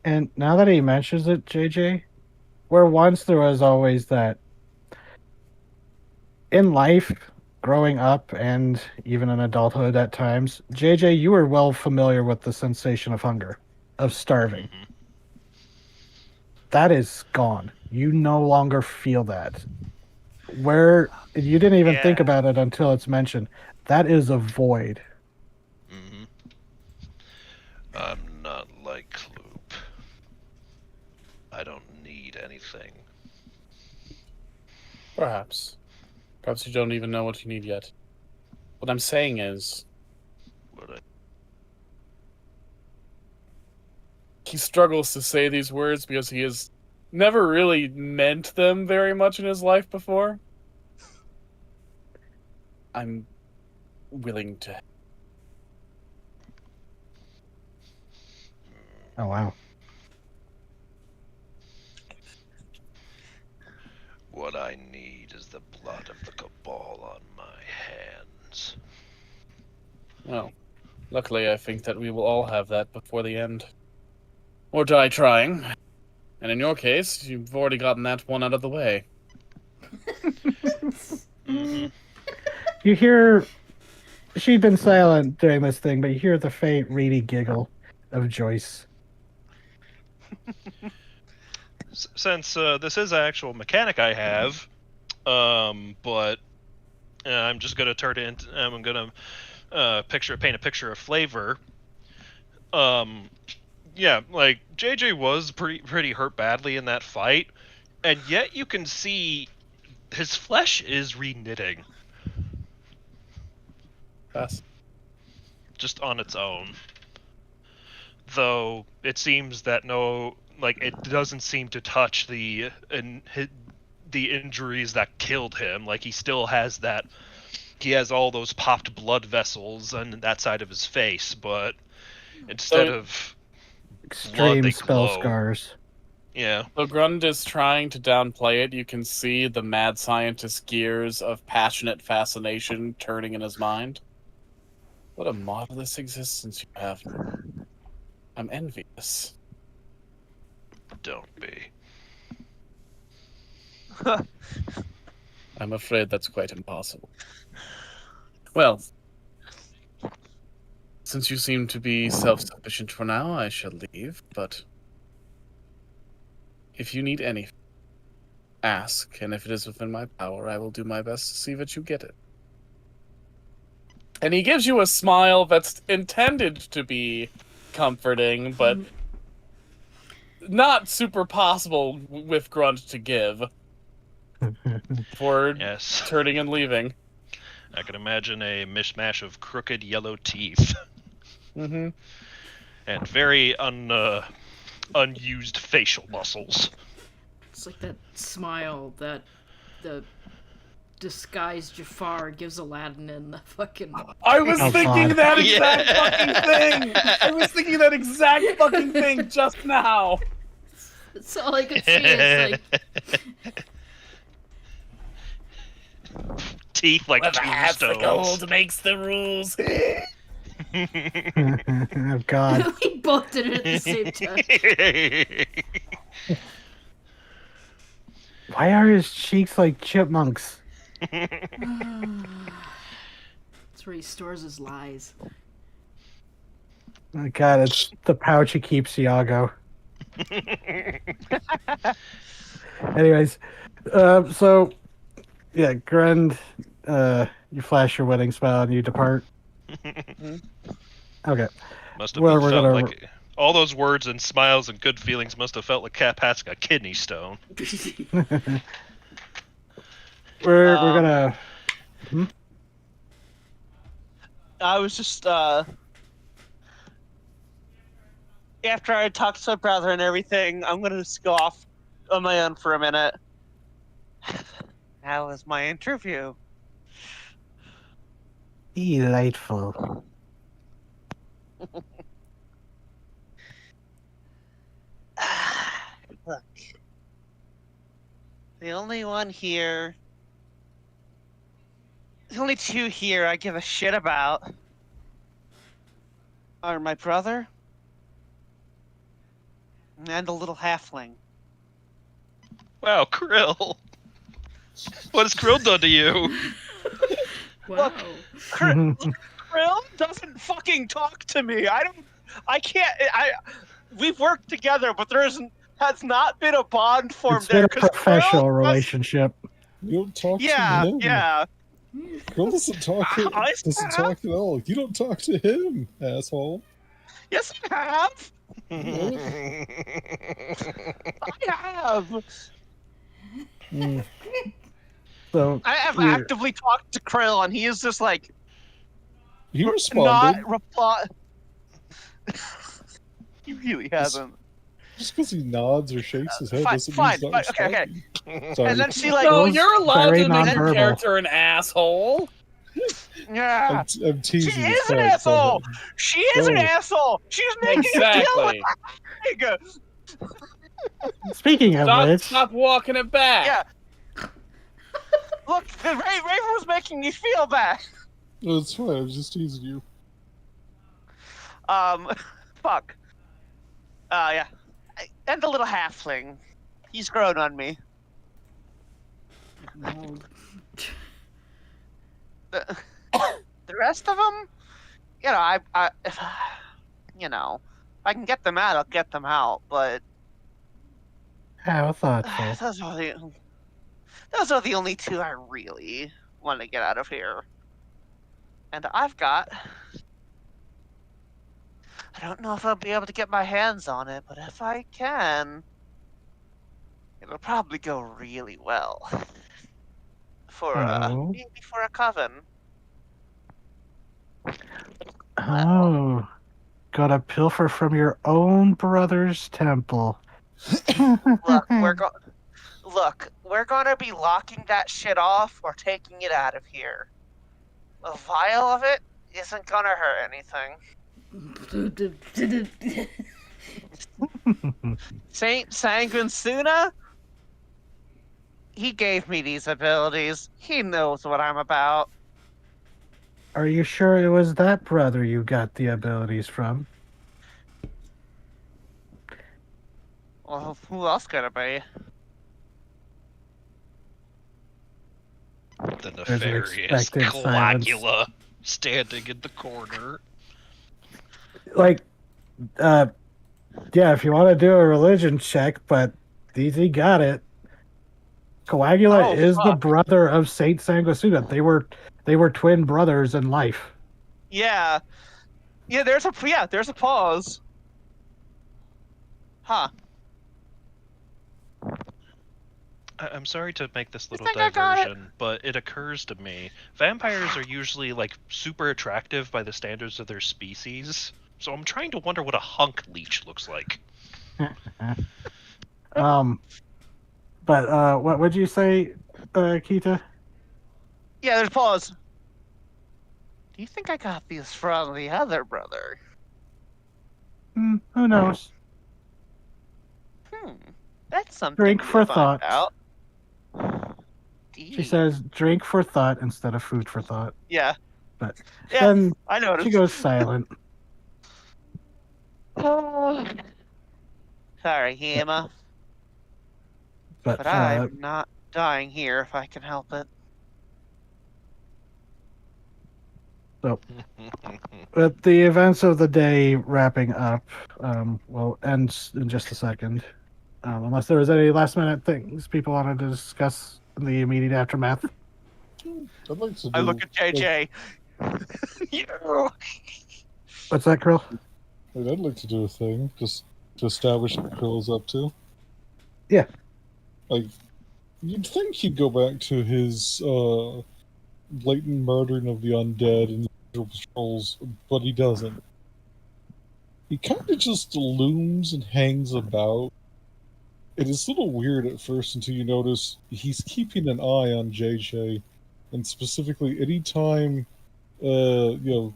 And now that he mentions it, JJ, where once there was always that in life, growing up, and even in adulthood at times, JJ, you were well familiar with the sensation of hunger, of starving. Mm-hmm. That is gone. You no longer feel that. Where you didn't even think about it until it's mentioned. That is a void. Mm-hmm. I'm not like Kloop. I don't need anything. Perhaps. Perhaps you don't even know what you need yet. What I'm saying is... He struggles to say these words because he has never really meant them very much in his life before. I'm willing to... Oh, wow. What I need is the blood of the Cabal on my hands. Well, luckily I think that we will all have that before the end. Or die trying. And in your case, you've already gotten that one out of the way. Mhm. You hear. She'd been silent during this thing, but you hear the faint, reedy giggle of Joyce. Since this is an actual mechanic I have, but I'm just gonna turn it into. I'm gonna paint a picture of flavor. Yeah, like JJ was pretty hurt badly in that fight, and yet you can see his flesh is reknitting Pass. just on its own. Though it seems that it doesn't seem to touch the injuries that killed him. Like he still has that. He has all those popped blood vessels on that side of his face, but instead of Extreme they spell glow. scars. Yeah. Though Grund is trying to downplay it, you can see the mad scientist's gears of passionate fascination turning in his mind. What a marvelous existence you have. I'm envious. Don't be. I'm afraid that's quite impossible. Well, since you seem to be self-sufficient for now, I shall leave, but if you need anything, ask, and if it is within my power, I will do my best to see that you get it. And he gives you a smile that's intended to be comforting, but not super possible with Grunt to give. For Yes. turning and leaving. I can imagine a mishmash of crooked yellow teeth Mm-hmm. and very unused facial muscles. It's like that smile that the disguised Jafar gives Aladdin in the fucking... I was Oh, thinking God. that exact fucking thing! I was thinking that exact fucking thing just now! That's all I could see. It's like... Teeth like Whoever has the tombstones. gold makes the rules. Oh, God. we both did it at the same time. Why are his cheeks like chipmunks? That's where he stores his lies. Oh, God, it's the pouch he keeps Iago. Anyways, so, yeah, Grend, you flash your wedding spell and you depart. Okay. Must have Well, felt we're gonna- like all those words and smiles and good feelings must have felt like Cat Pat's got kidney stone. We're gonna. I was just after I talked to my brother and everything, I'm gonna just go off on my own for a minute. How was my interview? Delightful. Look, the only one here, the only two here I give a shit about are my brother and the little halfling. Wow, Krill. What has Krill done to you? Wow. Krill doesn't fucking talk to me. I can't. We've worked together, but has not been a bond formed It's there. been a 'cause professional Krill relationship. You don't talk Yeah, to him. yeah. Girl doesn't talk. I Doesn't have. talk at all. You don't talk to him, asshole. Yes, I have. I have. So I have you're- actively talked to Krill, and he is just like He not responded. reply. He really hasn't. Just because he nods or shakes his head Fine, doesn't fine, mean he's not fine, okay, responding. Sorry. And then she like, No, Those you're allowed very to make nonverbal. your character an asshole. yeah. I'm teasing. She this is an fact, asshole. so- She is an Go. asshole. She's making Exactly. it feel like. Speaking of Stop walking it back. Yeah. Look, Raven was making me feel bad. No, it's fine. I was just teasing you. Fuck. Yeah. And the little halfling. He's grown on me. Well, The, the rest of them, you know, if, you know, if I can get them out, I'll get them out. But How thoughtful. those are the only two I really want to get out of here. And I don't know if I'll be able to get my hands on it, but if I can, it'll probably go really well. Maybe for a coven. Oh, gotta pilfer from your own brother's temple. Look, we're gonna be locking that shit off or taking it out of here. A vial of it isn't gonna hurt anything. Saint Sanguinsuna, he gave me these abilities. He knows what I'm about. Are you sure it was that brother you got the abilities from? Well, who else could it be? The There's an nefarious expected silence. Coagula standing in the corner. Like, yeah, if you want to do a religion check, but DZ got it. Coagula is the brother of Saint Sanguinsuna. They were twin brothers in life. Yeah. There's a pause. Huh. I'm sorry to make this little think I got it. diversion, but it occurs to me vampires are usually like super attractive by the standards of their species. So I'm trying to wonder what a hunk leech looks like. But what would you say, Kita? Yeah, there's a pause. Do you think I got these from the other brother? Who knows? That's something Drink to for find thought. out. She says, "Drink for thought" instead of "food for thought." Yeah. But Yeah, then I noticed. she goes silent. Sorry, Hema. But But I'm not dying here if I can help it. so, with the events of the day wrapping up, will end in just a second. Unless there was any last minute things people wanted to discuss in the immediate aftermath. I'd like to do, I look at JJ. You. What's that, Krill? I'd like to do a thing just to establish what Krill's up to. Yeah. Like, you'd think he'd go back to his blatant murdering of the undead and the patrols, but he doesn't. He kind of just looms and hangs about. It is a little weird at first until you notice he's keeping an eye on JJ, and specifically anytime, that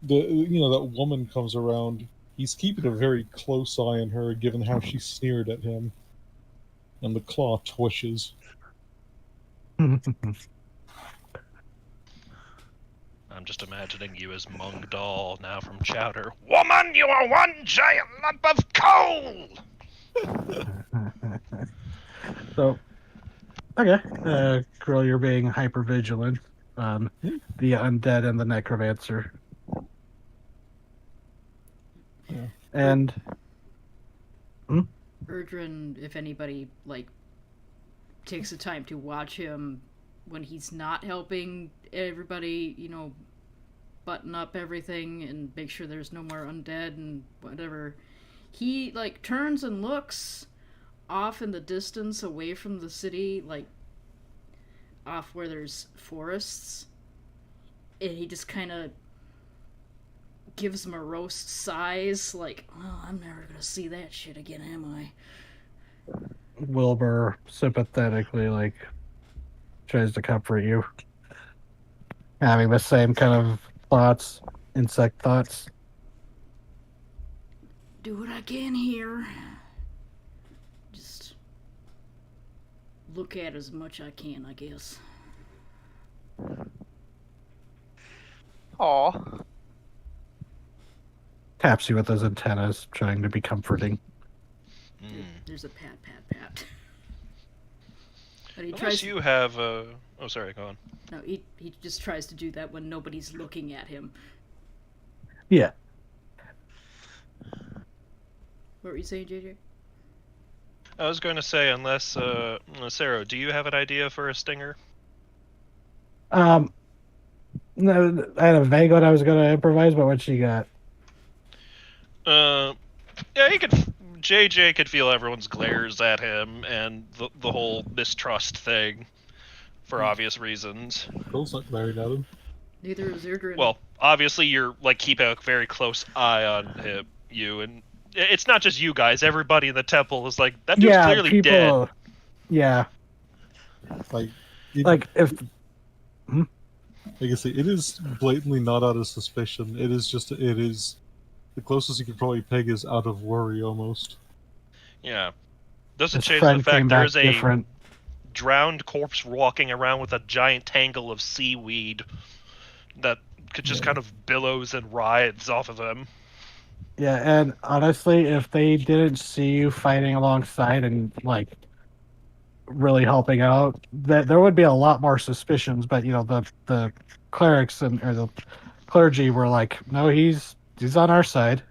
woman comes around, he's keeping a very close eye on her, given how she sneered at him, and the claw twitches. I'm just imagining you as Mung Doll now from Chowder. Woman, you are one giant lump of coal! So, okay, Krill, you're being hyper vigilant on the undead and the necromancer. Yeah. And Erdrin, if anybody takes the time to watch him when he's not helping everybody, button up everything and make sure there's no more undead and whatever, he turns and looks off in the distance away from the city, off where there's forests, and he just kind of gives him a roast sighs, oh, I'm never gonna see that shit again, am I? Wilbur sympathetically tries to comfort you, having the same kind of thoughts, insect thoughts. Do what I can here. Just look at as much I can, I guess. Taps you with his antennas, trying to be comforting. there's a pat. But he Unless tries. you have Oh, sorry. Go on. No, he just tries to do that when nobody's looking at him. Yeah. What were you saying, JJ? I was going to say, unless Sarah, do you have an idea for a stinger? No, I had a vague one I was going to improvise, but what she got? Yeah, JJ could feel everyone's glares at him and the whole mistrust thing, for obvious reasons. Girl's not glaring at him. Neither is Zergrin. Well, obviously you're like keeping a very close eye on you, and it's not just you guys. Everybody in the temple is like, that dude's clearly people, dead. Yeah. Like If like I say, it is blatantly not out of suspicion. It is the closest you could probably peg is out of worry almost. Yeah, doesn't his change friend the fact came back there's a different. drowned corpse walking around with a giant tangle of seaweed that could just kind of billows and writhes off of him. Yeah, and honestly, if they didn't see you fighting alongside and like really helping out, that there would be a lot more suspicions. But the clerics or the clergy were like, no, he's on our side.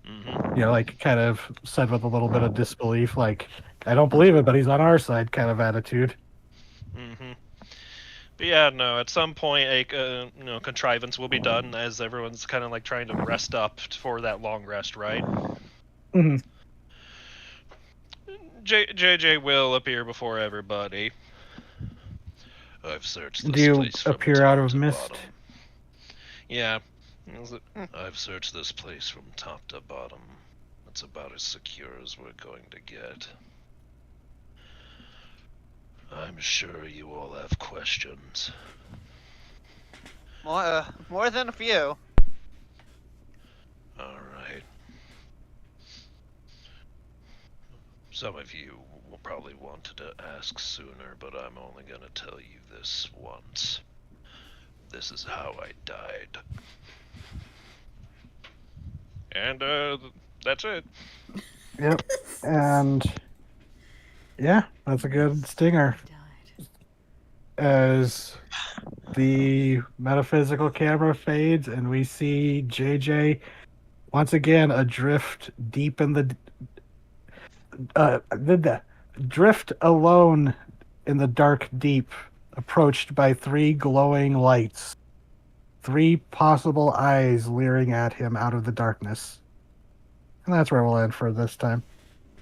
Hmm. Like kind of said with a little bit of disbelief, like, I don't believe it, but he's on our side, kind of attitude. Hmm. But yeah, no. At some point, a contrivance will be done as everyone's kind of like trying to rest up for that long rest, right? Hmm. JJ will appear before everybody. I've searched this Do you place from appear top out of to mist? bottom. Yeah. I've searched this place from top to bottom. It's about as secure as we're going to get. I'm sure you all have questions. More than a few. Alright. Some of you will probably wanted to ask sooner, but I'm only gonna tell you this once. This is how I died. And, that's it. Yep. And yeah, that's a good stinger. Died. As the metaphysical camera fades and we see JJ once again adrift deep in the drift alone in the dark deep, approached by three glowing lights, three possible eyes leering at him out of the darkness. And that's where we'll end for this time.